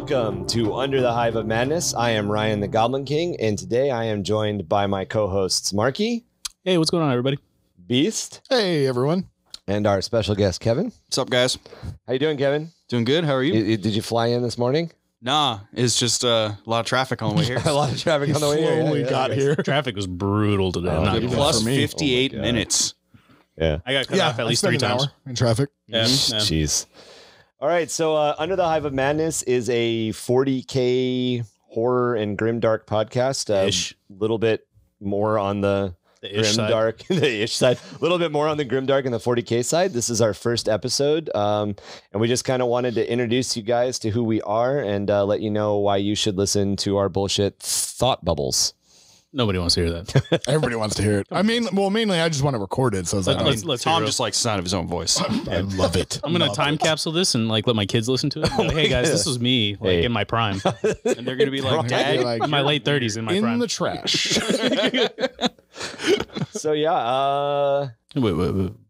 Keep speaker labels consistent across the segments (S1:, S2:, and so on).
S1: Welcome to Under the Hive of Madness. I am Ryan the Goblin King, and today I am joined by my co-hosts Marky.
S2: Hey, what's going on, everybody?
S1: Beast.
S3: Hey, everyone.
S1: And our special guest, Kevin.
S4: What's up, guys?
S1: How you doing, Kevin?
S4: Doing good. How are you?
S1: Did you fly in this morning?
S4: Nah, it's just a lot of traffic on the way here.
S1: A lot of traffic on the way here.
S3: Slowly got here.
S2: Traffic was brutal today.
S1: Oh,
S2: Not
S1: good.
S4: Plus
S3: for me.
S4: 58 minutes.
S1: Yeah.
S2: I got cut off at least
S3: I
S2: 3
S3: spent an
S2: times.
S3: hour in traffic.
S2: Yeah, yeah.
S1: Jeez. All right, so Under the Hive of Madness is a 40K horror and grimdark podcast.
S2: Ish.
S1: A little bit more on the
S2: The ish side.
S1: grimdark, the ish side. A little bit more on the grimdark and the 40K side. This is our first episode, and we just kind of wanted to introduce you guys to who we are and let you know why you should listen to our bullshit thought bubbles.
S2: Nobody wants to hear that.
S3: Everybody wants to hear it. I mean, well, mainly I just want to record it. So I was like,
S2: Let's hear
S4: Tom
S2: it.
S4: just likes the sound of his own voice.
S3: I love it.
S2: I'm gonna time capsule this and like let my kids listen to it. Like, hey guys, this was me like
S1: Hey.
S2: in my prime,
S4: And they're going to be like, Dad,
S3: Like,
S2: in my late 30s, in my
S3: in
S2: prime.
S3: the trash.
S1: So yeah,
S2: Wait.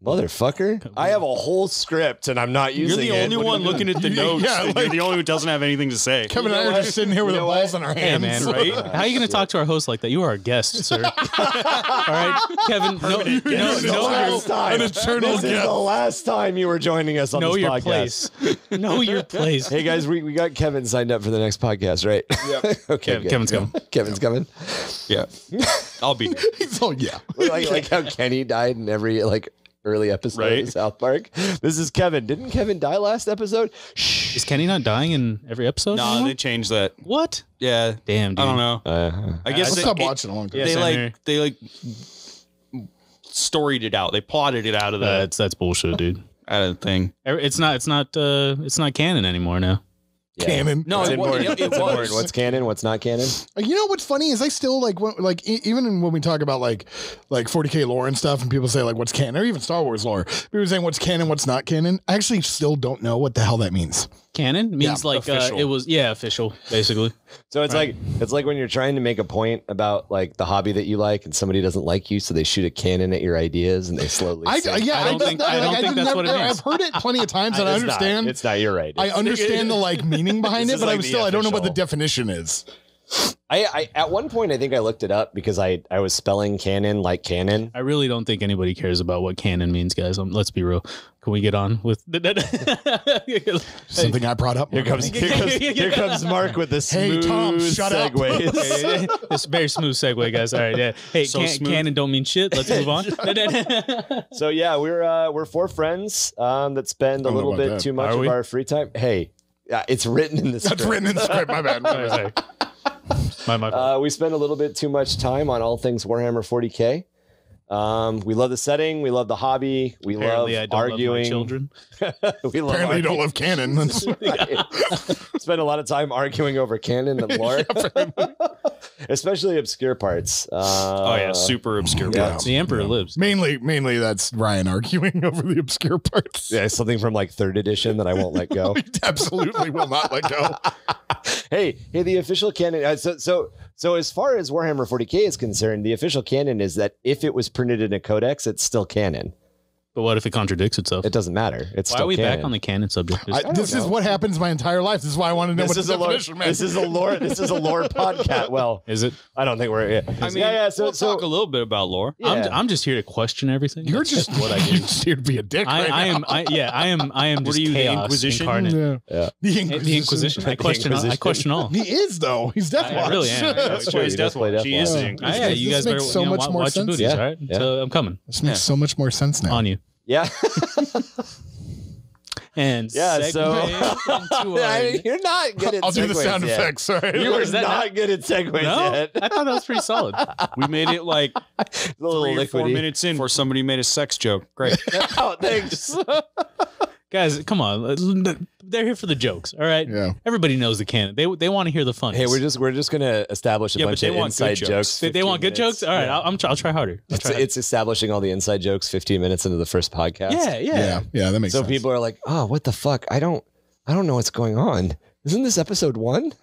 S1: motherfucker, I have a whole script and I'm not
S4: you're
S1: using
S4: the
S1: it.
S4: only
S1: What are
S4: one
S1: you doing?
S4: looking at the notes.
S3: Yeah,
S4: You're
S3: like-
S4: the only one who doesn't have anything to say.
S3: Kevin and I
S1: know
S3: are
S1: what?
S3: just sitting here with
S1: You
S3: the
S1: know
S3: balls
S1: what?
S3: in our
S2: Hey
S3: hands.
S2: man,
S4: right?
S2: How are you gonna talk to our host like that? You are our guest, sir. All right, Kevin.
S1: This is the last time.
S3: An eternal
S1: This is
S3: guest.
S1: the last time you were joining us on
S2: Know
S1: this
S2: your
S1: podcast.
S2: place. Know your place.
S1: Hey guys, we got Kevin signed up for the next podcast, right? Yep. Okay, good.
S2: Kevin's coming.
S1: Kevin's coming.
S4: Yeah. I'll be there.
S3: Oh, yeah.
S1: like how Kenny died in every early episode
S4: Right.
S1: of South Park. This is Kevin. Didn't Kevin die last episode? Shh.
S2: Is Kenny not dying in every episode?
S4: Nah,
S2: anymore?
S4: they changed that.
S2: What?
S4: Yeah.
S2: Damn, dude.
S4: I don't know. I guess
S3: I
S4: they,
S3: stopped watching a long time.
S2: Yeah,
S4: they
S2: same here.
S4: like storied it out. They plotted it out of the
S2: That's bullshit, dude.
S4: thing.
S2: It's not canon anymore now.
S1: Yeah.
S3: Canon.
S4: No,
S1: It's
S4: it,
S1: important.
S4: it,
S1: It's
S4: was.
S1: important. What's canon? What's not canon?
S3: You know what's funny is I still even when we talk about like 40K lore and stuff, and people say like what's canon or even Star Wars lore, people are saying what's canon, what's not canon. I actually still don't know what the hell that means.
S2: Canon means
S3: Yeah,
S2: like
S4: official.
S2: it was official basically.
S1: So it's like when you're trying to make a point about like the hobby that you like, and somebody doesn't like you, so they shoot a cannon at your ideas, and they slowly.
S2: I don't think that's what it means.
S3: I've heard it plenty of times, and I
S1: It's
S3: understand.
S1: Not. It's not. You're right.
S3: I understand the like meaning behind
S1: This
S3: it,
S1: is
S3: but
S1: like
S3: I'm
S1: the
S3: still I don't know what the
S1: official-
S3: definition is.
S1: I at one point I think I looked it up because I was spelling canon like canon.
S2: I really don't think anybody cares about what canon means, guys. Let's be real. Can we get on with
S3: Something I brought up.
S1: Here comes Mark with this
S3: Hey,
S1: smooth
S3: Tom, shut up.
S1: segues.
S2: It's a very smooth segue, guys. All right, yeah. Hey,
S4: So smooth.
S2: canon don't mean shit. Let's move on.
S1: So yeah, we're 4 friends that spend a
S3: Don't know
S1: little
S3: about
S1: bit
S3: that.
S1: too much
S2: Are
S1: of
S2: we?
S1: our free time. Hey, it's written in the script.
S3: That's written in the script. My bad.
S2: Sorry. My fault.
S1: We spend a little bit too much time on all things Warhammer 40K. We love the setting. We love the hobby. We
S2: Apparently, I
S1: love
S2: don't
S1: arguing.
S2: love my children.
S1: We love
S3: Apparently, you don't love canon. That's-
S1: spend a lot of time arguing over canon and lore, especially obscure parts.
S4: Oh yeah, super obscure
S1: Yeah.
S4: parts.
S2: The Emperor lives.
S3: mainly that's Ryan arguing over the obscure parts.
S1: Yeah, something from like 3rd edition that I won't let go.
S3: Absolutely will not let go.
S1: hey, the official canon. So as far as Warhammer 40K is concerned, the official canon is that if it was printed in a codex, it's still canon.
S2: But what if it contradicts itself?
S1: It doesn't matter. It's
S2: Why
S1: still
S2: are we
S1: canon.
S2: back on the canon subject?
S3: This is what happens my entire life. This is why I want to know what
S1: This
S3: the
S1: is a lore.
S3: definition meant.
S1: This is a lore. This is a lore podcast. Well,
S2: Is it?
S1: I don't think we're. Yeah.
S4: I mean,
S1: yeah. So
S4: we'll talk a little bit about lore.
S1: Yeah.
S2: I'm just here to question everything.
S3: You're
S2: That's
S3: just
S2: what I
S3: you're
S2: do.
S3: just here to be a dick.
S2: I
S3: right
S2: am. I am
S4: What
S2: just
S4: are you, the
S2: chaos
S4: Inquisition?
S2: incarnate.
S3: now.
S1: Yeah.
S3: The
S2: The Inquisition. I question. I question all.
S3: He is though. He's Death
S2: I
S3: Watch.
S2: really am.
S1: That's true.
S4: Plays
S1: He does
S4: Death
S1: play
S4: Watch.
S1: Death
S4: He is
S1: Watch.
S4: the
S2: Yeah,
S4: Inquisition.
S2: you
S3: This
S2: guys better
S3: makes so much more
S2: watch your
S3: sense.
S2: booties,
S1: Yeah.
S2: all right?
S1: Yeah.
S2: So I'm coming
S3: This makes so much more sense now.
S2: on you.
S1: Yeah.
S2: And
S1: Yeah, so-
S2: segue into
S1: I
S2: our-
S1: mean, you're not good at.
S3: I'll do the
S1: segues
S3: sound
S1: yet.
S3: effects. Sorry.
S1: You are
S2: Is that
S1: not good at segues
S2: no,
S1: yet.
S2: I thought that was pretty solid.
S4: We made it like
S1: A little
S4: 3 or 4
S1: liquidy.
S4: minutes in before somebody made a sex joke. Great.
S1: Oh, thanks.
S2: Guys, come on. They're here for the jokes, all right?
S3: Yeah.
S2: Everybody knows the canon. They want to hear the fun.
S1: Hey, we're just gonna establish a
S4: Yeah, but
S1: bunch
S4: they
S1: of
S4: want good
S1: inside
S4: jokes.
S1: jokes.
S2: They
S1: 15
S2: want good
S1: minutes.
S2: jokes? All right,
S1: Yeah.
S2: I'll try harder.
S1: It's establishing all the inside jokes 15 minutes into the first podcast.
S2: Yeah.
S3: Yeah. That makes
S1: So
S3: sense.
S1: people are like, "Oh, what the fuck? I don't know what's going on." Isn't this episode 1?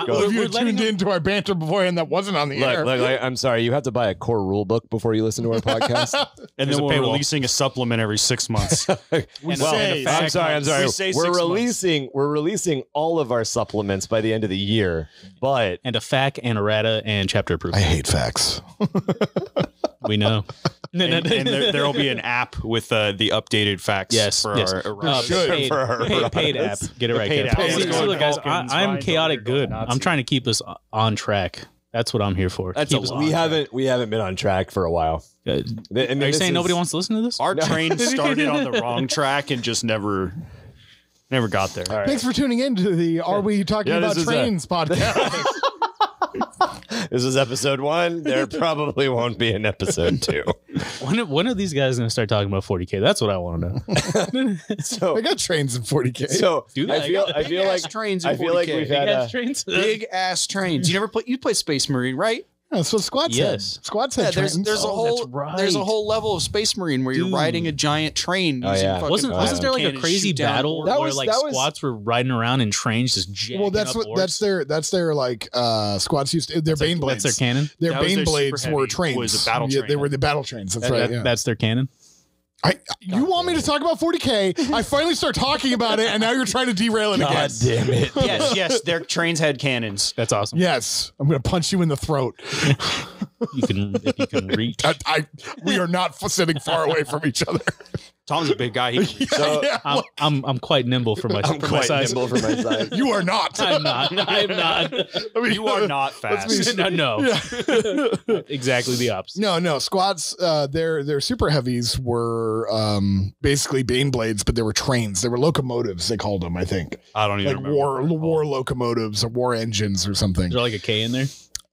S3: Well, if you tuned into our banter beforehand that wasn't on the air.
S1: Look, I'm sorry. You have to buy a core rule book before you listen to our podcast.
S4: And then we're releasing a supplement every 6 months.
S1: I'm sorry. We're releasing all of our supplements by the end of the year, but
S2: And a FAQ and errata and chapter proof.
S3: I hate facts.
S2: We know.
S4: and there'll be an app with the updated facts.
S2: Yes,
S4: for
S2: yes.
S4: our
S2: Paid app. Get it right.
S1: paid
S2: Kev.
S1: app.
S2: See,
S1: Let's go
S2: look, guys,
S5: Vulcans,
S2: I'm
S5: Rhine,
S2: chaotic
S5: Dover,
S2: good.
S5: Nazi.
S2: I'm trying to keep us on track. That's what I'm here for.
S4: That's
S2: Keep
S4: a
S2: us
S4: lot.
S2: on track.
S1: we haven't been on track for a while.
S2: Are you saying nobody wants to listen to this?
S4: Our train started on the wrong track and just never got there.
S1: All right.
S3: Thanks for tuning in to the Are We Talking
S1: Yeah,
S3: About
S1: this is
S3: Trains podcast.
S1: This is episode 1. There probably won't be an episode 2.
S2: When are these guys going to start talking about 40K? That's what I want to know.
S1: So
S3: I got trains in 40K.
S1: So
S2: Do they?
S1: I feel like
S4: trains.
S1: I feel like we've had
S2: Gas trains?
S4: big ass trains. You play Space Marine, right?
S3: That's what squads
S2: Yes.
S3: had. Squads had
S4: Yeah,
S3: trains.
S4: there's a
S2: Oh,
S4: whole
S2: that's right.
S4: there's a whole level of Space Marine where you're
S2: Dude.
S4: riding a giant train.
S1: Oh,
S4: using
S1: yeah.
S4: fucking
S2: Wasn't there like a
S4: cannons,
S2: crazy
S4: shoot down
S2: battle
S4: orcs.
S1: That
S2: where
S1: was-
S2: like
S1: that was-
S2: squats were riding around in trains just jacking
S3: well, that's
S2: up
S3: what
S2: orcs?
S3: that's their like squads used to, their
S2: That's their-
S3: Bane blades.
S2: That's their cannon.
S3: Their
S4: That was
S3: Bane
S4: their
S3: blades
S4: super
S3: were
S4: heavy,
S3: trains.
S4: was a battle
S3: Yeah,
S4: train.
S3: they were the battle trains. That's right. Yeah.
S2: That's their cannon.
S3: You want me to talk about 40K? I finally start talking about it, and now you're trying to derail it again.
S1: God damn it.
S4: yes, their trains had cannons.
S2: That's awesome.
S3: Yes, I'm going to punch you in the throat.
S2: If you can reach.
S3: We are not sitting far away from each other.
S4: Tom's a big guy. He,
S1: So
S2: I'm quite nimble for my
S1: I'm
S2: for my
S1: quite
S2: size.
S1: nimble for my size.
S3: You are not.
S2: I'm not. I'm not.
S3: I mean,
S4: you are not fast.
S2: No. Exactly the opposite.
S3: No. Squads, their super heavies were basically Bane blades, but they were trains. They were locomotives. They called them, I think,
S4: I don't even
S3: like
S4: remember.
S3: war locomotives or war engines or something.
S2: Is there like a K in there?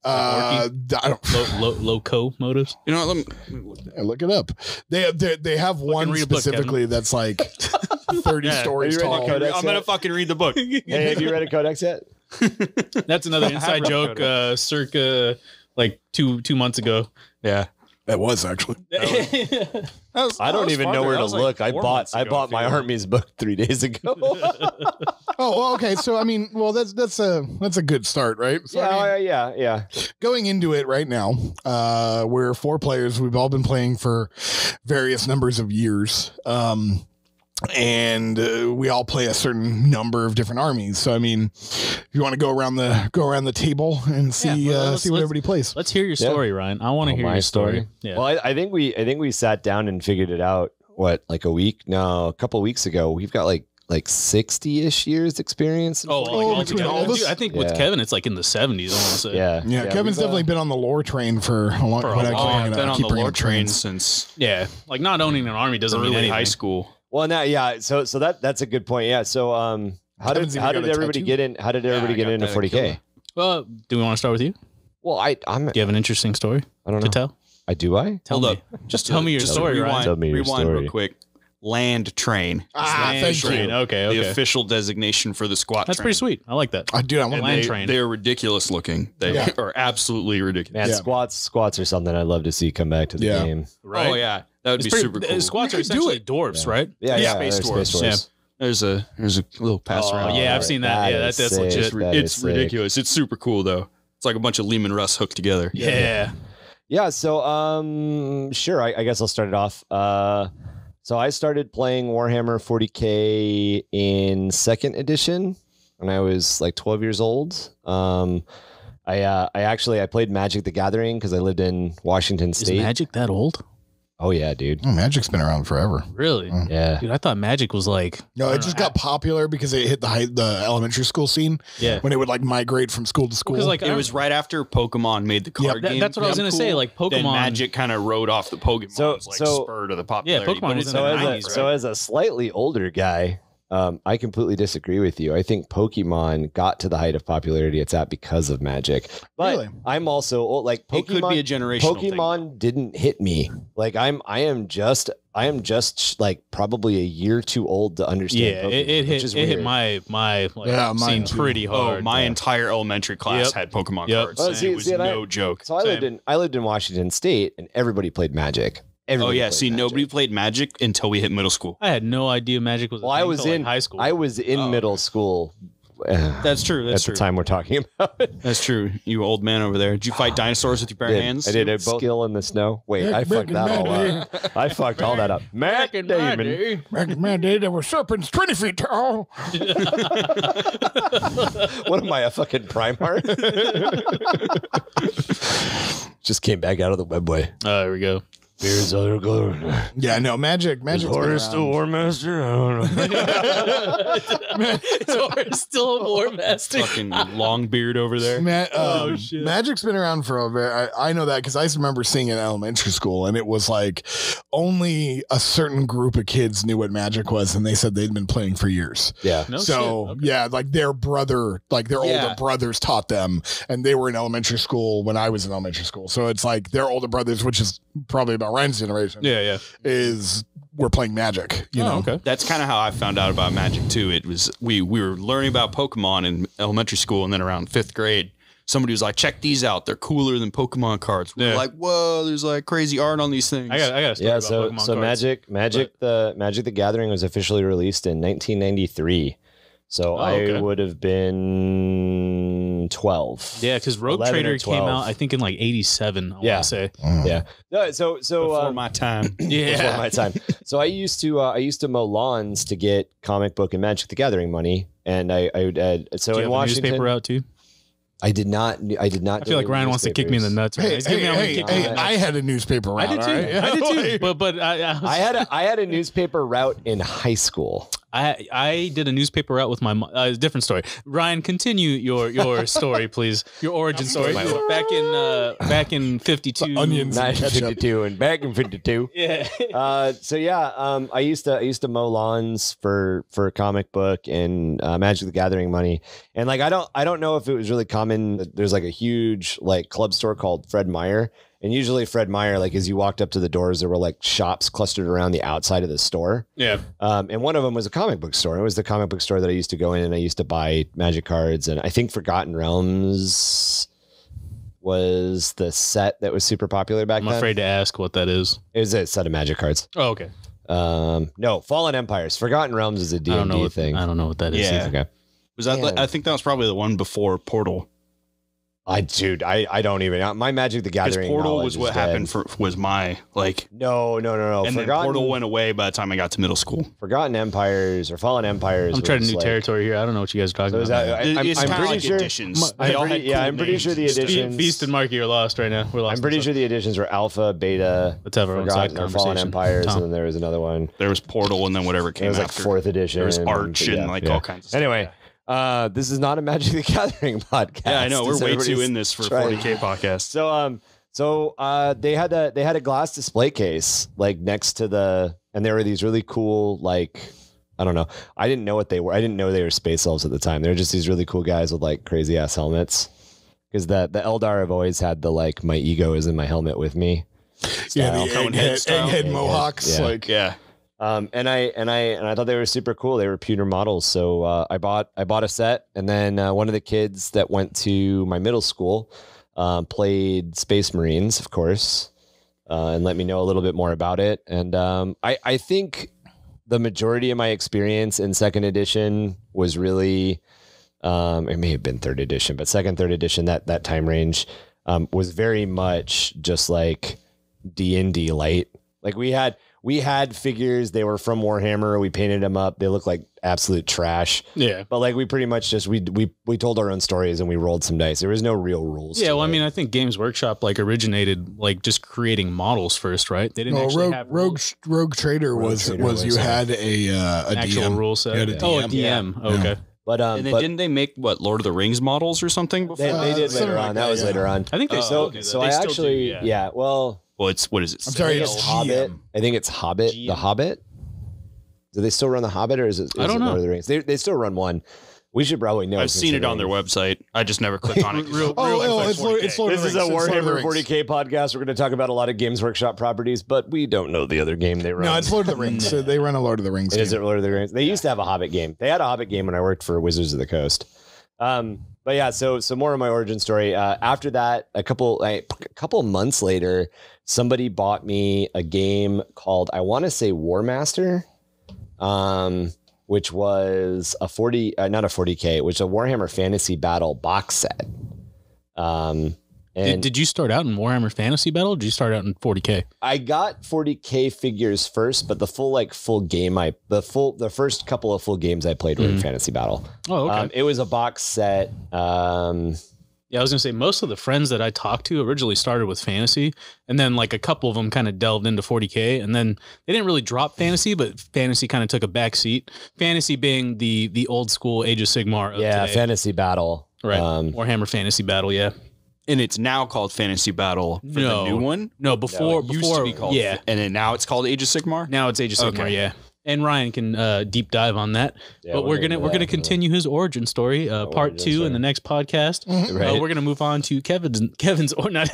S3: I don't
S2: Loco motives.
S4: You know what?
S3: look it up. They have one
S2: read a book,
S3: specifically that's like 30 stories
S1: Have you read
S3: tall.
S1: the Codex
S4: I'm gonna
S1: yet?
S4: fucking read the book.
S1: Hey, have you read a Codex yet?
S2: That's another inside
S4: read
S2: joke.
S4: Codex.
S2: Circa like two months ago.
S4: Yeah.
S3: That was actually.
S1: I don't even know where to look. I bought my armies book 3 days ago.
S3: Oh, well, okay. So I mean, well, that's a good start, right? So, I mean,
S1: yeah.
S3: going into it right now, we're 4 players. We've all been playing for various numbers of years. And we all play a certain number of different armies. So I mean, if you want to go around the table and see see what everybody plays.
S2: Let's hear your story, Ryan. I want to hear
S1: my
S2: your story. Yeah.
S1: Well, I think we sat down and figured it out. What, like a couple of weeks ago? We've got like 60-ish years experience. in 40K.
S3: between all of us?
S2: I think with
S1: Yeah.
S2: Kevin, it's like in the 70s. I want to say.
S3: Yeah, Kevin's definitely been on the lore train for a long time.
S4: I've been on the lore train since
S2: Yeah, like not owning an army doesn't mean
S4: early
S2: anything.
S4: high school.
S1: Well, now, yeah. So that's a good point. Yeah. So, how did
S3: Kevin's even got a
S1: everybody
S3: tattoo.
S1: get in? How did everybody
S4: I
S1: get
S4: got
S1: into
S4: that
S1: 40K?
S2: Well, do we want to start with you?
S1: Well, I'm.
S2: Do you have an interesting story
S1: I don't
S2: to
S1: know.
S2: tell?
S1: Do I?
S2: Tell
S4: Hold
S2: me.
S4: up.
S2: Just tell me your story, Ryan.
S1: Tell me your
S4: rewind
S1: story.
S4: real quick. Land train.
S3: Thank
S2: Train.
S3: you.
S2: Okay.
S4: The official designation for the squat
S2: That's
S4: train.
S2: pretty sweet. I like that.
S3: Dude, I want
S4: And
S2: Land
S4: they,
S2: train.
S4: They're ridiculous looking. They are absolutely ridiculous.
S1: Man,
S3: Yeah.
S1: squats are something I'd love to see come back to the
S3: Yeah.
S1: game.
S2: Right?
S4: Oh yeah, that would be super cool.
S2: Squats
S3: You
S2: are
S3: could do
S2: essentially dwarfs, right?
S1: Yeah,
S3: Yeah,
S1: space
S4: Space
S1: dwarfs.
S4: dwarfs. There's a little pass
S1: Oh,
S4: around.
S2: Yeah, I've seen that. Yeah,
S1: is
S2: that's
S1: sick.
S2: legit.
S1: That is
S4: It's
S1: sick.
S4: ridiculous. It's super cool though. It's like a bunch of Lehman Russ hooked together.
S2: Yeah.
S1: Yeah, so sure, I guess I'll start it off. So I started playing Warhammer 40K in 2nd edition when I was like 12 years old. I played Magic the Gathering because I lived in Washington
S2: Is
S1: State.
S2: Magic that old?
S1: Oh yeah, dude.
S3: Oh, Magic's been around forever.
S2: Really?
S1: Yeah.
S2: Dude, I thought Magic was like.
S3: No, it just got popular because it hit the elementary school scene
S2: Yeah.
S3: when it would like migrate from school to school.
S2: Because like
S4: It was right after Pokemon made the card game.
S2: that's what I was gonna say, like,
S4: Then
S2: Pokemon-
S4: Magic kind of rode off the Pokemon.
S1: So-
S4: like
S1: so-
S4: spur to the popularity.
S2: Pokemon
S4: but
S2: was
S4: it's
S2: in
S1: So
S2: the
S1: as,
S2: 90s,
S1: a, so as a slightly older guy, I completely disagree with you. I think Pokemon got to the height of popularity it's at because of Magic. But
S3: Really?
S1: I'm also like Pokemon.
S4: It could be a generational thing.
S1: Pokemon didn't hit me. Like I am just like probably a year too old to understand.
S2: Yeah,
S1: Pokemon,
S2: it
S1: which is
S2: hit
S1: weird.
S2: my like,
S3: Yeah, mine
S2: scene
S3: too.
S2: pretty hard.
S4: Oh, my entire elementary class
S2: Yep.
S4: had Pokemon
S2: Yep.
S4: cards.
S1: Well,
S4: and
S1: see-
S4: it was
S1: see, and
S4: no joke.
S1: So I lived in Washington State, and everybody played Magic. Everybody
S4: Oh yeah,
S1: played
S4: see,
S1: Magic.
S4: nobody played Magic until we hit middle school.
S2: I had no idea Magic was.
S1: Well, I was in
S2: high school.
S1: I was in middle school.
S4: That's true. That's
S1: at
S4: true.
S1: the time we're talking about it.
S4: That's true. You old man over there. Did you fight dinosaurs with your bare hands?
S1: I did a skill in the snow. Wait, I fucked that all up. I fucked all that up. Mac Damon.
S3: Back in my day, there were serpents 20 feet tall.
S1: What am I, a fucking Primarch? Just came back out of the webway.
S2: Oh, there we go.
S1: Beers other glory.
S3: Yeah, no, Magic.
S1: Horus Still Warmaster? I don't know.
S2: It's Horus Still Warmaster.
S4: Fucking long beard over there.
S2: Shit.
S3: Magic's been around for a very. I know that because I remember seeing it in elementary school, and it was like only a certain group of kids knew what Magic was, and they said they'd been playing for years.
S1: Yeah.
S2: No
S3: So
S2: shit. Okay.
S3: yeah, like their brother, like their older brothers taught them, and they were in elementary school when I was in elementary school. So it's like their older brothers, which is probably about Ryan's generation,
S2: Yeah.
S3: we're playing Magic. You know,
S2: Okay.
S4: That's kind of how I found out about Magic too. It was we were learning about Pokemon in elementary school, and then around 5th grade, somebody was like, "Check these out. They're cooler than Pokemon cards." We were
S2: Yeah.
S4: like, "Whoa, there's like crazy art on these things."
S2: I got a story
S1: Yeah,
S2: about
S1: so
S2: Pokemon
S1: so
S2: cards.
S1: Magic the Gathering was officially released in 1993. So
S2: okay.
S1: I would have been 12.
S2: Yeah, because Rogue
S1: 11 or
S2: Trader came
S1: 12.
S2: out, I think, in like '87. I
S1: Yeah.
S2: want to say.
S1: Yeah. No, so
S4: Before my time.
S1: before my time. So I used to mow lawns to get comic book and Magic the Gathering money, and I would so
S2: Do you
S1: in
S2: have a
S1: Washington
S2: newspaper out too?
S1: I did not. I
S2: feel like Ryan wants to kick me in the nuts. Right?
S3: Hey,
S2: He's giving me- I'm gonna kick you in the nuts.
S3: I had a newspaper route.
S2: I did too.
S3: all right?
S2: I did too. But
S1: I had a newspaper route in high school.
S2: I did a newspaper route with my mom. Different story. Ryan, continue your story, please. Your origin story. Back in 52.
S3: Onions.
S1: 1952 and back in 52.
S2: Yeah.
S1: I used to mow lawns for comic book and Magic the Gathering money, and like I don't know if it was really common. There's like a huge like club store called Fred Meyer, and usually Fred Meyer, like as you walked up to the doors, there were like shops clustered around the outside of the store.
S2: Yeah.
S1: And one of them was a comic book store. It was the comic book store that I used to go in, and I used to buy Magic cards, and I think Forgotten Realms was the set that was super popular back
S2: I'm
S1: then.
S2: afraid to ask what that is.
S1: It was a set of Magic cards.
S2: Oh, okay.
S1: No, Fallen Empires. Forgotten Realms is a
S2: I don't know
S1: D&D
S2: what
S1: thing.
S2: I don't know what that is.
S4: Yeah.
S2: either.
S1: Okay.
S4: Was that?
S1: Man.
S4: I think that was probably the one before Portal.
S1: I don't even. My Magic the
S4: Because
S1: Gathering.
S4: Portal
S1: knowledge
S4: was
S1: is
S4: what
S1: dead.
S4: happened was my like.
S1: No.
S4: And then Portal went away by the time I got to middle school.
S1: Forgotten Empires or Fallen Empires.
S2: I'm treading
S1: was
S2: new
S1: like-
S2: territory here. I don't know what you guys are talking
S1: So is
S2: about.
S1: that,
S4: It's
S1: I'm
S4: kind of
S1: pretty
S4: like
S1: sure.
S4: editions.
S1: I'm
S4: They all
S1: pretty,
S4: had
S1: yeah,
S4: cool
S1: I'm pretty
S4: names
S1: sure the
S4: and stuff.
S1: editions.
S2: Feast and Marky are lost right now. We're lost.
S1: I'm pretty sure the editions were Alpha, Beta,
S2: Let's have our own side
S1: Forgotten or Fallen
S2: conversation.
S1: Empires,
S2: Tom.
S1: and then there was another one.
S4: There was Portal, and then whatever
S1: It
S4: came
S1: was like
S4: after.
S1: 4th edition.
S4: There was Arch
S1: yeah,
S4: and like
S1: yeah.
S4: all kinds of stuff.
S1: Anyway, this is not a Magic the Gathering podcast.
S4: Yeah, I know. We're
S1: Does
S4: way too
S1: everybody's
S4: in this for
S1: trying-
S4: 40K podcast.
S1: So they had a glass display case like next to and there were these really cool, like, I don't know. I didn't know what they were. I didn't know they were space elves at the time. They were just these really cool guys with like crazy ass helmets. Because the Eldar have always had the like, my ego is in my helmet with me.
S3: Yeah,
S1: style.
S3: the
S4: Conehead style.
S3: egghead mohawks.
S1: Yeah.
S3: Like,
S4: Yeah.
S1: And I thought they were super cool. They were pewter models. So I bought a set, and then one of the kids that went to my middle school played Space Marines, of course, and let me know a little bit more about it. And I think the majority of my experience in 2nd edition was really, it may have been 3rd edition, but 2nd, 3rd edition, that time range was very much just like D&D light. Like we had figures. They were from Warhammer. We painted them up. They looked like absolute trash.
S2: Yeah.
S1: But like we pretty much just we told our own stories and we rolled some dice. There was no real rules.
S2: Yeah,
S1: to
S2: well, I
S1: it.
S2: mean, I think Games Workshop like originated like just creating models first, right? They didn't
S3: well,
S2: actually have
S3: Rogue Trader
S1: Rogue
S3: was
S1: Trader
S3: was you
S1: was,
S3: had a
S2: actual
S3: DM.
S2: rule set.
S3: You had a
S2: Oh, a
S3: DM.
S2: DM. Okay.
S1: but
S4: And then didn't they make what Lord of the Rings models or something before?
S1: they did
S3: something
S1: later
S3: like
S1: on.
S3: that,
S1: That was
S3: yeah.
S1: later on.
S2: I think they
S1: So
S2: still do
S1: so
S2: that.
S1: I
S2: They still do,
S1: actually
S2: yeah.
S1: well
S4: Well, what is it?
S3: I'm sorry,
S1: it's
S3: it's
S1: Hobbit.
S3: GM.
S1: I think it's Hobbit.
S2: GM.
S1: The Hobbit. Do they still run the Hobbit, or is it?
S2: I don't know.
S1: Lord of the Rings? They still run one. We should probably know.
S4: I've seen it on their website. I just never clicked on it.
S3: It's Lord
S1: This
S3: of the
S1: is a
S3: Rings. It's Lord of the
S1: Warhammer
S3: Rings.
S1: 40K podcast. We're going to talk about a lot of Games Workshop properties, but we don't know the other game they run.
S3: No, it's Lord of the Rings. So they run a Lord of the Rings.
S1: It is
S3: game.
S1: Lord of the Rings. They used to have a Hobbit game. They had a Hobbit game when I worked for Wizards of the Coast. But But yeah, so more of my origin story. After that, a couple months later, somebody bought me a game called, I want to say, Warmaster, which was not a 40K, which was a Warhammer Fantasy Battle box set. And
S2: did you start out in Warhammer Fantasy Battle? Or did you start out in 40K?
S1: I got 40K figures first, but the full game, the first couple of full games I played were in Fantasy Battle.
S2: Oh, okay.
S1: It was a box set.
S2: Yeah, I was gonna say most of the friends that I talked to originally started with Fantasy, and then like a couple of them kind of delved into 40K, and then they didn't really drop Fantasy, but Fantasy kind of took a back seat. Fantasy being the old school Age of Sigmar. Of today.
S1: Fantasy Battle.
S2: Right. Warhammer Fantasy Battle. Yeah.
S4: And it's now called Fantasy Battle for the new one?
S2: No, before
S4: used to be called.
S2: Yeah.
S4: And then now it's called Age of Sigmar?
S2: Now it's Age of Sigmar,
S4: Okay.
S2: yeah. And Ryan can deep dive on that.
S1: Yeah,
S2: but we're gonna continue his origin story, part 2 in the next podcast.
S1: Right.
S2: We're gonna move on to Kevin's or not.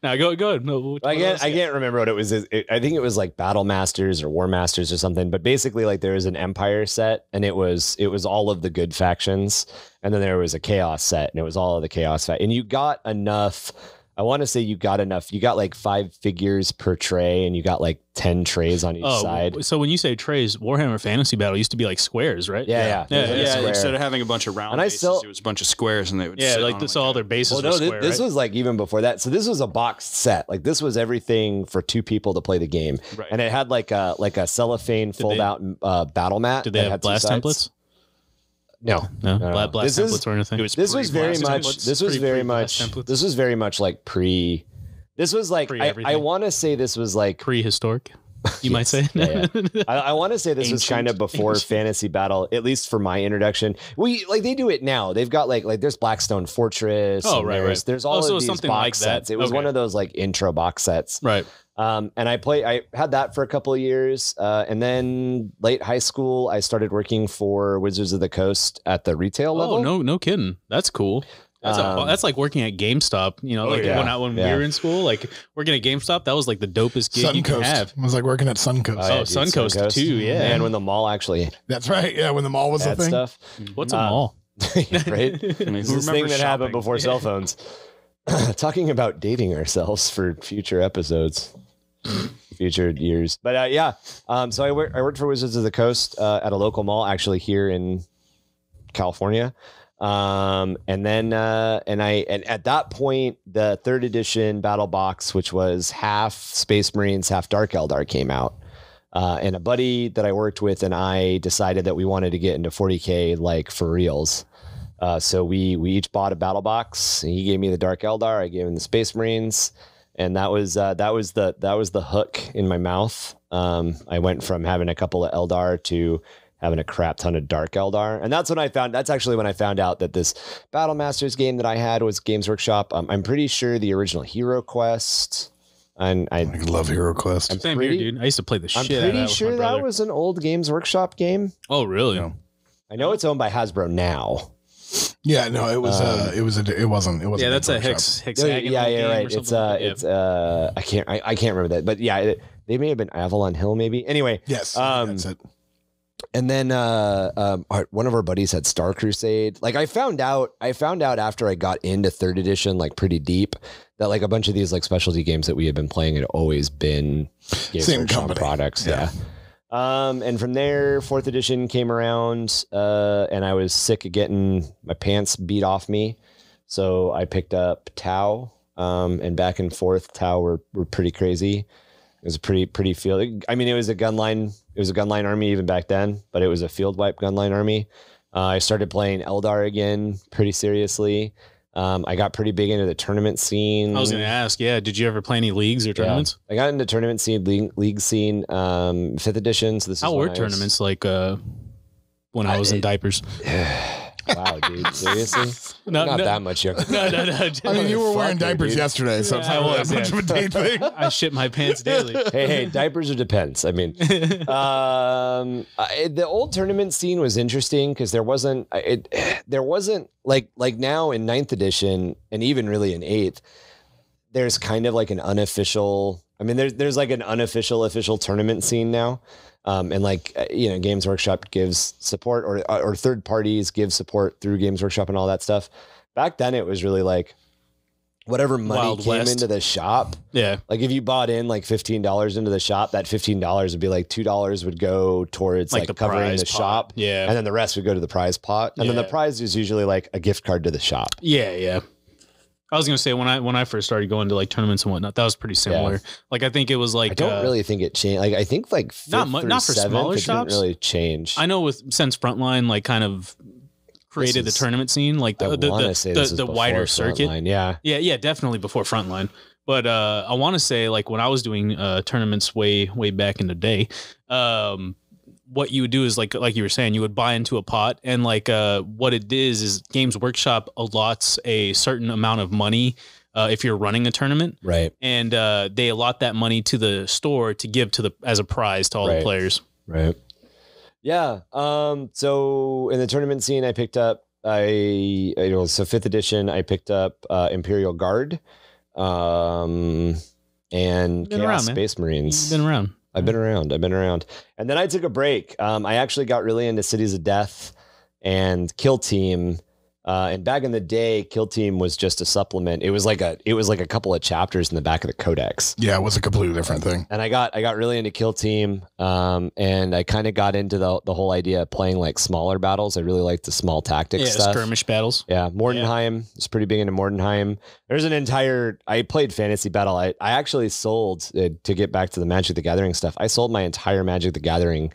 S2: Now go ahead. No,
S1: I can't remember what it was. I think it was like Battle Masters or War Masters or something. But basically, like there was an Empire set, and it was all of the good factions, and then there was a Chaos set, and it was all of the Chaos and you got enough. I want to say you got enough. You got like 5 figures per tray, and you got like 10 trays on each side.
S2: So when you say trays, Warhammer Fantasy Battle used to be like squares, right?
S1: Yeah.
S4: Instead of having a bunch of round bases, it was a bunch of squares, and they would sit
S2: like
S4: on
S2: this. All their bases.
S1: Well,
S2: were
S1: no,
S2: square,
S1: this
S2: right?
S1: was like even before that. So this was a boxed set. Like this was everything for 2 people to play the game,
S4: Right.
S1: and it had like a cellophane fold out battle mat.
S2: Did they have blast templates?
S1: No.
S2: Blast templates or anything.
S1: This was very much like pre. This was like I want to say this was like
S2: prehistoric. You might say.
S1: Yeah. I want to say this was kind of before Fantasy Battle, at least for my introduction. They do it now. They've got like there's Blackstone Fortress.
S2: Oh, right.
S1: There's all of these
S2: something
S1: box
S2: like
S1: sets.
S2: that.
S1: It was one of those like intro box sets.
S2: Right.
S1: And I had that for a couple of years. And then late high school, I started working for Wizards of the Coast at the retail level.
S2: Oh, no kidding. That's cool. That's like working at GameStop, when we were in school, like working at GameStop, that was like the dopest gig you could have.
S3: It was like working at Suncoast.
S2: Suncoast too, yeah.
S1: And when the mall actually.
S3: That's right. Yeah, when the mall was a thing.
S1: Stuff.
S2: What's a mall?
S1: Right? It's this thing that happened before cell phones. Talking about dating ourselves for future episodes. Future years. But so I worked for Wizards of the Coast at a local mall actually here in California. And at that point, the 3rd edition battle box, which was half Space Marines, half Dark Eldar, came out. And a buddy that I worked with and I decided that we wanted to get into 40K like for reals. So we each bought a battle box. He gave me the Dark Eldar, I gave him the Space Marines, and that was the hook in my mouth. I went from having a couple of Eldar to having a crap ton of Dark Eldar. And that's actually when I found out that this Battle Masters game that I had was Games Workshop. I'm pretty sure the original Hero Quest. And I
S3: love Hero Quest.
S2: Same here, dude. I used to play the shit out of that.
S1: I'm pretty sure that was an old Games Workshop game.
S2: Oh, really?
S3: No.
S1: I know it's owned by Hasbro now.
S3: Yeah, no, it wasn't.
S2: Yeah, that's a hexagonal
S1: yeah, right.
S2: game or something.
S1: It's I can't remember that, but yeah, they may have been Avalon Hill, maybe. Anyway,
S3: yes, that's it.
S1: And then one of our buddies had Star Crusade. Like I found out after I got into 3rd edition, like pretty deep, that like a bunch of these like specialty games that we had been playing had always been Games Workshop products. Yeah. And from there, 4th edition came around, and I was sick of getting my pants beat off me. So I picked up Tau, and back and forth Tau were pretty crazy. It was a pretty field. I mean, it was a gunline army even back then, but it was a field wipe gunline army. I started playing Eldar again pretty seriously. I got pretty big into the tournament scene.
S2: I was going to ask, did you ever play any leagues or tournaments?
S1: I got into tournament scene, league scene, 5th edition. So this
S2: how were tournaments like when I was in diapers?
S1: Wow, dude, seriously? Not that much younger.
S2: No.
S3: I mean, you were wearing diapers yesterday, so it's not that much of a date thing.
S2: I shit my pants daily.
S1: Hey, diapers are depends. I mean, the old tournament scene was interesting because there wasn't like now in 9th edition and even really in 8th, there's kind of like an unofficial I mean, there's like an unofficial official tournament scene now. And like, Games Workshop gives support or third parties give support through Games Workshop and all that stuff. Back then it was really like whatever money
S2: Wild
S1: came
S2: West.
S1: into the shop.
S2: Yeah.
S1: Like if you bought in like $15 into the shop, that $15 would be like $2 would go towards
S2: Like
S1: like
S2: the
S1: covering
S2: prize
S1: the
S2: pot.
S1: shop.
S2: Yeah.
S1: And then the rest would go to the prize pot. And then the
S2: Yeah.
S1: prize is usually like a gift card to the shop.
S2: Yeah. I was gonna say when I first started going to like tournaments and whatnot, that was pretty similar.
S1: Yeah.
S2: Like I think it was like
S1: I don't really think it changed. Like I think like
S2: Not
S1: fifth through
S2: not for
S1: seventh,
S2: smaller
S1: it
S2: shops.
S1: didn't really change.
S2: I know since Frontline like kind of created the
S1: This is-
S2: tournament scene, like
S1: I wanna say this is
S2: the
S1: before
S2: wider circuit.
S1: Frontline, yeah.
S2: Yeah, definitely before Frontline. But I want to say like when I was doing tournaments way back in the day, what you would do is like you were saying, you would buy into a pot, and like what it is Games Workshop allots a certain amount of money if you're running a tournament,
S1: Right.
S2: and they allot that money to the store to give to as a prize to all the
S1: Right.
S2: players.
S1: Right. Yeah. So in the tournament scene, I picked up so 5th edition. I picked up Imperial Guard, and
S2: Been
S1: Chaos
S2: around, man.
S1: Space Marines.
S2: Been around.
S1: I've been around. And then I took a break. I actually got really into Cities of Death and Kill Team. And back in the day, Kill Team was just a supplement. It was like a couple of chapters in the back of the codex.
S3: Yeah, it was a completely different thing.
S1: And I got really into Kill Team, and I kind of got into the whole idea of playing like smaller battles. I really liked the small tactics
S2: Yeah,
S1: stuff.
S2: skirmish battles.
S1: Yeah, Mordenheim is pretty big into Mordenheim. There's I played Fantasy Battle. I actually sold, to get back to the Magic the Gathering stuff, I sold my entire Magic the Gathering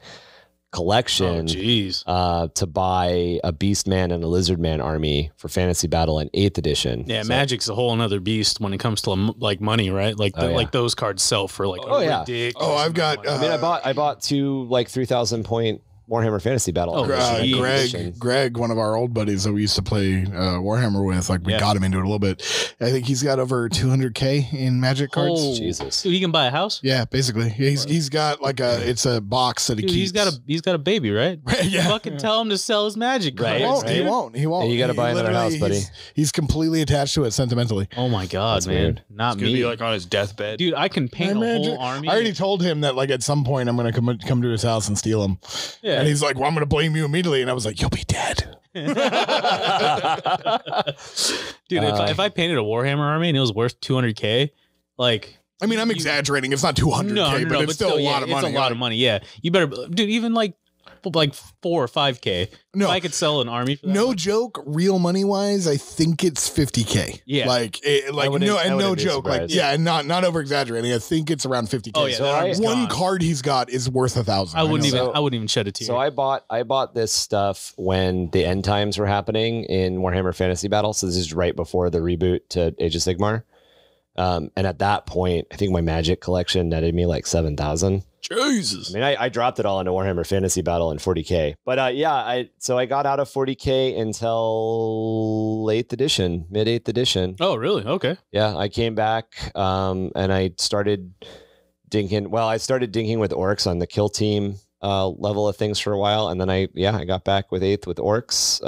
S1: collection to buy a Beastman and a Lizardman army for Fantasy Battle in 8th edition.
S2: Yeah,
S1: So-
S2: Magic's a whole another beast when it comes to like money, right? Like
S1: Oh, yeah.
S2: like those cards sell for like
S1: yeah.
S2: ridiculous.
S3: Oh, I've got,
S2: amount of money.
S1: I mean, I bought 2 like 3,000 point Warhammer Fantasy Battle.
S2: Oh,
S1: armies.
S2: geez.
S3: Greg, one of our old buddies that we used to play Warhammer with, like we got him into it a little bit. I think he's got over 200K in Magic cards.
S2: Oh,
S1: Jesus.
S2: Dude, he can buy a house.
S3: Yeah, basically, he's got like it's a box that he
S2: Dude,
S3: keeps.
S2: he's got a baby, right?
S3: Yeah.
S2: Fucking tell him to sell his Magic
S1: Right,
S2: cards.
S3: He won't.
S1: Yeah, you gotta buy another
S3: literally-
S1: house, buddy.
S3: He's completely attached to it sentimentally.
S2: Oh my god,
S1: That's
S2: man!
S1: weird.
S2: Not
S4: It's gonna
S2: me.
S4: be like on his deathbed.
S2: Dude, I can paint a whole army.
S3: I already told him that like at some point I'm gonna come to his house and steal him.
S2: Yeah.
S3: And he's like, "Well, I'm gonna blame you immediately," and I was like, "You'll be dead."
S2: Dude, if I painted a Warhammer army and it was worth 200K, like
S3: I mean, I'm exaggerating. It's not 200K, but it's still a lot of money.
S2: It's a lot of money. Yeah, you better, dude. Even like 4 or 5K.
S3: No.
S2: If I could sell an army for that
S3: No
S2: much.
S3: joke, real money wise, I think it's 50K.
S2: Yeah.
S3: like
S1: I
S3: no,
S1: wouldn't
S3: and no
S1: be
S3: joke, like
S1: surprised.
S3: yeah, and not over exaggerating. I think it's around 50K.
S2: Oh yeah,
S1: So
S2: that
S1: I-
S2: army's
S3: One
S2: gone.
S3: card he's got is worth 1,000.
S2: I wouldn't
S3: know
S2: even.
S3: that.
S2: I wouldn't even shed a tear.
S1: So I bought this stuff when the end times were happening in Warhammer Fantasy Battle. So this is right before the reboot to Age of Sigmar. And at that point, I think my Magic collection netted me like 7,000.
S4: Jesus.
S1: I mean, I dropped it all into Warhammer Fantasy Battle in 40K. But I got out of 40K until 8th edition, mid 8th edition.
S2: Oh really? Okay.
S1: Yeah, I came back and I started dinking. Well, I started dinking with orcs on the kill team level of things for a while, and then I got back with 8th with orcs,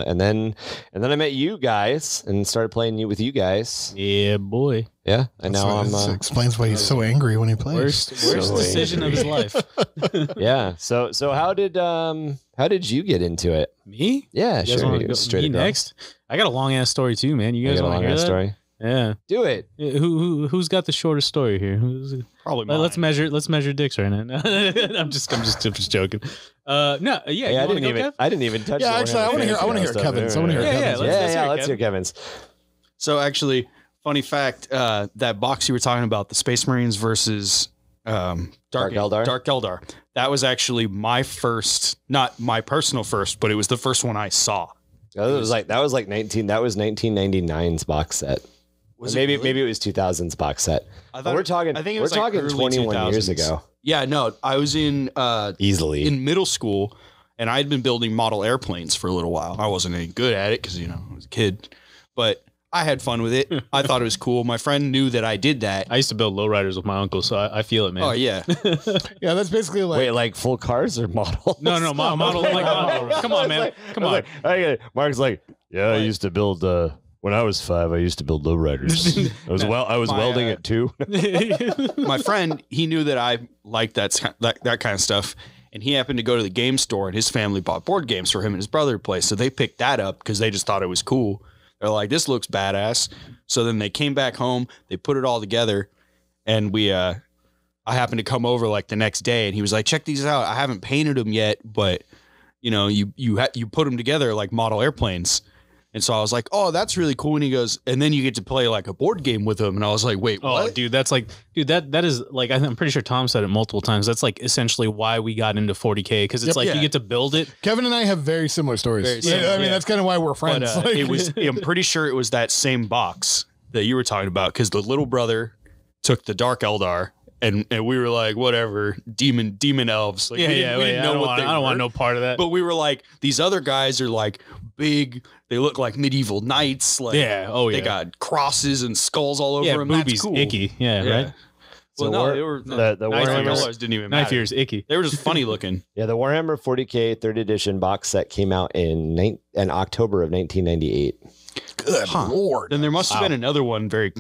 S1: and then I met you guys and started playing with you guys.
S2: Yeah, boy.
S1: Yeah, and now I'm
S3: This explains why he's so angry when he plays.
S2: Worst
S1: So
S2: decision of his
S1: angry.
S2: life.
S1: yeah. So how did you get into it?
S2: Me?
S1: Yeah,
S2: You guys
S1: sure.
S2: wanna
S1: you
S2: go
S1: straight
S2: me
S1: across.
S2: next? I got a long ass story too, man. You
S1: You
S2: guys
S1: got a
S2: want
S1: long
S2: to hear
S1: ass
S2: that?
S1: story.
S2: Yeah.
S1: Do it.
S2: Who's got the shortest story here?
S4: Probably mine.
S2: Let's measure dicks right now. I'm just joking. No, yeah.
S1: Hey,
S2: you
S1: I
S2: wanna
S1: didn't
S2: go, Kev?
S1: I didn't even touch.
S3: Yeah,
S1: the
S3: actually, I
S1: Warhammer
S3: wanna hear- I
S1: Fantasy
S3: wanna hear
S1: stuff.
S3: Kevin's. I wanna hear
S2: Yeah,
S3: Kevin's.
S2: let's hear it,
S1: let's hear
S2: Kevin.
S1: Kevin's.
S4: So actually, funny fact, that box you were talking about, the Space Marines versus Dark
S1: Eldar?
S4: Dark Eldar, that was actually my first, not my personal first, but it was the first one I saw.
S1: That was 1999's box set.
S4: Was
S1: maybe
S4: it really?
S1: maybe it was 2000's box set.
S4: I
S1: But we're talking.
S4: I think it
S1: we're
S4: was like
S1: talking
S4: early
S1: 21 years
S4: 2000s.
S1: ago.
S4: Yeah, no, I was in
S1: Easily.
S4: middle school, and I had been building model airplanes for a little while. I wasn't any good at it because I was a kid, but I had fun with it. I thought it was cool. My friend knew that I did that.
S2: I used to build lowriders with my uncle, so I feel it, man.
S4: Oh yeah,
S3: Yeah, that's basically like.
S1: Wait, like full cars or models?
S2: No, model like model. Come on, man. Come on.
S1: Mark's like, yeah, I used to build When I was 5, I used to build lowriders. I was welding it too.
S4: My friend, he knew that I liked that kind of stuff. And he happened to go to the game store, and his family bought board games for him and his brother to play. So they picked that up because they just thought it was cool. They're like, this looks badass. So then they came back home, they put it all together, and I happened to come over like the next day, and he was like, check these out. I haven't painted them yet, but you know, you put them together like model airplanes. And so I was like, oh, that's really cool. And he goes, and then you get to play like a board game with them. And I was like, wait, what?
S2: Oh, dude, that's like, that is like, I'm pretty sure Tom said it multiple times. That's like essentially why we got into 40K. Cause it's you get to build it.
S3: Kevin and I have very similar stories. I mean, that's kind of why we're friends.
S4: But, I'm pretty sure it was that same box that you were talking about. Cause the little brother took the Dark Eldar. And we were like, whatever, demon elves. Like, we didn't know what they were.
S2: I don't want no part of that.
S4: But we were like, these other guys are like big. They look like medieval knights. Like, they got crosses and skulls all over them.
S2: Boobies,
S4: that's cool.
S2: icky. Yeah, right.
S4: Well, no, they were
S1: the
S4: Warhammer didn't even matter.
S2: Knife ears, icky.
S4: They were just funny looking.
S1: Yeah, the Warhammer 40K 3rd edition box set came out in October of 1998.
S3: Good Lord.
S4: Then there must have been another one very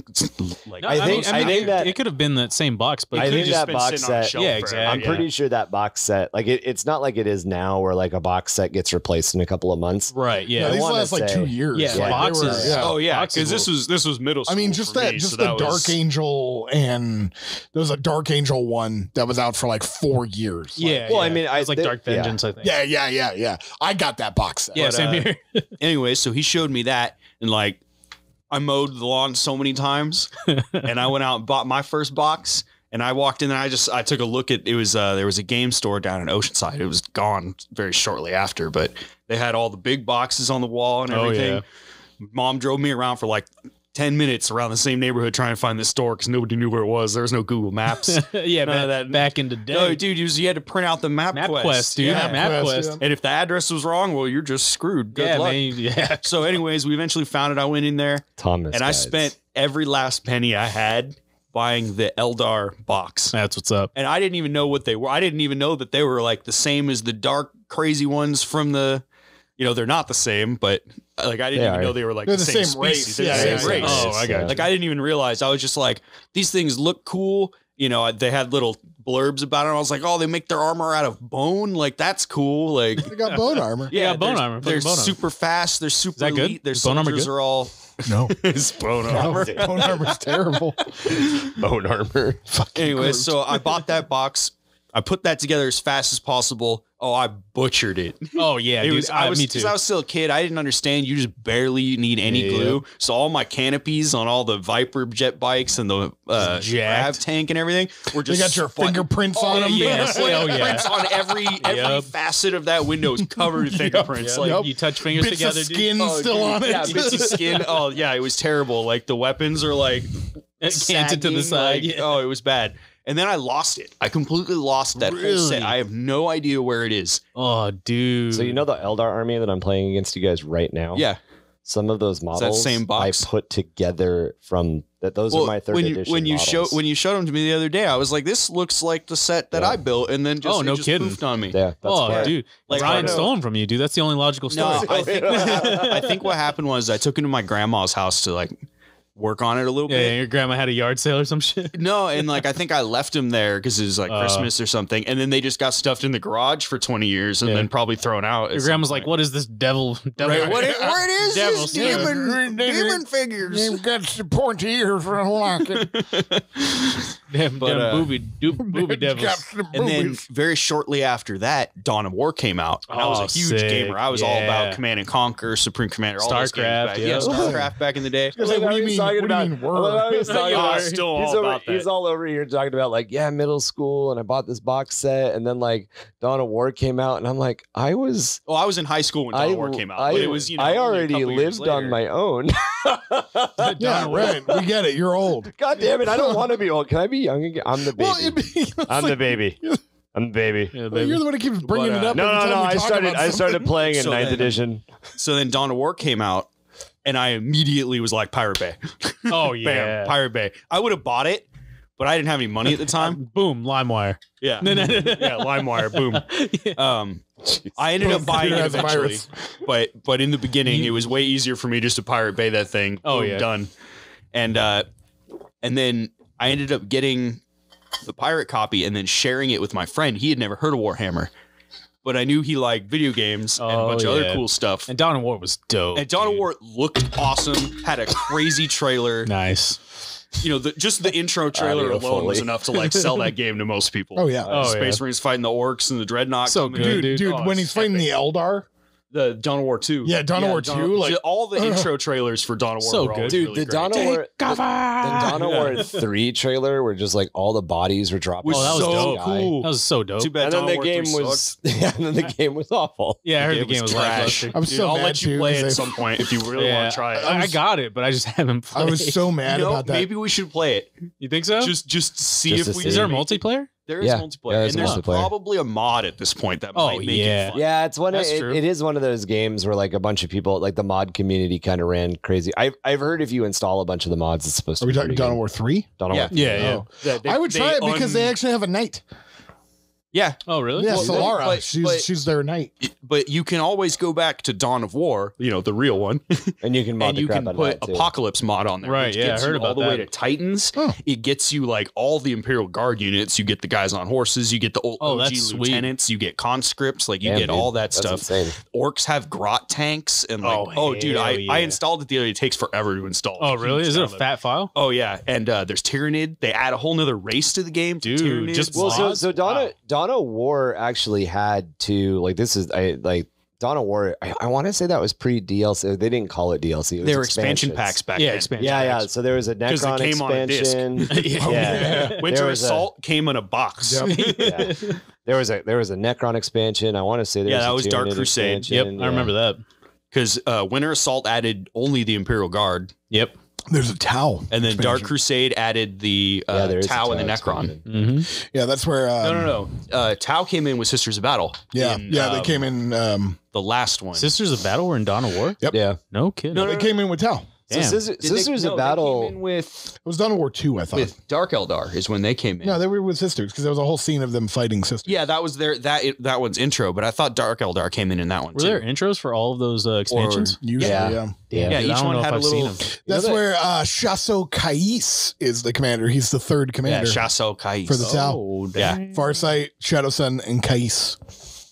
S4: like
S1: I think that
S2: it could have been that same box, but
S1: I think that box set.
S2: Yeah, exactly.
S1: I'm pretty sure that box set, like it's not like it is now, where like a box set gets replaced in a couple of months.
S2: Right. Yeah.
S3: No, these last like 2 years.
S2: Yeah,
S3: like,
S2: boxes.
S4: Oh yeah, because this was middle school.
S3: I mean, just
S4: for
S3: that,
S4: me,
S3: just
S4: so
S3: the
S4: that
S3: Dark
S4: was,
S3: Angel, and there was a Dark Angel one that was out for like 4 years.
S2: Yeah.
S1: Well, I mean,
S2: it was like Dark Vengeance, I think.
S3: Yeah. I got that box set.
S2: Yeah, same here.
S4: Anyway, so he showed me that, and like I mowed the lawn so many times, and I went out and bought my first box. And I walked in, and I took a look at it. Was there was a game store down in Oceanside. It was gone very shortly after, but they had all the big boxes on the wall and everything.
S2: Oh, yeah.
S4: Mom drove me around for like 10 minutes around the same neighborhood trying to find this store because nobody knew where it was. There was no Google Maps.
S2: Yeah, none of that back in the day.
S4: No, dude, you had to print out the MapQuest,
S2: dude.
S3: Yeah,
S2: MapQuest.
S3: yeah.
S4: And if the address was wrong, well, you're just screwed. Good luck.
S2: Man, yeah.
S4: So anyways, we eventually found it. I went in there,
S1: Thomas,
S4: and I spent every last penny I had buying the Eldar box.
S2: That's what's up.
S4: And I didn't even know what they were. I didn't even know that they were like the same as the dark, crazy ones from the, you know, they're not the same, but like I didn't even know they were like
S3: They're
S4: the same species. They're the same race.
S2: Oh, I got you.
S4: Like I didn't even realize. I was just like, these things look cool. You know, they had little blurbs about it. I was like, oh, they make their armor out of bone. Like that's cool. Like
S3: They got bone armor.
S2: Yeah, bone armor.
S4: They're
S2: Bone armor.
S4: super fast. They're super
S2: that good?
S4: elite. Their
S2: Is bone armor
S4: soldiers
S2: good?
S4: are all
S3: No.
S4: it's bone armor.
S3: Bone armor's terrible.
S1: bone armor.
S4: Anyway, so I bought that box. I put that together as fast as possible. Oh, I butchered it.
S2: Oh yeah,
S4: It
S2: dude.
S4: was,
S2: Me too.
S4: because I was still a kid. I didn't understand. You just barely need any glue. So all my canopies on all the Viper jet bikes and the grav tank and everything were just
S3: They got your fingerprints on them.
S2: yes. Oh, yeah.
S4: Fingerprints on every facet of that window is covered in fingerprints.
S2: Like
S4: Like
S2: you touch fingers
S3: Bits
S2: together,
S3: of skin
S2: dude.
S3: still on it.
S4: yeah, bits of skin. Oh yeah, it was terrible. Like the weapons are like
S2: Canted to the
S4: sagging,
S2: side.
S4: like, oh, it was bad. And then I lost it. I completely lost that whole set. I have no idea where it is.
S2: Oh, dude.
S1: So you know the Eldar army that I'm playing against you guys right now?
S4: Yeah.
S1: Some of those models
S4: same box?
S1: I put together from that. Those are my third edition
S4: when you
S1: models.
S4: when you showed them to me the other day, I was like, "This looks like the set that I built," and then just,
S2: no
S4: it just
S2: kidding.
S4: poofed on me.
S1: Yeah. That's
S2: Oh,
S1: why.
S2: dude.
S4: Like,
S2: Ryan
S4: I know.
S2: stole them from you, dude. That's the only logical story.
S4: No, I think what happened was I took him to my grandma's house to like work on it a little
S2: Yeah,
S4: bit.
S2: your grandma had a yard sale or some shit.
S4: No, and like I think I left him there because it was like Christmas or something, and then they just got stuffed in the garage for 20 years and then probably thrown out.
S2: Your grandma's like, "What is this devil?"
S4: Right, what is
S2: Devil
S4: this
S2: stuff.
S4: demon figures?
S3: You've got some pointy ears for a locket.
S2: Damn booby devils.
S4: And then very shortly after that, Dawn of War came out. And I was a huge
S2: sick.
S4: gamer. I was all
S2: Yeah.
S4: about Command and Conquer, Supreme Commander, all those games
S2: StarCraft,
S4: back.
S2: yeah.
S4: Yeah, StarCraft back in the day.
S3: Like, what do you mean? What do you mean? Word?
S1: He's
S4: still all about that.
S1: He's all over here talking about like, yeah, middle school, and I bought this box set, and then like Dawn of War came out, and I'm like, I was
S4: in high school when Dawn of War came out. But it was,
S1: I
S4: only a
S1: already
S4: couple years
S1: lived on
S4: later.
S1: my own.
S3: Yeah, right. We get it. You're old.
S1: God damn it, I don't want to be old. Can I be young again? I'm the baby.
S3: Well,
S1: I'm the baby. I'm the baby.
S2: Yeah,
S3: You're the one that keeps bringing it up.
S1: No,
S3: every
S1: no,
S3: time
S1: no.
S3: we talk about
S1: I started
S3: something.
S1: playing in
S4: So
S1: 9th
S4: then-
S1: edition.
S4: So then Dawn of War came out, and I immediately was like, Pirate Bay.
S2: Oh yeah.
S4: Bam, Pirate Bay. I would have bought it, but I didn't have any money at the time.
S2: Boom, LimeWire.
S4: Yeah. Yeah, LimeWire, boom. I ended up buying it
S3: Has a
S4: eventually,
S3: virus.
S4: but in the beginning, it was way easier for me just to Pirate Bay that thing.
S2: Oh,
S4: Boom,
S2: yeah.
S4: done. And then I ended up getting the pirate copy and then sharing it with my friend. He had never heard of Warhammer, but I knew he liked video games and a bunch of other cool stuff.
S2: And Dawn of War was dope.
S4: And Dawn of War looked awesome, had a crazy trailer.
S2: Nice.
S4: You know, just the intro trailer alone was enough to like sell that game to most people.
S3: Oh, yeah.
S4: Space Marines fighting the orcs and the Dreadnought.
S2: So good,
S3: Dude,
S4: Oh,
S3: when he's fighting the Eldar.
S4: the Dawn of War 2.
S3: Yeah, Dawn of War 2. Like,
S4: all the intro trailers for Dawn of War
S2: So
S4: were
S2: good.
S4: always
S1: Dude,
S4: really
S1: the
S4: great.
S1: Dawn of War, the Dawn of War 3 trailer where just like all the bodies were dropping.
S4: was
S2: that was
S4: so
S2: dope.
S4: cool.
S2: That was so dope.
S4: Too bad
S1: And
S4: Dawn
S1: then
S4: of
S1: the
S4: War 3
S1: game was
S4: sucked.
S1: and then the game was awful.
S2: Yeah, I heard the game was
S4: trash.
S2: lackluster.
S3: I was
S4: Dude,
S3: so
S4: I'll
S3: mad
S4: let you
S3: too,
S4: play
S3: 'cause
S4: it at
S3: they-
S4: some point if you really want to try it.
S2: I got it, but I just haven't
S3: I
S2: played.
S3: was so mad
S4: You know,
S3: about that.
S4: maybe we should play it.
S2: You think so?
S4: Just to see
S1: Just
S4: if
S1: to
S4: we
S1: see.
S2: Is there a
S4: can make it.
S2: multiplayer?
S4: There is
S1: Yeah.
S4: multiplayer,
S1: Yeah, there's
S4: and there's
S1: multiplayer.
S4: probably a mod at this point that
S2: Oh,
S4: might make
S2: yeah.
S4: it fun.
S1: Yeah, it's one.
S2: That's true.
S1: It is one of those games where like a bunch of people, like the mod community, kind of ran crazy. I've heard if you install a bunch of the mods, it's supposed to.
S3: Are we
S1: be
S3: talking
S1: pretty
S3: Dawn
S1: good.
S3: of War 3?
S1: Dawn of
S4: Yeah.
S1: War.
S2: Yeah, yeah.
S3: I would try it because they actually have a knight.
S4: Yeah,
S2: Oh, really?
S3: Yeah,
S4: Well,
S3: Solara.
S4: but-
S3: she's their knight.
S4: but you can always go back to Dawn of War, you know, the real one,
S1: And you can mod
S4: and
S1: the
S4: you
S1: crap
S4: can
S1: out
S4: put
S1: of that too.
S4: Apocalypse mod on there.
S2: Right,
S4: which
S2: yeah,
S4: gets
S2: I heard
S4: you all
S2: about
S4: the way
S2: that.
S4: to Titans.
S3: Oh.
S4: It gets you like all the Imperial Guard units. You get the guys on horses. You get the old
S2: Oh,
S4: OG
S2: that's sweet.
S4: lieutenants. You get conscripts. Like you
S1: Damn,
S4: get
S1: dude,
S4: all that
S1: that's
S4: stuff.
S1: insane.
S4: Orcs have grot tanks and like dude,
S2: hell
S4: I
S2: yeah.
S4: installed it the other day. It takes forever to install.
S2: Oh, really?
S4: Huge
S2: Is it a
S4: download.
S2: fat file?
S4: Oh yeah, and there's Tyrannid. They add a whole nother race to the game.
S2: Dude,
S4: Tyranids.
S2: just
S1: Well,
S2: mods?
S1: so Dawn of War actually had to like this is Dawn of War. I want to say that was pre DLC. They didn't call it DLC. It was
S4: They were expansion
S1: expansions.
S4: packs back
S2: Yeah,
S4: then.
S2: expansion.
S1: Yeah. So there was a
S4: 'Cause it
S1: Necron
S4: came on a disc.
S1: expansion.
S3: yeah.
S4: Winter
S1: There was
S4: Assault came in a box.
S3: Yep.
S1: Yeah. There was a Necron expansion. I want to say there
S4: Yeah,
S1: was
S4: that
S1: a
S4: was Dark
S1: Tyranid
S4: Crusade.
S1: expansion.
S2: Yep, I remember that.
S4: Because Winter Assault added only the Imperial Guard,
S2: Yep.
S3: There's a Tau.
S4: and then Dark
S3: expansion.
S4: Crusade added the
S1: Yeah, there is a
S4: Tau and the
S1: Tau
S4: Necron.
S1: expansion.
S2: Mm-hmm.
S3: Yeah, that's where.
S4: No. Tau came in with Sisters of Battle.
S3: Yeah,
S4: in,
S3: they came in.
S4: the last one.
S2: Sisters of Battle were in Dawn of War?
S3: Yep.
S1: Yeah.
S2: No kidding.
S4: No,
S3: They came in with Tau.
S1: So
S2: Damn.
S1: Sisters of
S4: They
S1: Battle.
S4: came in with
S3: It was Dawn of War 2, I thought.
S4: Dark Eldar is when they came in.
S3: No, they were with sisters because there was a whole scene of them fighting sisters.
S4: Yeah, that was that one's intro, but I thought Dark Eldar came in that one
S2: Were
S4: too.
S2: there intros for all of those expansions?
S3: Usually,
S1: Yeah.
S3: yeah.
S1: Yeah.
S4: Yeah,
S2: Dude, I
S4: each
S2: don't
S4: one
S2: know if
S4: had a
S2: I've seen
S4: little.
S2: them.
S3: That's
S1: that-
S3: where Shaso Kais is the commander. He's the third
S4: Yeah,
S3: commander
S4: Chasso Kais.
S3: for the Tau.
S2: Oh,
S4: Yeah.
S2: dang.
S3: Farsight, Shadow Sun, and Kais.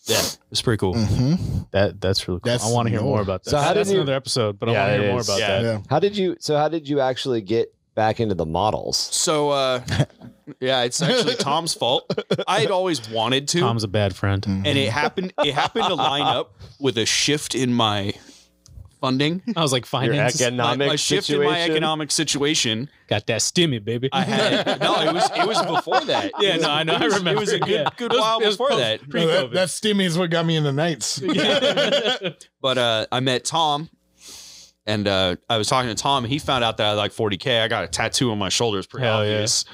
S4: Yeah, it's pretty cool.
S3: Mm-hmm.
S2: That's really cool.
S3: That's
S2: I want to hear
S3: no-
S2: more about that.
S1: So how
S2: That's
S1: did you-
S2: another episode, but
S1: Yeah,
S2: I want to
S1: it
S2: hear more
S1: is.
S2: about
S4: Yeah.
S2: that.
S3: Yeah.
S1: How did you actually get back into the models?
S4: So, yeah, it's actually Tom's fault. I had always wanted to,
S2: Tom's a bad friend.
S3: Mm.
S4: and it happened to line up with a shift in my funding.
S2: I was like,
S1: Your
S2: finances.
S1: economic
S4: My shift
S1: situation.
S4: in my economic situation.
S2: Got that stimmy, baby.
S4: I had no. It was before that.
S2: Yeah, no, I know. I remember.
S4: It was a good
S2: Yeah.
S4: good
S2: It was-
S4: while
S2: it was
S4: before
S2: post-
S4: that.
S2: Pre-COVID.
S3: That stimmy is what got me into Knights.
S4: But I met Tom, and I was talking to Tom, and he found out that I like 40K. I got a tattoo on my shoulder. It's pretty
S2: Hell yeah.
S4: obvious.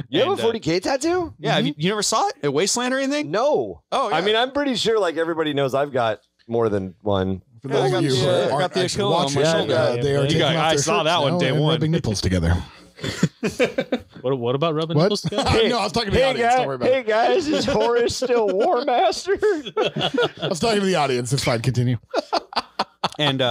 S1: You have
S4: And,
S1: a 40K tattoo?
S4: Yeah, have you never saw it at Wasteland or anything?
S1: No.
S4: Oh, yeah.
S1: I mean, I'm pretty sure like everybody knows I've got more than one.
S3: For
S4: Yeah, I
S3: those
S4: got
S3: of you
S4: the,
S3: who
S4: I
S3: aren't
S4: got the
S3: actually
S4: Aquila on
S3: watching,
S4: my shoulder.
S3: they are
S2: You
S3: taking
S4: got-
S3: off
S4: I
S3: their
S4: saw
S3: shirts
S4: that one
S3: now
S4: day
S3: and
S4: one.
S3: rubbing nipples together.
S2: What about rubbing
S3: What?
S2: nipples together?
S3: No, I was talking to the audience. Don't worry about it.
S1: guys, is Horus still Warmaster?
S3: I was talking to the audience. It's fine. Continue.
S4: And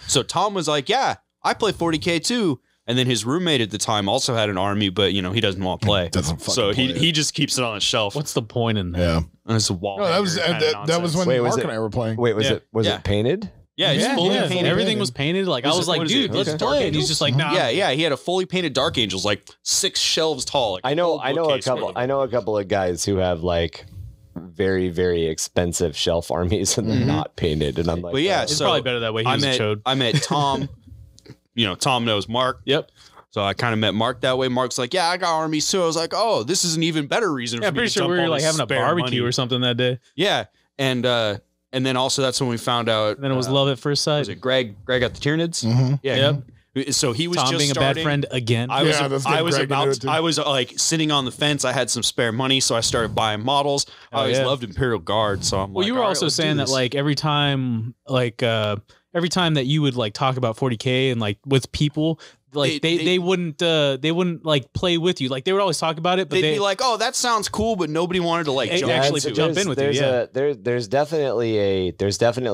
S4: so Tom was like, "Yeah, I play 40K too." And then his roommate at the time also had an army, but you know he doesn't want to play.
S3: Doesn't fucking
S4: so
S3: play it.
S4: he just keeps it on the shelf.
S2: What's the point in that?
S3: Yeah.
S4: And it's a wall.
S3: No, that was that was when
S1: Wait, was
S3: Mark
S1: it-
S3: and I were playing.
S1: Wait, was
S2: Yeah.
S1: it painted?
S4: yeah, it's
S3: Yeah,
S4: fully
S3: yeah,
S4: painted.
S3: fully
S2: Everything
S3: painted.
S2: was painted. Like I
S4: Was
S2: was
S4: it-
S2: like,
S4: what is
S2: dude,
S4: it?
S2: let's
S4: Okay.
S2: play. And he's just like, nah.
S4: Yeah, he had a fully painted Dark Angels, like 6 shelves tall. Like
S1: I know
S4: full
S1: a
S4: bookcase
S1: couple.
S4: full of them.
S1: I know a couple of guys who have like very, very expensive shelf armies and they're not painted. And I'm like,
S4: But yeah,
S2: It's
S4: so
S2: probably better that way. He was a chode.
S4: I met Tom. You know, Tom knows Mark.
S2: Yep.
S4: So I kind of met Mark that way. Mark's like, "Yeah, I got armies too." I was like, "Oh, this is an even better reason."
S2: Yeah,
S4: for
S2: I'm
S4: me
S2: pretty
S4: to
S2: sure
S4: jump
S2: we were
S4: on
S2: like
S4: this
S2: having a
S4: spare
S2: barbecue
S4: money.
S2: or something that day.
S4: Yeah, and then also that's when we found out.
S2: And then it was love at first sight.
S4: Was it Greg? Greg got the Tyranids.
S3: Mm-hmm.
S4: Yeah. So he was
S2: Tom
S4: just
S2: being a
S4: starting.
S2: bad friend again.
S4: I was,
S3: Yeah, that's good.
S4: I was
S3: Greg
S4: about.
S3: into it, too.
S4: I was like sitting on the fence. I had some spare money, so I started buying models. I
S2: Oh,
S4: always
S2: yeah.
S4: loved Imperial Guard, so I'm
S2: Well,
S4: like,
S2: you were
S4: all right,
S2: also
S4: let's do
S2: saying that
S4: this.
S2: like every time like every time that you would like talk about 40K and like with people, like they wouldn't like play with you. Like they would always talk about it, but
S4: they'd be like, "Oh, that sounds cool," but nobody wanted to like
S2: jump in with you. Yeah,
S1: there's definitely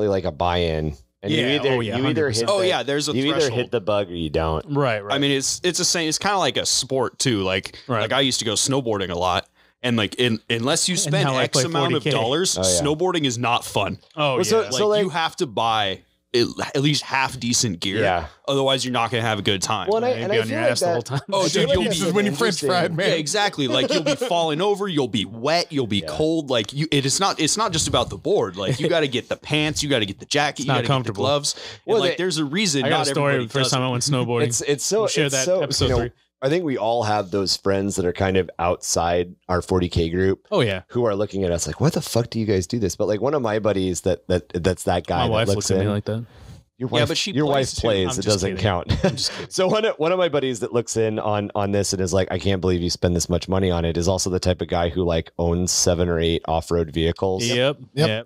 S1: like a buy-in. And you either hit the bug or you don't.
S2: Right.
S4: I mean, it's the same. It's kind of like a sport too. Like I used to go snowboarding a lot, and like unless you spend X amount of dollars, snowboarding is not fun.
S2: Oh,
S4: so you have to buy at least half decent gear.
S1: Yeah.
S4: Otherwise, you're not going to have a good time.
S1: Well, and
S2: be on your ass the whole time.
S4: Oh, dude,
S3: this is when you French fried, man.
S4: Yeah, exactly. Like you'll be falling over, you'll be wet, you'll be cold. Like it's not just about the board. Like you got to get the pants, you got to get the jacket, you got to get the gloves. Well, like there's a reason.
S2: I got a story the first time I went snowboarding.
S1: It's so episode 3. I think we all have those friends that are kind of outside our 40K group.
S2: Oh yeah,
S1: who are looking at us like, "What the fuck do you guys do this?" But like one of my buddies that's that guy.
S2: My wife looks at me like that.
S1: Your wife, but your wife plays. It doesn't count. So one of my buddies that looks in on this and is like, I can't believe you spend this much money on it, is also the type of guy who like owns 7 or 8 off-road vehicles.
S2: Yep.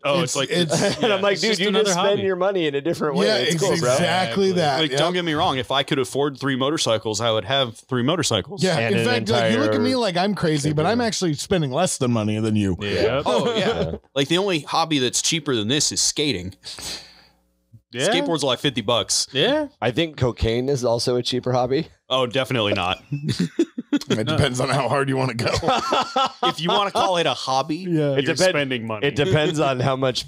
S4: Oh, it's
S1: and I'm like, dude, you just spend your money in a different way.
S3: Yeah,
S1: it's cool,
S3: exactly that.
S4: Like, don't get me wrong. If I could afford 3 motorcycles, I would have 3 motorcycles.
S3: Yeah. In fact, like, you look at me like I'm crazy, but I'm actually spending less than money than you.
S2: Yeah.
S4: Oh yeah. Like the only hobby that's cheaper than this is skating.
S2: Yeah.
S4: Skateboards are like $50.
S2: Yeah.
S1: I think cocaine is also a cheaper hobby.
S4: Oh, definitely not.
S3: It depends on how hard you want to go.
S4: If you want to call it a hobby, you're spending money.
S1: It depends on how much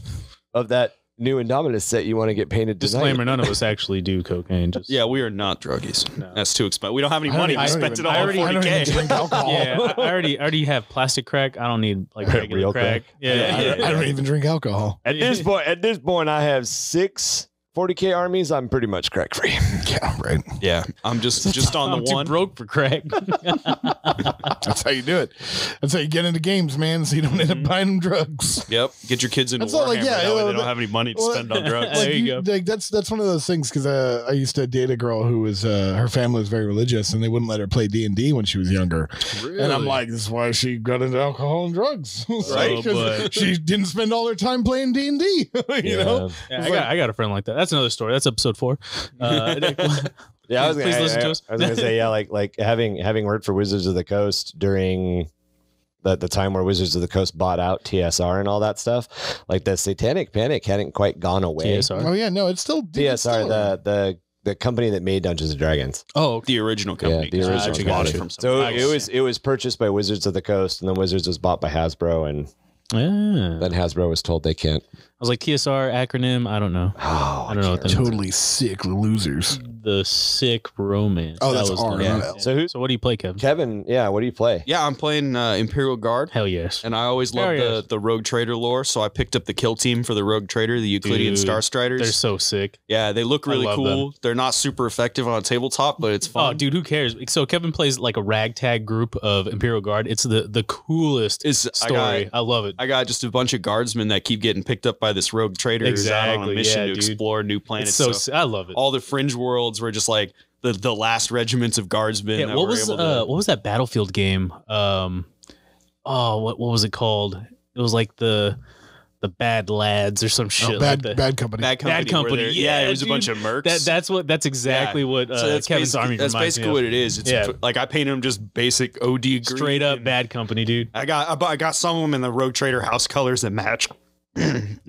S1: of that new Indominus set you want to get painted tonight.
S2: Disclaimer, none of us actually do cocaine.
S4: Yeah, we are not druggies. No. That's too expensive. We don't have any money. We spent it all on 40K.
S3: I don't even drink alcohol.
S2: Yeah, I already have plastic crack. I don't need like regular
S1: Real
S2: crack. Yeah.
S3: I don't even drink alcohol.
S1: At this point, I have 6 40K armies. I'm pretty much crack free.
S3: Yeah, right.
S4: Yeah, I'm just on the one.
S2: Too broke for crack.
S3: That's how you do it. That's how you get into games, man. So you don't end up buying them drugs.
S4: Yep, get your kids into
S3: That's all,
S4: Warhammer.
S3: like, yeah,
S4: that way they don't have any money to spend on drugs.
S2: There you go.
S3: Like that's one of those things because I used to date a girl who was her family was very religious and they wouldn't let her play D&D when she was younger. Really? And I'm like, this is why she got into alcohol and drugs, right? Because she didn't spend all her time playing D&D. You know?
S2: Yeah, I got a friend like that. That's another story. That's episode 4.
S1: Yeah, I was gonna say, yeah, like having worked for Wizards of the Coast during the time where Wizards of the Coast bought out TSR and all that stuff. Like the Satanic Panic hadn't quite gone away.
S2: TSR.
S3: Oh yeah, no, it's still
S1: TSR, the company that made Dungeons and Dragons.
S2: Oh,
S4: the original company.
S1: Yeah, the original company. So it was purchased by Wizards of the Coast, and then Wizards was bought by Hasbro, and then Hasbro was told they can't.
S2: I was like, TSR acronym. I don't know.
S1: Oh,
S2: I don't know what that
S3: totally sick losers.
S2: The sick romance.
S3: Oh, that's
S2: was
S3: R.
S1: Yeah. So
S2: what do you play, Kevin?
S1: Kevin, yeah, what do you play?
S4: Yeah, I'm playing Imperial Guard.
S2: Hell yes.
S4: And I always loved the Rogue Trader lore, so I picked up the kill team for the Rogue Trader, the Euclidean Star Striders.
S2: They're so sick.
S4: Yeah, they look really cool. Them. They're not super effective on a tabletop, but it's fun.
S2: Oh, dude, who cares? So Kevin plays like a ragtag group of Imperial Guard. It's the coolest story. I love it.
S4: I got just a bunch of guardsmen that keep getting picked up by this Rogue Trader who's out on a mission to explore new planets.
S2: It's so I love it.
S4: All the fringe worlds were just like the last regiments of guardsmen.
S2: Yeah, what was that Battlefield game? What was it called? It was like the Bad Lads or some shit.
S3: Bad
S2: Bad
S3: Company.
S2: Company.
S4: Yeah, it was a bunch of mercs.
S2: That's exactly what Kevin's army reminds me of.
S4: That's basically what it is. It's like I painted them just basic OD green.
S2: Straight up Bad Company, dude.
S4: I got some of them in the Rogue Trader house colors that match.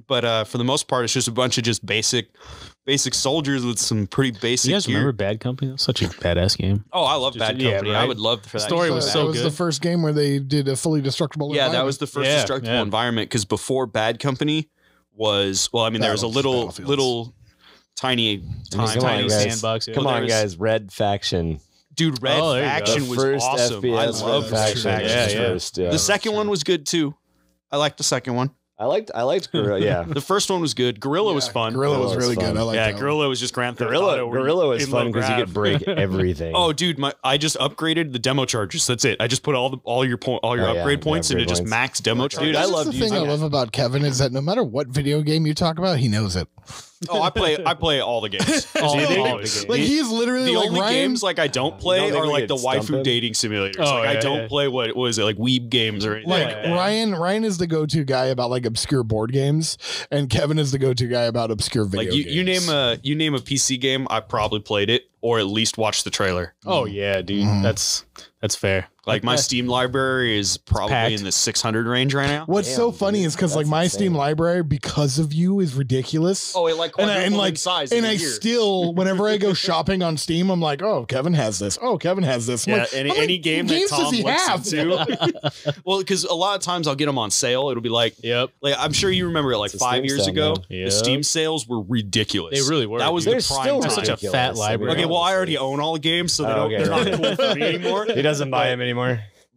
S4: But for the most part, it's just a bunch of just basic soldiers with some pretty basic.
S2: You guys remember Bad Company? That was such a badass game.
S4: Oh, I love Bad Company. Right? I would love for that.
S2: Story was so good.
S3: That was the first game where they did a fully destructible environment.
S4: That was the first destructible environment because before Bad Company was there was a little tiny
S2: sandbox.
S1: Come on, guys, Red Faction.
S4: Dude, Red Faction was
S1: first
S4: awesome.
S1: FPS
S4: I love
S1: Red Faction.
S4: The second one was good too. I liked the second one.
S1: I liked Guerrilla. Yeah,
S4: the first one was good. Guerrilla was fun.
S3: Guerrilla was really good. I liked
S4: Guerrilla was just Grand Theft Auto.
S1: Guerrilla was fun because you could break everything.
S4: Oh, dude, I just upgraded the demo charges. That's it. I just put all your upgrade points into just max demo charges.
S3: Dude, I love the thing I love about Kevin is that no matter what video game you talk about, he knows it.
S4: Oh, I play all the games. all the games.
S3: Like he's literally
S4: The
S3: like
S4: only
S3: Ryan,
S4: games like I don't play
S1: think
S4: are
S1: we
S4: like
S1: could
S4: the
S1: stump
S4: waifu
S1: him?
S4: dating simulators.
S2: Oh,
S4: like I
S2: yeah,
S4: don't
S2: yeah.
S4: play what was it like weeb games or anything.
S3: like
S4: like that.
S3: Ryan is the go-to guy about like obscure board games, and Kevin is the go-to guy about obscure video
S4: Like
S3: games.
S4: you name a PC game, I probably played it or at least watched the trailer.
S2: Oh yeah, dude. That's fair.
S4: Like my Steam library is probably
S2: packed.
S4: in the 600 range right now.
S3: What's so funny is because like
S1: That's
S3: my
S1: insane.
S3: Steam library, because of you, is ridiculous.
S4: Oh, it like
S3: and
S4: quadrupled
S3: like
S4: in size
S3: and
S4: in a
S3: I
S4: year.
S3: still, whenever I go shopping on Steam, I'm like, oh, Kevin has this. Oh, Kevin has this. I'm
S4: Yeah,
S3: like,
S4: and
S3: how many
S4: any game that
S3: games does
S4: Tom
S3: he
S4: looks
S3: have?
S4: into. Well, because a lot of times I'll get them on sale. It'll be like,
S2: Yep.
S4: I'm sure you remember it like
S1: It's a
S4: 5
S1: Steam
S4: years
S1: sale
S4: ago.
S1: now.
S2: Yep.
S4: The Steam sales were ridiculous.
S2: They really were,
S4: That was
S2: dude.
S4: the
S1: They're
S4: prime
S1: still
S4: time.
S2: That's such a
S1: ridiculous.
S2: fat
S1: I mean,
S2: library.
S4: Okay, well, I already own all the games, so
S1: Oh, okay.
S4: they're not cool for me anymore.
S1: He doesn't buy them anymore.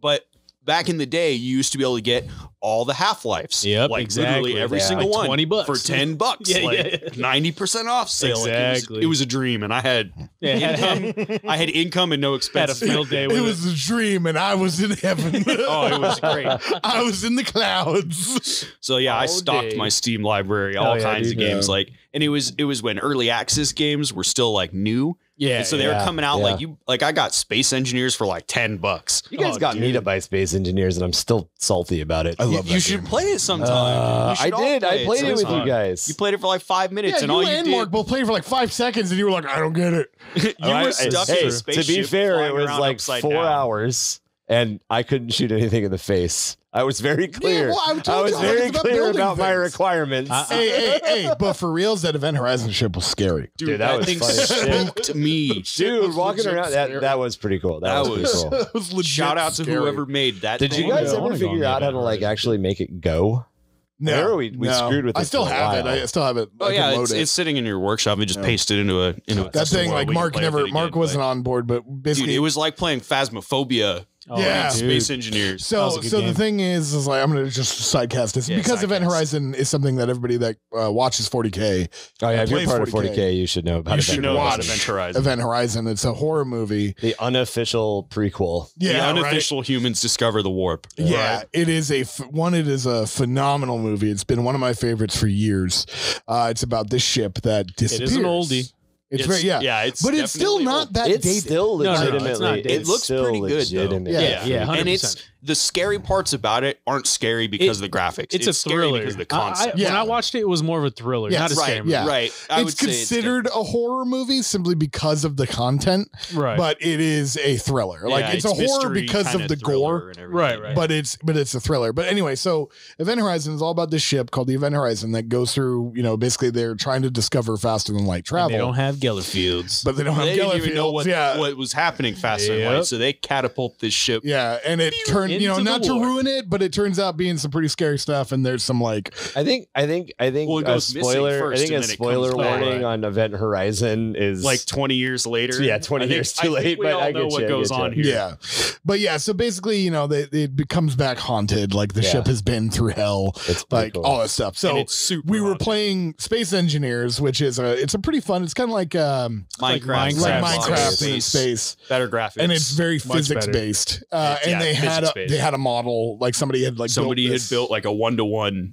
S4: But back in the day, you used to be able to get all the Half-Lives.
S2: Yep,
S4: like
S2: exactly.
S4: literally every
S1: Yeah.
S4: single
S2: Like
S4: one
S2: $20
S4: for $10.
S2: Yeah,
S4: like
S2: yeah.
S4: 90% off sale. Like,
S2: Exactly.
S4: it was a dream, and I had income. I had income and no
S2: Had a
S4: expenses.
S2: field day with
S3: It
S2: it.
S3: was a dream, and I was in heaven.
S4: Oh, it was great.
S3: I was in the clouds.
S4: So yeah, I
S2: All
S4: stocked
S2: day.
S4: my Steam library, all
S1: yeah,
S4: kinds of
S1: dude,
S4: games. Like, and it was when early access games were still like new.
S2: Yeah.
S4: And so they were
S1: yeah,
S4: coming out
S1: yeah.
S4: like I got Space Engineers for like $10.
S1: You guys
S2: Oh,
S1: got me
S2: dude.
S1: to buy Space Engineers, and I'm still salty about it.
S3: I love
S4: You
S3: that
S4: should
S3: game.
S4: play it sometime. You
S1: I
S4: should all
S1: did.
S4: play
S1: I played it with you
S4: sometime.
S1: guys.
S4: You played it for like 5 minutes,
S3: Yeah,
S4: and
S3: you
S4: all you
S3: and
S4: did,
S3: Mark both played for like 5 seconds, and you were like, I don't get it.
S4: you were stuck in
S1: Hey,
S4: a
S1: to
S4: spaceship.
S1: be fair, it
S4: flying
S1: was
S4: around
S1: like
S4: upside
S1: 4
S4: down.
S1: hours, and I couldn't shoot anything in the face. I was very clear.
S3: well, I
S1: I
S3: told
S1: was
S3: you,
S1: very
S3: it's about
S1: clear
S3: building
S1: about my
S3: things.
S1: requirements.
S3: Hey, but for reals, that Event Horizon ship was scary.
S1: Dude, that was
S4: thing
S1: funny as shit.
S4: spooked me.
S1: Dude, walking
S3: legit
S1: around
S3: scary.
S1: that was pretty cool. That,
S4: That
S1: was
S4: was-
S1: pretty cool.
S3: It was legit
S4: Shout out to
S3: scary.
S4: whoever made that.
S1: Did you
S4: thing.
S1: guys
S2: I
S1: ever
S2: wanna go
S1: figure
S2: on
S1: out how to
S2: Event
S1: like
S2: Horizon.
S1: actually make it go?
S3: No,
S1: Remember we screwed with
S3: I
S1: it
S3: still
S1: for a
S3: have it.
S1: while.
S3: I still have it.
S4: Oh
S3: I can
S4: yeah,
S3: load it.
S4: it's sitting in your workshop. You just paste it into a
S3: that
S4: custom
S3: thing.
S4: world.
S3: Like
S4: We can
S3: Mark
S4: play with it
S3: Mark
S4: again,
S3: wasn't
S4: but-
S3: on board, but
S4: Dude,
S3: basically
S4: it was like playing Phasmophobia.
S2: Oh,
S3: Yeah.
S2: dude.
S4: Space Engineers.
S3: So,
S2: was a good
S3: so the
S2: game.
S3: thing is like I'm gonna just sidecast this
S4: Yeah,
S3: because Event
S4: sidecast.
S3: Horizon is something that everybody that watches 40K.
S1: Oh yeah, if you're
S3: Plays
S1: part of
S3: 40K.
S1: 40K, you should know about
S3: You
S1: it.
S3: should
S4: know about
S3: watch
S4: Event Horizon.
S3: Event Horizon. It's a horror movie.
S1: The unofficial prequel.
S4: The
S3: Yeah, right?
S4: unofficial humans discover the warp.
S3: Yeah, it is it is a phenomenal movie. It's been one of my favorites for years. It's about this ship that disappears.
S2: an oldie.
S3: It's very
S4: Yeah, it's
S3: but it's still
S4: definitely
S3: not
S4: old.
S3: that
S1: It's
S3: dated.
S1: still
S2: No, no, it's
S1: legitimately.
S2: not dated.
S4: It looks
S1: still
S4: pretty good, though.
S1: legitimate.
S3: Yeah.
S2: Yeah, 100%.
S4: And it's the scary parts about it aren't scary because of the graphics.
S2: It's a
S4: scary
S2: thriller.
S4: because of the
S2: I-
S4: concept.
S3: Yeah.
S2: When I watched it, it was more of a thriller,
S3: Yes,
S2: not a
S3: right,
S2: scary movie.
S3: yeah.
S4: Right. I
S3: It's
S4: would say
S3: considered a horror movie simply because of the content,
S2: Right.
S3: but it is a thriller. Like
S4: Yeah,
S3: it's a horror
S4: mystery
S3: because
S4: kinda
S3: of the
S4: thriller
S3: gore.
S4: and everything.
S2: Right.
S3: But it's a thriller. But anyway, so Event Horizon is all about this ship called the Event Horizon that goes through, basically they're trying to discover faster than light
S2: And
S3: travel.
S2: they don't have Gellerfields.
S3: but they don't have
S4: They didn't even know
S3: Gellerfields. Yeah.
S4: what was happening faster than
S2: Yep.
S4: light, so they catapult this ship.
S3: Yeah, and it turned,
S2: Into the
S3: not to
S2: war.
S3: ruin it, but it turns out being some pretty scary stuff. And there's some like,
S1: I think
S4: Well, it
S1: a
S4: goes missing
S1: spoiler.
S4: first
S1: I think
S4: and
S1: a
S4: then it
S1: spoiler
S4: comes back.
S1: warning on Event Horizon is
S4: Like 20 years later.
S1: Yeah, 20
S4: I think-
S1: years too
S4: I think
S1: late,
S4: we
S1: but
S4: all
S1: I
S4: know
S1: get
S4: what
S1: you, I
S4: goes
S1: get you.
S4: on here.
S3: yeah, but yeah. So basically, it becomes back haunted. Like the
S1: Yeah.
S3: ship has been through hell,
S1: It's pretty
S3: like
S1: cool.
S3: all that stuff. So
S4: And it's super
S3: we were
S4: haunted.
S3: playing Space Engineers, which is it's a pretty fun. It's kind of like
S4: Minecraft,
S3: like
S2: Minecraft.
S3: Minecraft in space.
S4: better graphics,
S3: And it's very
S2: Much
S3: physics
S2: better.
S3: based. And
S4: Yeah,
S3: they had
S4: physics-based.
S3: a model, like somebody had like
S4: somebody
S3: built
S4: had
S3: this-
S4: built like a 1-to-1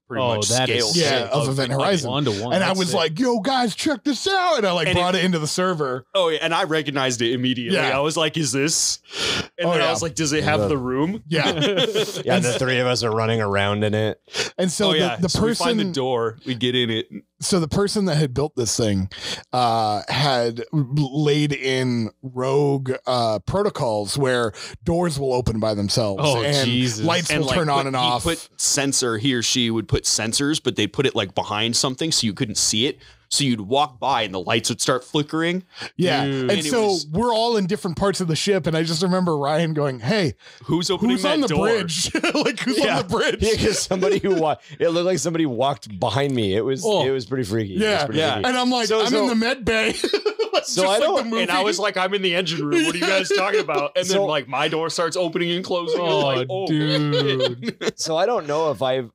S4: pretty
S2: Oh,
S4: much
S2: that
S4: scale.
S2: is
S3: Yeah,
S2: sick.
S3: of Event Horizon.
S2: 1-to-1.
S3: And I
S2: That's
S3: was
S2: sick.
S3: like, yo, guys, check this out. And I
S4: And
S3: brought it into the server.
S4: Oh, yeah, and I recognized it immediately.
S3: Yeah.
S4: I was like, "Is this?" And
S3: Oh,
S4: then
S3: yeah.
S4: I was like, "Does it have the room?"
S3: Yeah.
S1: Yeah, and the three of us are running around in it.
S3: And so
S4: oh yeah,
S3: the
S4: so we find the
S3: person,
S4: door, we get in it.
S3: so the person that had built this thing had laid in rogue protocols where doors will open by themselves
S2: Oh,
S3: and
S2: Jesus.
S3: lights will turn on and off.
S4: He or she would put sensors, but they'd put it like behind something so you couldn't see it. So you'd walk by and the lights would start flickering.
S3: Yeah.
S2: Dude.
S3: And
S4: And it
S3: so
S4: was-
S3: we're all in different parts of the ship. And I just remember Ryan going, hey,
S4: Who's opening
S3: who's
S4: that
S3: on the
S4: door?
S3: bridge? Like, who's on the bridge?
S1: Yeah, because somebody who it looked like somebody walked behind me. It was
S2: Oh.
S1: pretty freaky. It was
S3: Yeah.
S1: pretty
S4: Yeah.
S1: freaky.
S3: And I'm like,
S1: So-
S3: I'm
S1: so-
S3: in the med bay.
S1: So I don't.
S4: And I was like, I'm in the engine room. What are you guys talking about? And then like my door starts opening and closing.
S2: Oh, dude.
S1: So I don't know if I've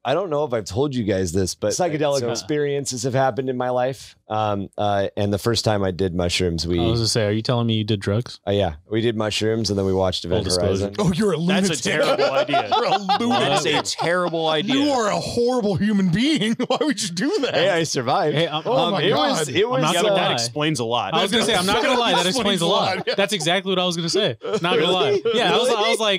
S1: told you guys this, but psychedelic experiences have happened in my life. And the first time I did mushrooms,
S2: I was gonna say, are you telling me you did drugs?
S1: yeah, we did mushrooms and then we watched Event Horizon.
S3: Oh, you're a lunatic.
S4: That's a terrible idea.
S3: You're a lunatic.
S4: That's a terrible idea.
S3: You are a horrible human being. Why would you do that?
S1: Hey, I survived.
S2: Hey,
S3: Oh my God.
S1: It was.
S2: not
S4: Yeah,
S2: gonna
S4: but
S2: lie.
S4: that explains a lot.
S2: I was gonna say, I'm not gonna lie, that explains a lot.
S3: Yeah.
S2: That's exactly what I was gonna say. Not gonna lie. Yeah, I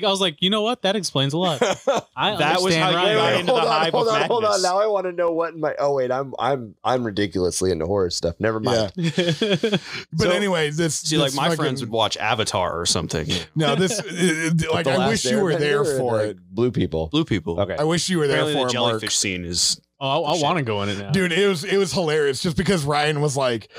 S2: was like, you know what? That explains a lot.
S4: That was how you
S2: Ryan.
S4: got into the hive of madness.
S1: Hold on. Now I want to know what in my. Oh wait, I'm ridiculously into horror stuff. Never mind.
S3: But
S1: So-
S3: anyway, this
S4: See, like my friends would watch Avatar or something.
S3: No, this like
S1: The
S3: I
S1: Last
S3: wish you were
S1: Airbender
S3: there
S1: or
S3: for
S1: the
S3: it.
S1: Blue people.
S4: Blue people.
S1: Okay.
S3: I wish you were there
S4: Apparently
S3: for
S4: the
S3: it, Mark.
S4: jellyfish scene is.
S2: Oh, I want to go in it now.
S3: Dude, it was hilarious just because Ryan was like,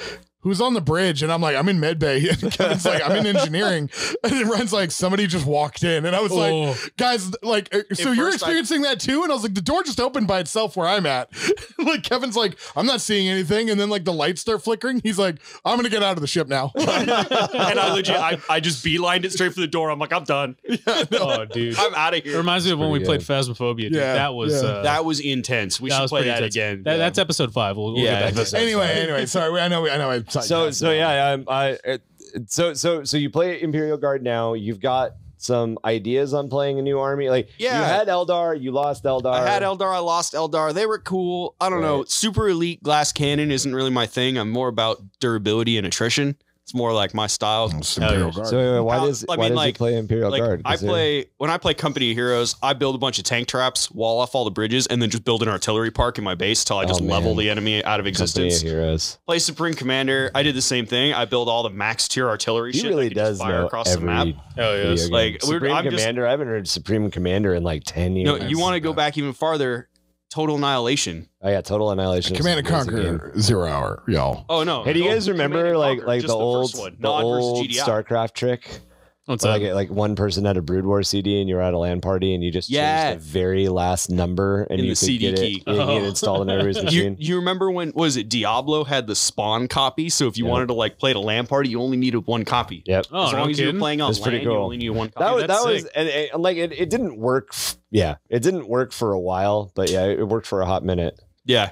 S3: who's on the bridge? And I'm like, I'm in medbay. And Kevin's like, I'm in engineering. And then Ryan's like, somebody just walked in. And I was like, guys, like, so you're experiencing that too? And I was like, the door just opened by itself where I'm at. Like, Kevin's like, I'm not seeing anything. And then like the lights start flickering. He's like, I'm going to get out of the ship now.
S4: And I legit, I just beelined it straight for the door. I'm like, I'm done.
S2: Oh, dude.
S4: I'm out of
S2: It
S4: here.
S2: reminds me of when we
S1: pretty
S2: played Phasmophobia. Dude.
S3: Yeah,
S2: That was
S3: yeah.
S4: That was intense. We
S2: that
S4: should
S2: was
S4: play
S2: pretty
S4: that
S2: intense.
S4: again.
S2: That's episode 5. We'll
S4: Yeah,
S2: get back to that.
S3: anyway, sorry. I know.
S1: So yeah, so you play Imperial Guard now. You've got some ideas on playing a new army. Like
S4: Yeah.
S1: you had Eldar, you lost Eldar.
S4: I had Eldar, I lost Eldar. They were cool. I don't know.
S1: Right.
S4: Super elite glass cannon isn't really my thing. I'm more about durability and attrition. It's more like my style.
S3: Imperial Guard.
S1: So wait, why
S4: How-
S1: does
S4: I
S1: why
S4: mean,
S1: does
S4: like-
S1: he play Imperial
S4: Like
S1: Guard?
S4: when I play Company of Heroes, I build a bunch of tank traps, wall off all the bridges, and then just build an artillery park in my base till I just level the enemy out of
S1: Company
S4: existence.
S1: of Heroes.
S4: Play Supreme Commander. I did the same thing. I build all the max tier artillery
S1: He
S4: shit.
S1: really
S4: that can just
S1: does
S4: fire
S1: know
S4: across
S1: every
S4: the map.
S2: Oh,
S1: video
S2: yes.
S1: game.
S4: Like,
S1: Supreme
S4: I'm just-
S1: Commander. I haven't heard Supreme Commander in like 10 years.
S4: No, you want to go back even farther. Total Annihilation.
S1: Oh yeah, Total Annihilation.
S3: Command and
S1: is an amazing game.
S3: Conquer 0 hour, y'all.
S4: Oh no!
S1: Hey, do you guys remember
S4: Command and
S1: like
S4: Conquer,
S1: like
S4: just
S1: the old
S4: first one,
S1: the
S4: not versus
S1: old
S4: GDI.
S1: StarCraft trick?
S2: What's
S1: Where,
S2: that?
S1: like one person had a Brood War CD and you were at a LAN party and you just
S4: Yeah.
S1: changed the very last number and
S4: In
S1: you
S4: the
S1: could
S4: CD
S1: get
S4: key.
S1: it, you get it installed on everybody's machine.
S4: You remember when was it Diablo had the spawn copy? So if you
S1: Yeah.
S4: wanted to like play at a LAN party, you only needed one copy.
S1: Yep.
S2: Oh,
S4: As
S2: no
S4: long as you were
S2: kidding.
S4: playing on
S1: That's pretty
S4: LAN, you
S1: cool.
S4: only needed one copy.
S1: That was
S2: that's sick.
S1: and like it didn't work. Yeah, it didn't work for a while, but yeah, it worked for a hot minute.
S4: Yeah.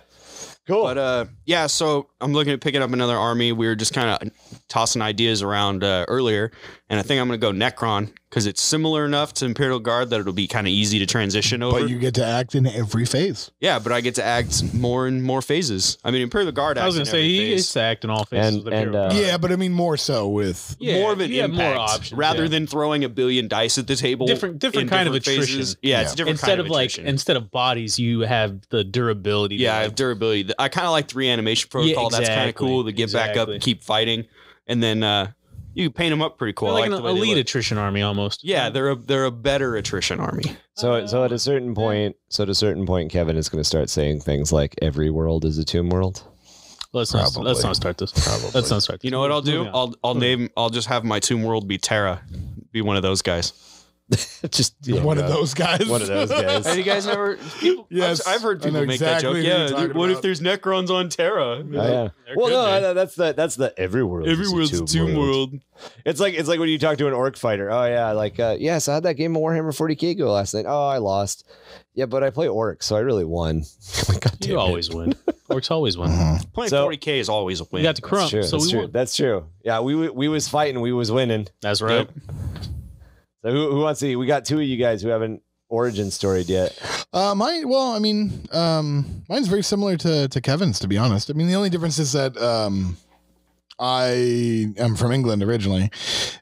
S1: Cool.
S4: But yeah, so I'm looking at picking up another army. We were just kind of tossing ideas around earlier, and I think I'm going to go Necron because it's similar enough to Imperial Guard that it'll be kind of easy to transition over.
S3: But you get to act in every phase.
S4: Yeah, but I get to act more and more phases. I mean, Imperial Guard.
S2: I was
S4: acts
S2: going to
S4: in
S2: say,
S4: every
S2: he
S4: phase.
S2: gets to act in all phases
S1: And-
S2: of the
S1: and,
S2: Imperial Guard.
S3: Yeah, but I mean more so with
S4: More of an
S2: you have
S4: impact,
S2: more options,
S4: rather
S2: yeah.
S4: than throwing a billion dice at the table.
S2: Different
S4: in
S2: kind of
S4: different
S2: attrition.
S4: phases. Yeah, it's a different
S2: Instead
S4: kind
S2: of
S4: attrition.
S2: instead of bodies, you have the durability. to,
S4: Yeah, I
S2: like,
S4: have durability. I kind of like the reanimation protocol. That's kind of
S2: exactly,
S4: cool to get back up and
S2: exactly.
S4: keep fighting, and then you can paint them up pretty cool.
S2: they're
S4: I
S2: like
S4: like
S2: an
S4: the way they
S2: elite
S4: look.
S2: attrition army almost.
S4: Yeah, they're a better attrition army.
S1: So at a certain point, Kevin is going to start saying things like every world is a tomb world.
S2: Let's not start this. Let's not start this.
S4: You know what I'll do?
S2: Moving on.
S4: I'll just have my tomb world be Terra, be one of those guys.
S1: Just
S3: one of those guys.
S1: One of those guys.
S4: Have you guys never? People,
S3: Yes,
S4: I've heard
S3: I know
S4: people make
S3: exactly
S4: that joke.
S3: who you're
S4: Yeah,
S3: talking
S4: what if
S3: about.
S4: there's Necrons on Terra?
S1: Oh, yeah.
S2: There
S1: Well,
S2: could
S1: no, that's the every world.
S4: Every
S1: is
S4: world's a tomb world.
S1: It's like when you talk to an orc fighter. Oh yeah, like yes, I had that game of Warhammer 40K go last night. Oh, I lost. Yeah, but I play orcs, so I really won. God damn
S2: You
S1: it.
S2: always win. Orcs always win.
S4: Playing
S1: So-
S4: 40K is always a win.
S2: We got the crump,
S1: True,
S2: so
S1: that's
S2: we
S1: true.
S2: won.
S1: That's true. Yeah, we was fighting, we was winning.
S2: That's right.
S1: So who wants to see? We got two of you guys who haven't origin storied yet.
S3: Mine's very similar to Kevin's, to be honest. I mean, the only difference is that I am from England originally,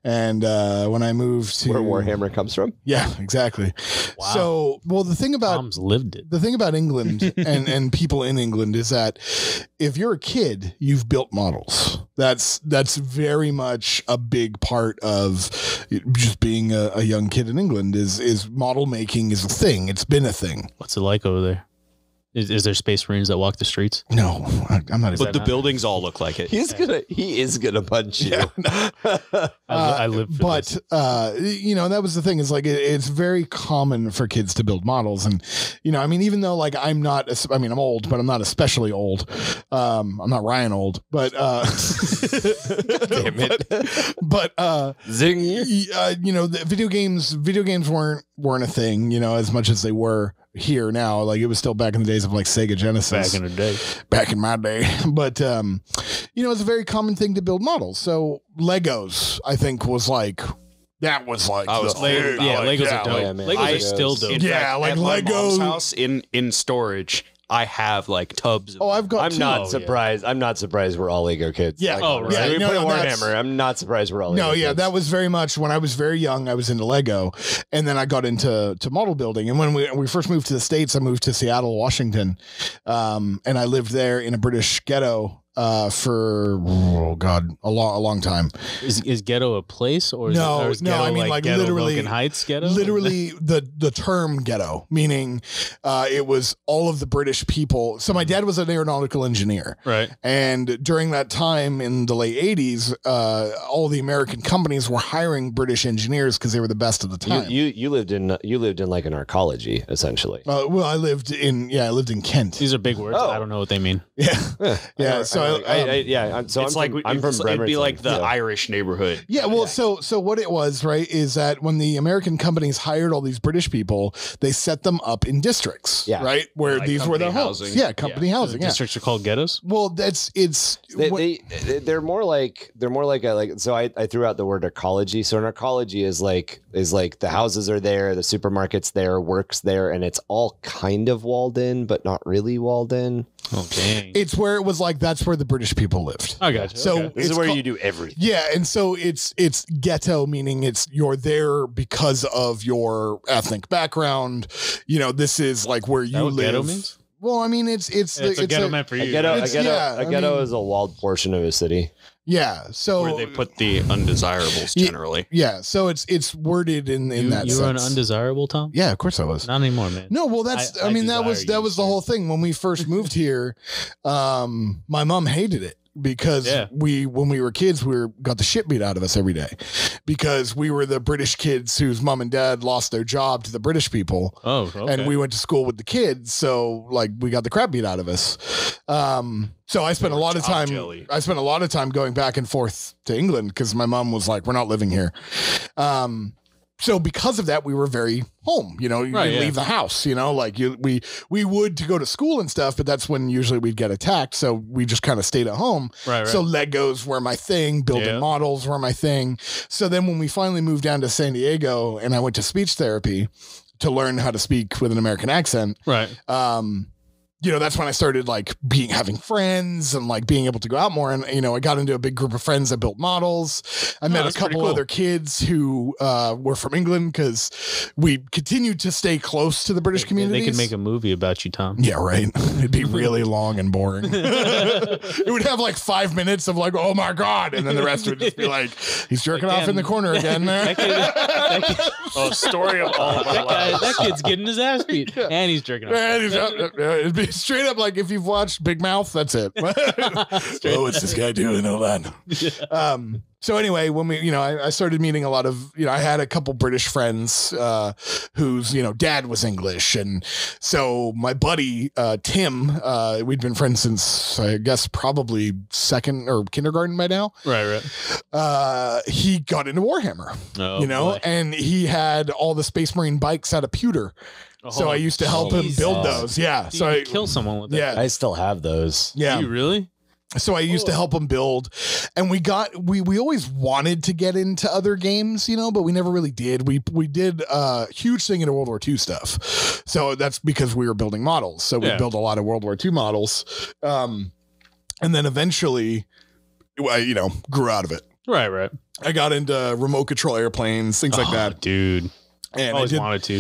S3: and when I moved to
S1: Where Warhammer comes from.
S3: yeah, exactly.
S2: Wow.
S3: So, well, the thing about
S2: Tom's lived it.
S3: the thing about England and people in England is that if you're a kid, you've built models. That's very much a big part of just being a young kid in England is model making is a thing. It's been a thing.
S2: What's it like over there? Is there Space Marines that walk the streets?
S3: No, I'm not.
S4: But the buildings all look like it.
S1: He is gonna punch you.
S2: I live for
S3: but
S2: this.
S3: you know, that was the thing, is like it's very common for kids to build models. And you know, I mean, even though like I'm old, but I'm not especially old. I'm not Ryan old, but
S1: Damn it.
S3: but
S1: Zing.
S3: you know, the video games weren't a thing, you know, as much as they were here now. Like it was still back in the days of like Sega Genesis, back in my day. But you know, it's a very common thing to build models. So Legos, I think, was like Legos are dope.
S2: Legos are still dope.
S4: In fact,
S3: like
S4: at my mom's
S3: Legos
S4: house in storage, I have like tubs. Of
S3: I've got.
S1: I'm not surprised. I'm not surprised we're all Lego kids.
S3: Yeah.
S1: Like,
S3: Yeah.
S1: we
S3: No,
S1: play
S3: no,
S1: Warhammer. I'm not surprised we're all Lego kids.
S3: That was very much when I was very young. I was into Lego, and then I got into model building. And when we first moved to the States, I moved to Seattle, Washington, and I lived there in a British ghetto for a long time.
S2: Is ghetto a place or
S3: No,
S2: is ghetto
S3: I mean like
S2: ghetto
S3: literally
S2: Logan Heights ghetto?
S3: Literally the term ghetto, meaning it was all of the British people. So my dad was an aeronautical engineer,
S2: right?
S3: And during that time in the late 80s, all the American companies were hiring British engineers because they were the best at the time.
S1: You lived in like an arcology essentially.
S3: Well, I lived in Kent.
S2: These are big words.
S1: Oh.
S2: I don't know what they mean.
S3: Yeah. So
S1: I'm from Bremerton.
S4: It'd be like the Irish neighborhood.
S3: Yeah, well, so what it was, right, is that when the American companies hired all these British people, they set them up in districts, right, where
S4: like
S3: these were their homes.
S4: housing.
S3: Yeah, company housing. Yeah.
S2: Districts are called ghettos.
S3: Well,
S1: They're more like so I threw out the word ecology. So an ecology is like the houses are there, the supermarket's there, work's there, and it's all kind of walled in, but not really walled in.
S2: Oh dang!
S3: It's where it was like that's where the British people lived.
S2: I got you.
S3: So
S2: okay.
S1: This is where you do everything.
S3: Yeah, and so it's ghetto, meaning you're there because of your ethnic background. You know, this is like where you live.
S2: Ghetto means?
S3: Well, I mean, it's
S2: a ghetto meant for you.
S1: A ghetto is a walled portion of a city.
S3: Yeah, so
S4: where they put the undesirables generally.
S3: Yeah, so it's worded in that sense.
S2: You were an undesirable, Tom?
S3: Yeah, of course I was.
S2: Not anymore, man.
S3: No, well, that was the whole thing when we first moved here. My mom hated it because when we were kids, got the shit beat out of us every day because we were the British kids whose mom and dad lost their job to the British people.
S2: Oh, okay.
S3: And we went to school with the kids, so like we got the crap beat out of us. So I spent a lot of time.
S4: Jelly.
S3: I spent a lot of time going back and forth to England because my mom was like, "We're not living here." So because of that, we were very home. You know, you didn't leave the house. You know, like we would to go to school and stuff, but that's when usually we'd get attacked. So we just kind of stayed at home.
S2: Right.
S3: So Legos were my thing. Building models were my thing. So then when we finally moved down to San Diego, and I went to speech therapy to learn how to speak with an American accent. Right. You know, that's when I started like having friends and like being able to go out more. And, you know, I got into a big group of friends that built models. I met a couple other kids who were from England because we continued to stay close to the British communities.
S2: They could make a movie about you, Tom.
S3: Yeah, right. It'd be really long and boring. It would have like 5 minutes of like, oh my God. And then the rest would just be like, he's jerking off in the corner again there.
S4: Story of all of our lives.
S2: That kid's getting his ass beat. And he's jerking off.
S3: And it'd be straight up like if you've watched Big Mouth, that's it. Oh, what's this guy doing? All that. So anyway, when I started meeting a lot of, I had a couple British friends whose, dad was English. And so my buddy, Tim, we'd been friends since, I guess, probably second or kindergarten by now.
S2: Right.
S3: He got into Warhammer,
S2: boy.
S3: and he had all the Space Marine bikes out of pewter. So I used to help him build those. Yeah.
S2: So I kill someone with that.
S3: Yeah.
S1: I still have those.
S3: Yeah.
S2: Do you really?
S3: So I used to help him build, and we always wanted to get into other games, but we never really did. We did a huge thing into World War II stuff. So that's because we were building models. So we built a lot of World War II models. And then eventually I, grew out of it.
S2: Right.
S3: I got into remote control airplanes, things like that.
S2: Dude.
S3: And
S2: I always wanted to.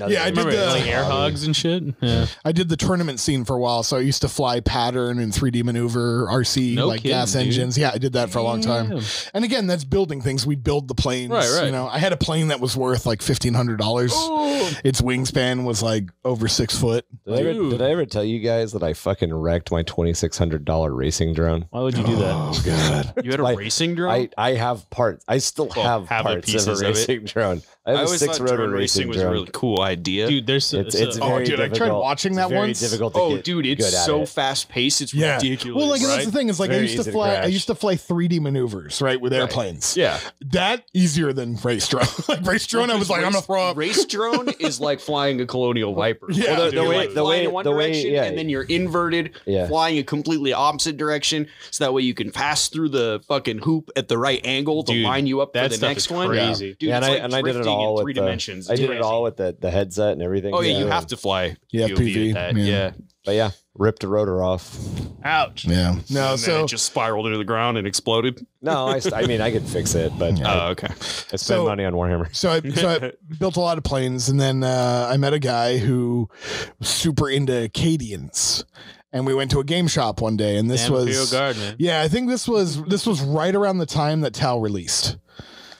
S3: Yeah, I did
S2: Remember like air hogs and shit. Yeah.
S3: I did the tournament scene for a while, so I used to fly pattern and 3D maneuver RC
S2: No
S3: like
S2: kidding,
S3: gas
S2: dude.
S3: engines. Yeah, I did that for a long time.
S2: Damn.
S3: And again, that's building things. We build the planes.
S2: Right.
S3: You know, I had a plane that was worth like $1,500. Its wingspan was like over 6 foot.
S1: Did I ever tell you guys that I fucking wrecked my $2,600 racing drone?
S2: Why would you do that?
S3: Oh god.
S4: You had a
S1: Like,
S4: racing drone?
S1: I have parts. I still have
S4: the
S1: parts
S4: pieces
S1: of a
S4: of it.
S1: racing drone. I have a
S4: always thought
S1: 6-rotor
S4: drone
S1: racing
S4: was a
S1: drone.
S4: really cool idea.
S2: Dude, there's
S1: It's
S3: Oh,
S1: very
S3: dude, I
S1: difficult.
S3: tried watching
S1: It's
S3: that
S1: very
S3: once.
S1: difficult to
S4: Oh,
S1: get
S4: dude,
S1: good
S4: it's
S1: at
S4: so
S1: it.
S4: fast paced. It's
S3: Yeah.
S4: ridiculous.
S3: Well, like
S4: right?
S3: that's the thing is like I
S1: Very
S3: used to
S1: easy to
S3: fly. I
S1: crash.
S3: used to fly 3D maneuvers right with airplanes.
S4: Yeah.
S3: That easier than race drone. Like race drone, I was like, I'm gonna throw up.
S4: Race drone is like flying a Colonial Viper.
S3: Yeah,
S4: Well,
S3: dude,
S4: you're
S1: the
S4: like
S1: way-
S4: flying in one
S1: the way-
S4: direction,
S1: yeah.
S4: and then you're inverted,
S1: Yeah.
S4: flying a completely opposite direction, so that way you can pass through the fucking hoop at the right angle to
S2: Dude,
S4: line you up for
S2: that
S4: the
S2: stuff
S4: next
S2: is
S4: one.
S2: crazy.
S4: Dude,
S1: Yeah,
S4: it's like
S1: and I did it
S4: drifting
S1: all
S4: in 3
S1: with the,
S4: dimensions.
S1: I did
S4: Crazy.
S1: it all with the headset and everything.
S4: Oh yeah, you have to fly
S3: Yeah, PV,
S4: at that.
S3: yeah.
S4: Yeah.
S1: But yeah, ripped a rotor off.
S2: Ouch.
S3: Yeah. No,
S4: And then
S3: so
S4: it just spiraled into the ground and exploded.
S1: No, I mean I could fix it, but
S4: Oh, okay.
S1: I spent
S3: So-
S1: money on Warhammer.
S3: So I built a lot of planes, and then I met a guy who was super into Acadians, and we went to a game shop one day, and this
S2: Damn Imperial
S3: was
S2: Guard, man.
S3: yeah, I think this was right around the time that Tal released.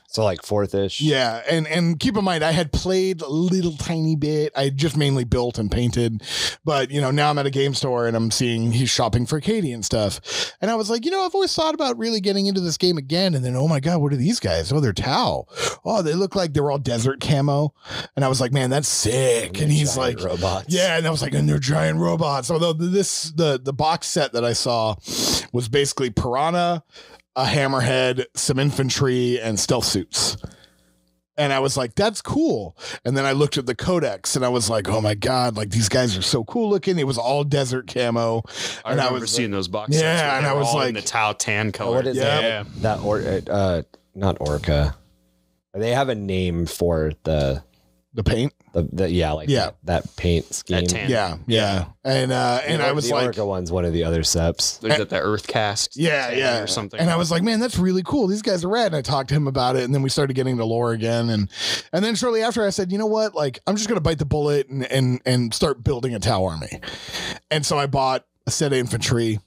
S1: So like 4th-ish.
S3: Yeah, and keep in mind, I had played a little tiny bit. I just mainly built and painted, but you know, now I'm at a game store and I'm seeing he's shopping for Acadian stuff, and I was like, you know, I've always thought about really getting into this game again. And then, oh my god, what are these guys? Oh, they're Tau. Oh, they look like they're all desert camo, and I was like, man, that's sick. And he's
S1: Giant
S3: like,
S1: robots.
S3: yeah, and I was like, and they're giant robots. Although the box set that I saw was basically Piranha, a hammerhead, some infantry, and stealth suits. And I was like, that's cool. And then I looked at the codex and I was like, oh my God, like these guys are so cool looking. It was all desert camo.
S4: I
S3: And I
S4: remember
S3: was
S4: seeing those boxes.
S3: Yeah, and I was
S4: in
S3: like-
S4: the Tau tan
S1: Oh,
S4: color.
S1: what is
S3: Yeah.
S1: that? Not Orca. They have a name for the
S3: paint.
S1: yeah. That paint scheme.
S4: That tan.
S3: Yeah. And I was
S1: the
S3: like,
S1: Orca one's one of the other seps.
S4: There's that Earth cast.
S3: yeah.
S4: Or something.
S3: And I was like, man, that's really cool. These guys are rad. And I talked to him about it. And then we started getting to lore again. And then shortly after I said, you know what? Like, I'm just going to bite the bullet and start building a Tau army. And so I bought a set of infantry,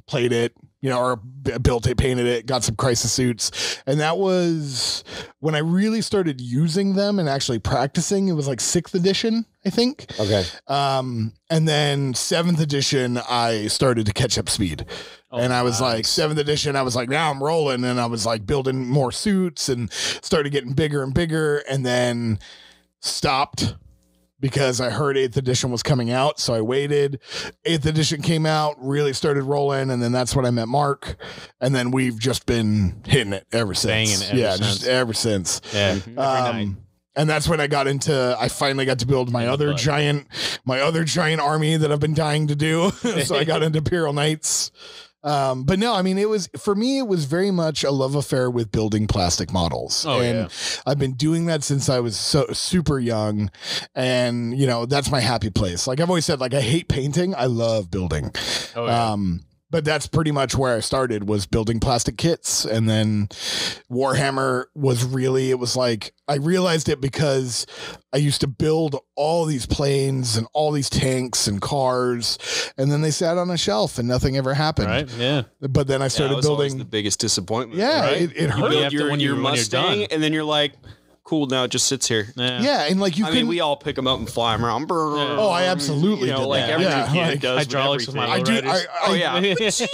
S3: played it, you know, or built it, painted it, got some crisis suits. And that was when I really started using them and actually practicing. It was like 6th edition, I think.
S1: Okay.
S3: And then 7th edition, I started to catch up speed. And I was like, 7th edition, I was like, now I'm rolling. And I was like building more suits and started getting bigger and bigger, and then stopped because I heard 8th edition was coming out. So I waited. 8th edition came out, really started rolling. And then that's when I met Mark. And then we've just been hitting it ever since.
S2: Banging ever since.
S3: Just ever since.
S2: Yeah. Every night.
S3: And that's when I finally got to build my other giant army that I've been dying to do. So I got into Imperial Knights. But no, I mean, it was very much a love affair with building plastic models.
S2: Oh,
S3: and
S2: yeah.
S3: I've been doing that since I was so super young. And you know, that's my happy place. Like I've always said, like I hate painting. I love building.
S2: Oh, yeah.
S3: But that's pretty much where I started, was building plastic kits. And then Warhammer was really, it was like, I realized it because I used to build all these planes and all these tanks and cars, and then they sat on a shelf and nothing ever happened.
S2: Right. Yeah.
S3: But then I started
S4: that was always
S3: building.
S4: the biggest disappointment.
S3: Yeah,
S4: right?
S3: it
S4: You
S3: hurt.
S4: build
S2: After
S4: your,
S2: when
S4: your
S2: you're
S4: Mustang,
S2: done.
S4: and then you're like, cool, now it just sits here.
S2: Yeah.
S3: Yeah, and like you
S4: I
S3: couldn't.
S4: mean, we all pick them up and fly them around.
S3: Oh, I absolutely
S4: You know,
S3: did
S4: like
S3: that.
S4: every
S3: Yeah,
S4: kid
S3: like
S4: does
S2: hydraulics with
S4: with
S2: my
S4: everything.
S3: I do.
S2: lowriders.
S4: Oh yeah.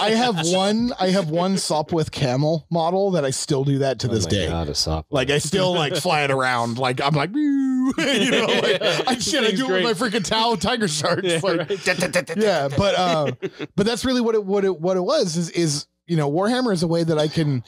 S3: I have one Sopwith camel model that I still do that to this
S1: Oh my
S3: day.
S1: God, a sop.
S3: Like I still like fly it around. Like I'm like, you know, like I
S2: Thing's
S3: do it with my freaking Tau tiger sharks.
S2: Yeah,
S3: Like,
S2: right.
S3: yeah, but that's really what it was is you know, Warhammer is a way that I can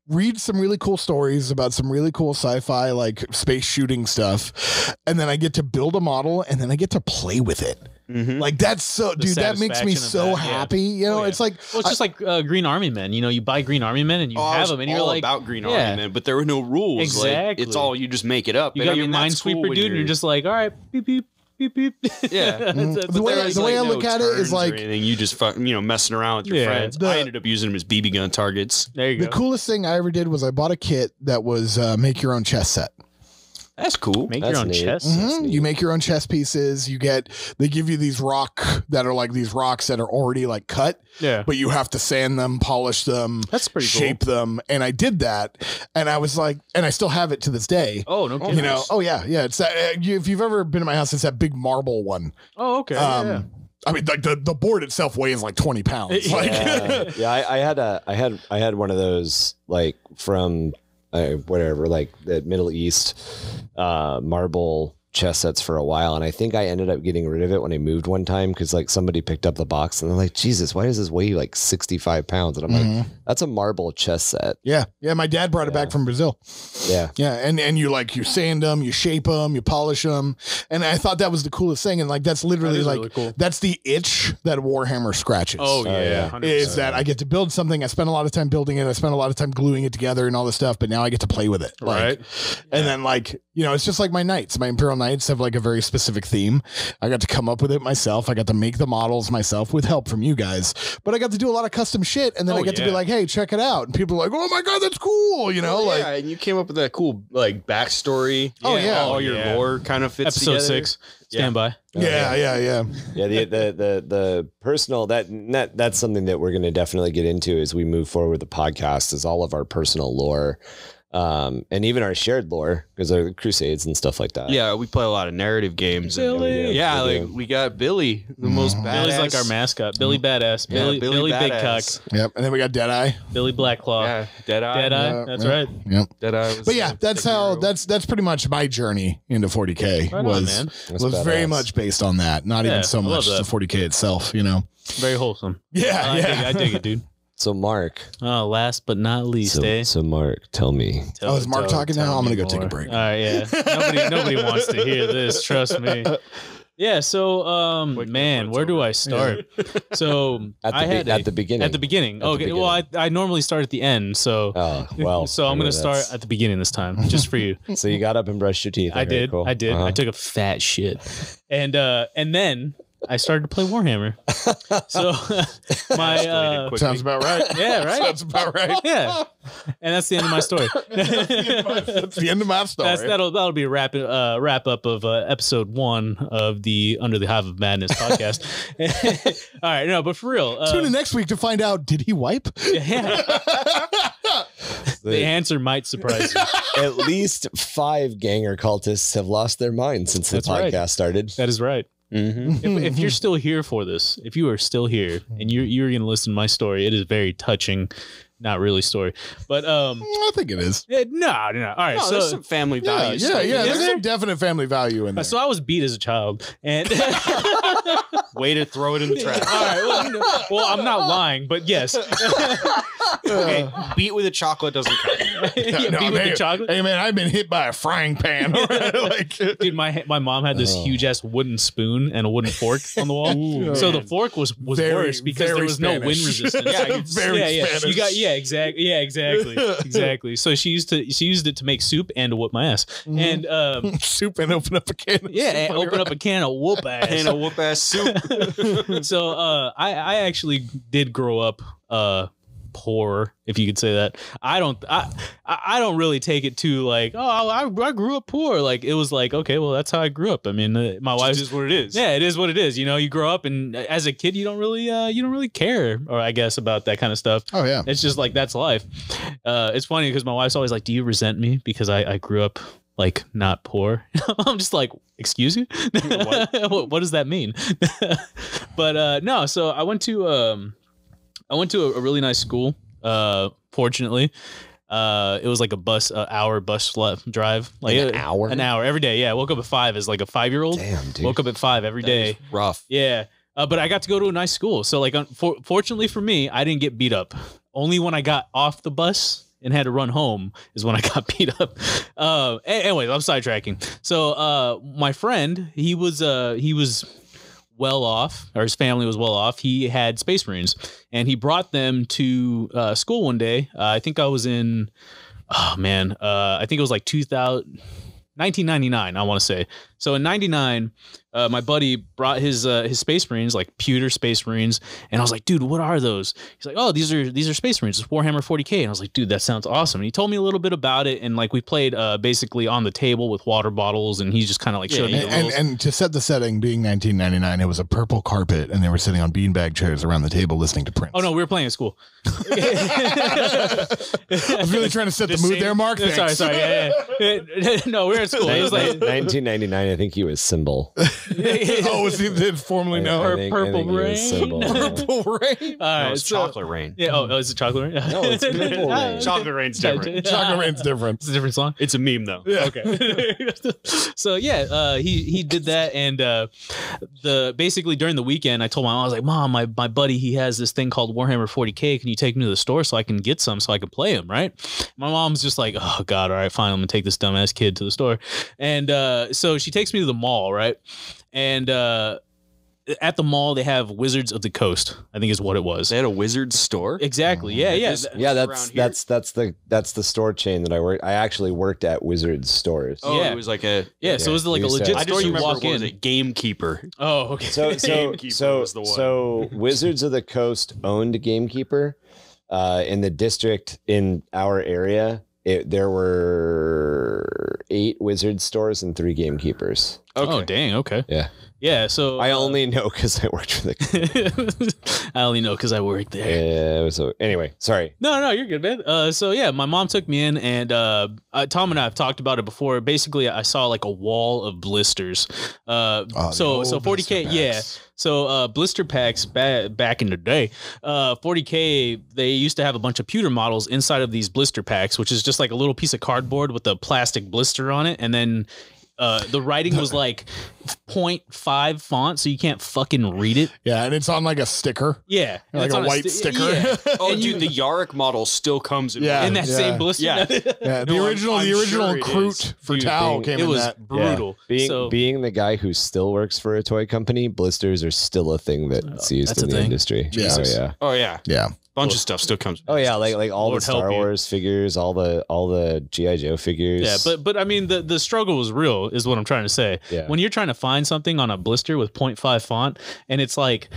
S3: read some really cool stories about some really cool sci-fi, like space shooting stuff, and then I get to build a model, and then I get to play with it.
S4: Mhm.
S3: Like that's so, dude, that makes me
S2: satisfaction of
S3: so
S2: that, yeah.
S3: happy. You know,
S2: Oh, yeah.
S3: it's like,
S2: Well, it's just like Green Army Men. You know, you buy Green Army Men and you
S4: I
S2: have
S4: was
S2: them, and you're
S4: all
S2: like,
S4: about Green
S2: yeah.
S4: Army, man, but there were no rules. Like,
S2: Exactly.
S4: it's all you just make it up.
S2: You
S4: And
S2: got
S4: I
S2: your
S4: mean, that's cool
S2: Minesweeper
S4: when
S2: dude, and you're just like, all right, beep beep beep beep.
S4: Yeah.
S3: The way-
S4: there's,
S3: the way I
S4: no
S3: look at it is
S4: turns or
S3: like-
S4: anything. You just messing around with your
S2: Yeah.
S4: friends. I ended up using them as BB gun targets.
S2: There you
S3: the
S2: go.
S3: coolest thing I ever did was I bought a kit that was make your own chess set.
S4: That's cool.
S2: Make
S1: That's
S2: your own
S1: neat.
S2: chest.
S3: You make your own chess pieces. They give you these rocks that are already like cut.
S2: Yeah.
S3: But you have to sand them, polish them,
S2: That's pretty cool.
S3: shape them. And I did that. And I was like, and I still have it to this day.
S2: Oh, no kidding.
S3: You know, oh yeah. It's that, if you've ever been to my house, it's that big marble one.
S2: Oh, okay. Yeah.
S3: I mean, like the board itself weighs like 20 pounds. Like,
S1: I had one of those like from whatever, like the Middle East marble chess sets for a while, and I think I ended up getting rid of it when I moved one time because like somebody picked up the box and they're like, Jesus, why does this weigh like 65 pounds? And I'm like, that's a marble chess set.
S3: yeah. My dad brought it back from Brazil.
S1: Yeah.
S3: Yeah, and you sand them, you shape them, you polish them, and I thought that was the coolest thing. And like that's literally
S2: That is
S3: like
S2: really cool.
S3: that's the itch that Warhammer scratches.
S2: Oh, yeah. 100%.
S3: Is that I get to build something. I spent a lot of time building it. I spent a lot of time gluing it together and all this stuff. But now I get to play with it, like,
S2: Right.
S3: And then like it's just like my knights. My Imperial Knights have like a very specific theme. I got to come up with it myself. I got to make the models myself with help from you guys. But I got to do a lot of custom shit, and then I get to be like, hey, check it out, and people are like, oh my god, that's cool.
S4: Yeah, and you came up with that cool like backstory.
S3: Oh, yeah.
S4: all your lore kind of fits
S2: Episode
S4: together.
S2: 6. Stand by.
S3: Yeah.
S1: Yeah, the personal that's something that we're going to definitely get into as we move forward with the podcast, is all of our personal lore, and even our shared lore, because our crusades and stuff like that.
S4: Yeah, we play a lot of narrative games.
S2: Billy.
S4: Yeah,
S1: We
S4: like
S1: do.
S4: we got Billy, the most badass.
S2: Billy's like our mascot. Billy Badass.
S4: Yeah,
S2: Billy Big Cock.
S4: Badass.
S3: Yep. And then we got Deadeye.
S2: Billy Blackclaw.
S4: Yeah, Deadeye.
S2: Deadeye.
S3: Yeah,
S2: That's
S3: yeah.
S2: right.
S3: Yep.
S4: Deadeye. Was
S3: But yeah, that's
S4: the
S3: how
S4: hero.
S3: that's pretty much my journey into 40K
S2: Right on,
S3: was
S2: man.
S1: That's
S3: was very
S1: badass.
S3: much based on that. Not
S2: Yeah,
S3: even so
S2: I love
S3: much the
S2: that.
S3: 40K itself, you know.
S2: Very wholesome.
S3: Yeah,
S2: I dig it, dude.
S1: So Mark,
S2: Oh, last but not least, eh?
S1: so Mark, tell me.
S3: Oh, is Mark talking now? I'm gonna go take a
S2: more.
S3: break.
S2: All right, yeah. Nobody wants to hear this. Trust me. Yeah. So, man, where do I start? So
S1: At the beginning.
S2: At the beginning.
S1: At the
S2: Okay. Well, I normally start at the end. So.
S1: Oh well.
S2: So I'm gonna start at the beginning this time, just for you.
S1: So you got up and brushed your teeth.
S2: I
S1: Okay,
S2: did.
S1: cool.
S2: I did.
S1: Uh-huh.
S2: I took a fat shit, and then I started to play Warhammer. So my
S3: Sounds about right.
S2: yeah, right.
S3: Sounds about right.
S2: Yeah, and that's the end of my story.
S3: That's the end of my story.
S2: That'll be a wrap up of episode 1 of the Under the Hive of Madness podcast. All right, no, but for real,
S3: Tune in next week to find out, did he wipe?
S2: yeah, the answer might surprise you.
S1: At least 5 ganger cultists have lost their minds since the
S2: That's right.
S1: podcast started.
S2: That is right.
S1: Mm-hmm.
S2: If you're still here for this, if you are still here and you're going to listen to my story, it is very touching. Not really story, but
S3: I think it is.
S2: no. All right,
S4: No, there's some family
S3: Yeah,
S4: values.
S3: yeah.
S2: Is
S3: There's
S2: there?
S3: some definite family value in there.
S2: So I was beat as a child, and
S4: Way to throw it in the trash.
S2: all right. Well, I'm not lying, but yes.
S4: Okay, beat with a chocolate doesn't count.
S2: Yeah,
S3: No,
S2: beat with
S3: hey,
S2: the chocolate.
S3: Hey man, I've been hit by a frying pan. Like,
S2: Dude, my mom had this huge ass wooden spoon and a wooden fork on the wall. So the fork was
S3: Very,
S2: worse because there
S3: very
S2: was no wind
S3: Spanish.
S2: resistance.
S3: Yeah, very
S2: yeah.
S3: Spanish.
S2: You got exactly. So she used it to make soup and to whoop my ass. And
S3: soup and open up a can. Of
S2: yeah,
S3: soup
S2: and
S3: on your
S2: open up a can of whoop ass.
S4: And a whoop ass soup.
S2: So I actually did grow up poor, if you could say that. I don't really take it too like, oh, I grew up poor. Like, it was like, okay, well, that's how I grew up. I mean, my wife
S4: is what it is.
S2: Yeah, it is what it is. You know, you grow up, and as a kid, you don't really care, or I guess, about that kind of stuff.
S3: Oh yeah.
S2: It's just like, that's life. It's funny because my wife's always like, do you resent me because I grew up like not poor? I'm just like, excuse you? What does that mean? But no, so I went to a really nice school. Fortunately, it was like a hour bus drive, like
S1: An hour
S2: every day. Yeah, I woke up at 5 as like a 5-year-old.
S1: Damn, dude.
S2: Woke up at 5 every day.
S4: Rough.
S2: Yeah. But I got to go to a nice school. So like, fortunately for me, I didn't get beat up. Only when I got off the bus and had to run home is when I got beat up. Anyways, I'm sidetracking. So my friend, he was well off, or his family was well off. He had Space Marines, and he brought them to school one day. I think I was in, I think it was like 1999, I want to say. So in 99, my buddy brought his Space Marines, like pewter Space Marines, and I was like, dude, what are those? He's like, oh, these are Space Marines. It's Warhammer 40K. And I was like, dude, that sounds awesome. And he told me a little bit about it, and like we played basically on the table with water bottles, and he just kind of like showed me the rules.
S3: And to set the setting, being 1999, it was a purple carpet, and they were sitting on beanbag chairs around the table listening to Prince.
S2: Oh no, we were playing at school.
S3: I was really trying to set the mood there, Mark.
S2: Sorry. Yeah. No, we were at school. It was like
S1: 1999. I think he was Symbol.
S3: Was he formerly known?
S2: Purple Rain.
S3: Purple Rain.
S2: All right,
S4: it's Chocolate Rain.
S2: Yeah. Oh, is it Chocolate Rain?
S1: No, it's Purple Rain.
S4: Chocolate Rain's different.
S3: Chocolate Rain's different.
S2: It's a different song.
S4: It's a meme though.
S3: Yeah.
S2: Okay. So yeah, he did that, and basically during the weekend, I told my mom, I was like, Mom, my buddy, he has this thing called Warhammer 40K. Can you take me to the store so I can get some so I can play him? Right. My mom's just like, oh God, all right, fine, I'm gonna take this dumbass kid to the store, and so she takes me to the mall, right, and at the mall they have Wizards of the Coast, I think is what it was.
S4: They had a Wizards store.
S2: Exactly. Yeah.
S1: That's the store chain that I worked. I actually worked at Wizards stores.
S4: Oh,
S2: Yeah.
S4: it was like a
S2: So it was like a legit
S4: I
S2: store.
S4: just
S2: You
S4: remember
S2: walk
S4: what was
S2: in.
S4: it? Gamekeeper.
S2: Oh, okay.
S1: So Wizards of the Coast owned Gamekeeper in the district in our area. There were 8 Wizard stores and 3 Gamekeepers.
S4: Okay.
S2: Oh, dang. Okay.
S1: Yeah.
S2: Yeah. So
S1: I only know because I worked for the.
S2: I only know because I worked there.
S1: Yeah. So anyway, sorry.
S2: No, you're good, man. So yeah, my mom took me in, and Tom and I have talked about it before. Basically, I saw like a wall of blisters. So 40K, yeah. So blister packs back in the day, 40K, they used to have a bunch of pewter models inside of these blister packs, which is just like a little piece of cardboard with a plastic blister on it, and then the writing was like 0.5 font, so you can't fucking read it.
S3: Yeah, and it's on like a sticker.
S2: Yeah,
S3: Like a white sticker.
S2: Yeah.
S4: Oh,
S2: And
S4: dude, the Yarick model still comes in.
S3: Yeah.
S2: in that same blister.
S4: Yeah.
S3: Yeah, the
S4: No,
S3: original
S4: I'm sure it
S3: Kroot
S4: is.
S3: for
S2: Dude,
S3: Tau came
S2: it
S3: in
S2: was
S3: that.
S2: brutal.
S1: Being the guy who still works for a toy company, blisters are still a thing that's used
S2: that's
S1: in
S2: a
S1: the
S2: thing.
S1: industry.
S3: Jesus.
S1: Oh yeah.
S4: Oh yeah.
S3: Yeah.
S4: Bunch of stuff still comes.
S1: Oh yeah, like all
S2: Lord
S1: the
S2: help
S1: Star
S2: you.
S1: Wars figures, all the G.I. Joe figures.
S2: Yeah, but I mean the struggle was real, is what I'm trying to say.
S1: Yeah.
S2: When you're trying to find something on a blister with 0.5 font and it's like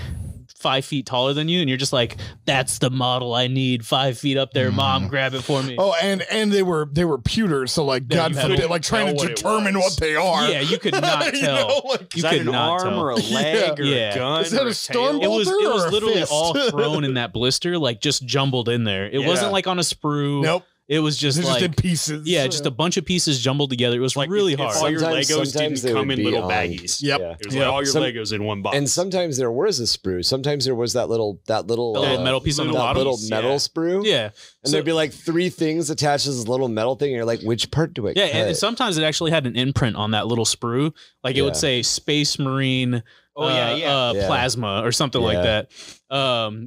S2: 5 feet taller than you, and you're just like, that's the model I need, 5 feet up there, Mom, grab it for me.
S3: Oh, and they were pewter, so like
S2: Yeah,
S3: God
S2: you
S3: forbid,
S2: couldn't
S3: like trying
S4: tell
S3: to
S4: what it
S3: determine
S4: was.
S3: what they are.
S2: Yeah, you could not
S3: You
S2: tell.
S3: know, like,
S2: You
S4: Is that
S2: could
S4: an
S2: not
S4: arm
S2: tell.
S4: or a leg or
S2: Yeah.
S4: a gun?
S3: Is that
S4: or
S3: a storm
S2: It was
S3: bolter or a
S2: literally
S3: fist?
S2: all thrown in that blister, like just jumbled in there. It
S3: Yeah.
S2: wasn't like on a sprue.
S3: Nope.
S2: It was just
S3: They're
S2: like
S3: just in pieces.
S2: yeah, just a bunch of pieces jumbled together. It was like really
S4: if
S2: hard.
S4: all your
S1: Sometimes-
S4: Legos
S1: sometimes they
S4: didn't come
S1: would
S4: in
S1: be
S4: little
S1: on-
S4: baggies.
S3: Yep.
S1: Yeah.
S4: It was like all your Legos in one box.
S1: And sometimes there was a sprue. Sometimes there was that little
S2: metal piece on the
S1: that
S2: bottom?
S1: little metal
S4: Yeah.
S1: sprue.
S2: Yeah.
S1: And there'd be like 3 things attached to this little metal thing. And you're like, which part do I
S2: Yeah,
S1: cut?
S2: and sometimes it actually had an imprint on that little sprue. Like it would
S1: Yeah.
S2: say Space Marine
S1: Yeah.
S2: plasma or something like
S1: Yeah.
S2: that.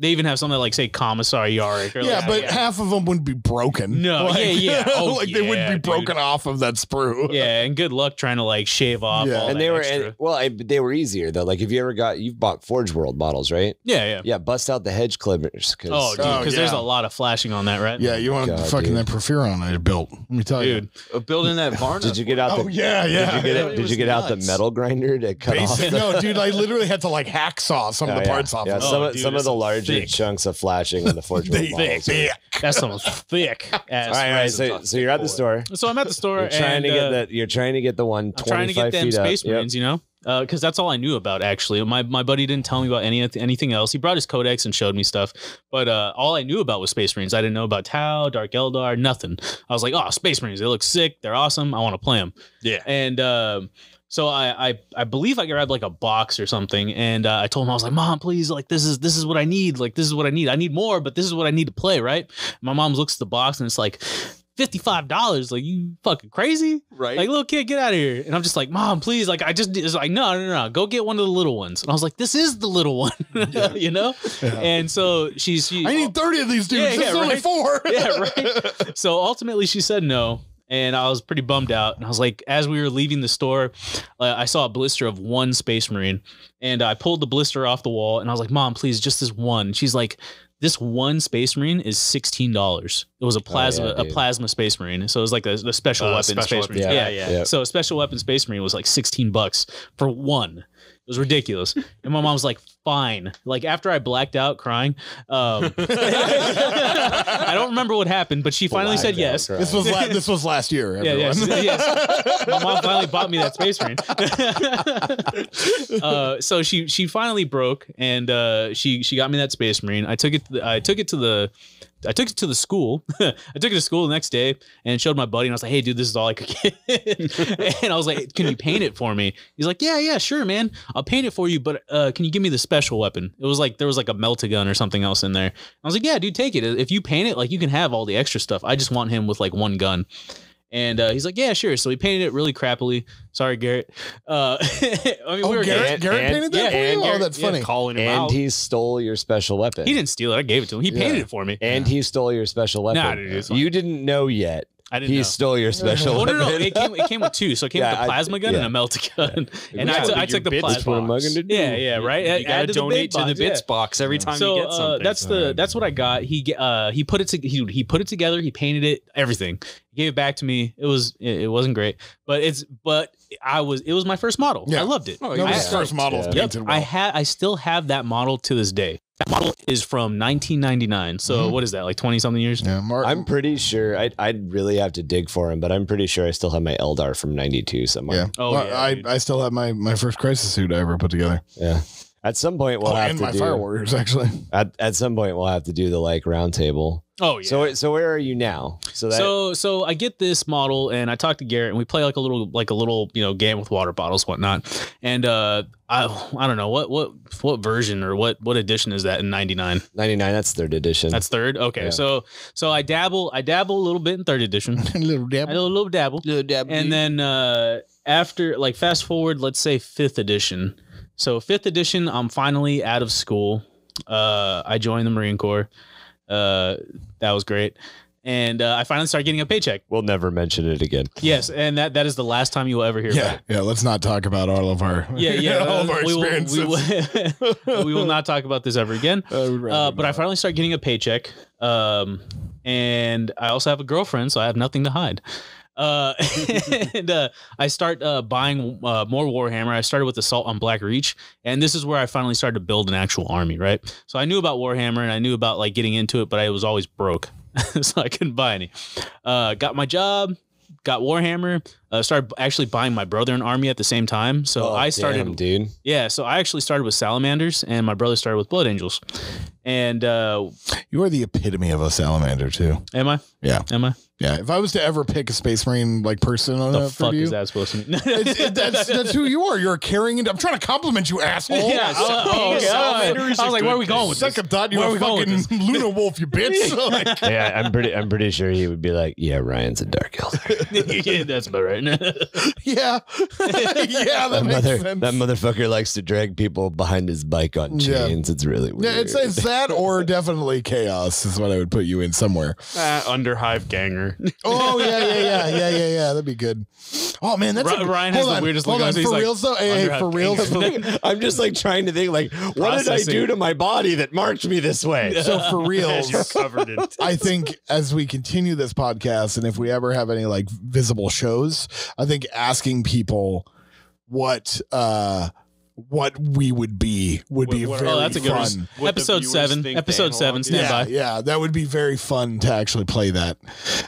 S2: They even have something like say Commissary Yarick. Or
S3: Yeah,
S2: like,
S3: but half of them wouldn't be broken.
S2: No, yeah. Oh,
S3: like they wouldn't
S2: yeah,
S3: be broken
S2: dude.
S3: off of that sprue.
S2: yeah, and good luck trying to like shave off.
S3: Yeah.
S2: all
S1: and
S2: that
S1: they were
S2: extra.
S1: they were easier though. Like if you've bought Forge World models, right?
S2: Yeah.
S1: Yeah, bust out the hedge clippers.
S2: Oh, dude,
S3: Oh,
S2: because there's
S3: yeah.
S2: a lot of flashing on that, right?
S3: Yeah, you want
S1: God,
S3: fucking
S1: dude.
S3: that Porphyron I built. Let me tell
S2: dude.
S4: building that barn.
S1: Did you get out
S3: you.
S1: the
S3: Oh yeah, yeah.
S1: Did you get out the metal grinder to cut off?
S3: Basic, no, dude, I literally had to like hacksaw some of the parts off.
S1: Yeah,
S3: of it.
S1: some
S2: Oh,
S1: of
S2: dude,
S1: some of
S2: it's
S1: the larger
S2: thick.
S1: chunks of flashing on the Forge World
S3: They-
S1: models.
S3: they-
S2: That's some thick ass.
S1: All right. So you're at the store.
S2: So I'm at the store
S1: You're trying
S2: and
S1: to get that. You're trying to get the one.
S2: I'm trying to get
S1: 25
S2: them
S1: feet up.
S2: Space
S1: Yep.
S2: Marines, you know, because that's all I knew about. Actually, my buddy didn't tell me about anything else. He brought his codex and showed me stuff, but all I knew about was Space Marines. I didn't know about Tau, Dark Eldar, nothing. I was like, oh, Space Marines, they look sick, they're awesome, I want to play them.
S4: Yeah.
S2: And so I believe I grabbed like a box or something, and I told him, I was like, Mom, please, like this is what I need. Like this is what I need. I need more, but this is what I need to play, right? My mom looks at the box and it's like $55. Like, you fucking crazy?
S4: Right.
S2: Like, little kid, get out of here. And I'm just like, Mom, please. Like, it's like, no. Go get one of the little ones. And I was like, this is the little one, you know?
S3: Yeah.
S2: And so she
S3: I need 30 of these dudes. There's only 4.
S2: yeah, right. So ultimately she said no. And I was pretty bummed out. And I was like, as we were leaving the store, I saw a blister of 1 Space Marine. And I pulled the blister off the wall. And I was like, Mom, please, just this one. And she's like, This one Space Marine is $16. It was a plasma Space Marine. So it was like the special weapon Space Marine. Yeah. So a special weapon Space Marine was like $16 for one. It was ridiculous. And my mom was like, fine. Like after I blacked out crying, I don't remember what happened, but she finally said yes.
S3: This was last year. Everyone.
S2: Yes. My mom finally bought me that Space Marine. So she finally broke, and she got me that Space Marine. I took it to the school. I took it to school the next day and showed my buddy, and I was like, hey, dude, this is all I could get. And I was like, can you paint it for me? He's like, yeah, sure, man. I'll paint it for you, but can you give me the special weapon? It was like, there was like a melt-a-gun or something else in there. I was like, yeah, dude, take it. If you paint it, like you can have all the extra stuff. I just want him with like one gun. And he's like, yeah, sure. So he painted it really crappily. Sorry, Garrett.
S3: Garrett painted that for you? Oh, that's funny.
S4: Calling him
S1: And
S4: out.
S1: he stole your special weapon.
S2: He didn't steal it. I gave it to him. He painted it for me.
S1: And he stole your special weapon.
S2: Nah, dude, it's fine.
S1: You didn't know yet.
S2: I didn't
S1: He
S2: know.
S1: stole your special
S2: Oh,
S1: weapon.
S2: no. It came with two. So it came with a plasma gun and a melta-gun. And I took the plasma. Yeah, right.
S4: You got to donate to the bits box every time you get something.
S2: That's what I got. He put it together. He painted it. Everything. He gave it back to me. It wasn't great, but it was my first model.
S3: Yeah.
S2: I loved it.
S3: Oh, yeah. First model.
S2: Yep. I still have that model to this day. That model is from 1999. So what is that? Like 20 something years?
S3: Yeah,
S1: I'm pretty sure I'd really have to dig for him, but I'm pretty sure I still have my Eldar from 92 somewhere.
S3: Yeah.
S2: Oh,
S3: well,
S2: yeah,
S3: I still have my first crisis suit I ever put together.
S1: Yeah. At some point we'll have
S3: and
S1: to
S3: my
S1: do
S3: Fire Warriors actually.
S1: At some point we'll have to do the like roundtable.
S2: Oh yeah.
S1: So where are you now?
S2: So I get this model and I talk to Garrett and we play like a little game with water bottles, whatnot. And I don't know what version or what edition is that in 99?
S1: 99, that's third edition.
S2: That's third. Okay.
S1: Yeah.
S2: So I dabble a little bit in third edition.
S3: A little dabble.
S2: I do a little dabble. And then after like fast forward, let's say 5th edition. So 5th edition, I'm finally out of school. I joined the Marine Corps. That was great. And I finally started getting a paycheck.
S1: We'll never mention it again.
S2: Yes, and that is the last time you will ever hear about it.
S3: Yeah, let's not talk about all of our all of our experiences.
S2: We will not talk about this ever again. But I finally started getting a paycheck. And I also have a girlfriend, so I have nothing to hide. And I start buying more Warhammer. I started with Assault on Black Reach, and this is where I finally started to build an actual army, right? So I knew about Warhammer, and I knew about like getting into it, but I was always broke, so I couldn't buy any. Got my job, got Warhammer, started actually buying my brother an army at the same time. So I started,
S1: damn, dude.
S2: Yeah, so I actually started with Salamanders, and my brother started with Blood Angels. And
S3: you are the epitome of a salamander too.
S2: Am I?
S3: Yeah.
S2: Am I?
S3: Yeah, if I was to ever pick a Space Marine like person on
S2: The
S3: that for
S2: fuck
S3: you,
S2: is that supposed to mean?
S3: that's who you are. You're carrying it. I'm trying to compliment you, asshole.
S2: Yeah, I was like, where are we going with this?
S3: Second thought, you're a fucking Luna Wolf, you bitch. Like,
S1: Yeah, I'm pretty sure he would be like, yeah, Ryan's a Dark Elder.
S2: Yeah, that's about right.
S3: yeah, yeah, that makes sense.
S1: That motherfucker likes to drag people behind his bike on chains. It's really weird.
S3: Yeah, it's that or definitely chaos is what I would put you in somewhere.
S4: Under Hive ganger.
S3: Oh yeah. That'd be good. Oh man, that's
S2: Ryan has the weirdest look on his face.
S3: For
S2: Like,
S3: reals though. Hey, for reals.
S1: I'm just like trying to think like, what did I do to my body that marked me this way?
S3: So for reals,
S4: You're covered in.
S3: I think as we continue this podcast, and if we ever have any like visible shows, I think asking people what we would be very
S2: that's a good
S3: fun.
S2: one. Episode 7. Episode 7. Stand by.
S3: Yeah, that would be very fun to actually play that.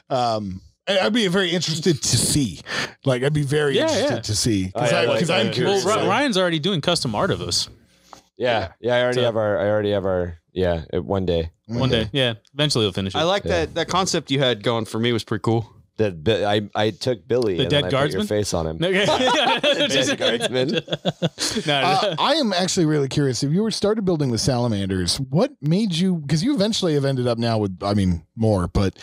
S3: I'd be very interested to see. Like, I'd be very interested to see because I'm curious.
S2: Well, Ryan's already doing custom art of us.
S1: Yeah. I already have our. Yeah, one day.
S2: One day. Yeah. Eventually, we'll finish it.
S4: I like that concept you had going for me was pretty cool.
S1: That I took Billy.
S2: The
S1: and
S2: dead
S1: then I
S2: guardsman?
S1: put your face on him.
S2: Okay.
S1: The dead guardsman.
S3: I am actually really curious. If you were started building the salamanders, what made you? Because you eventually have ended up now with. I mean, more, but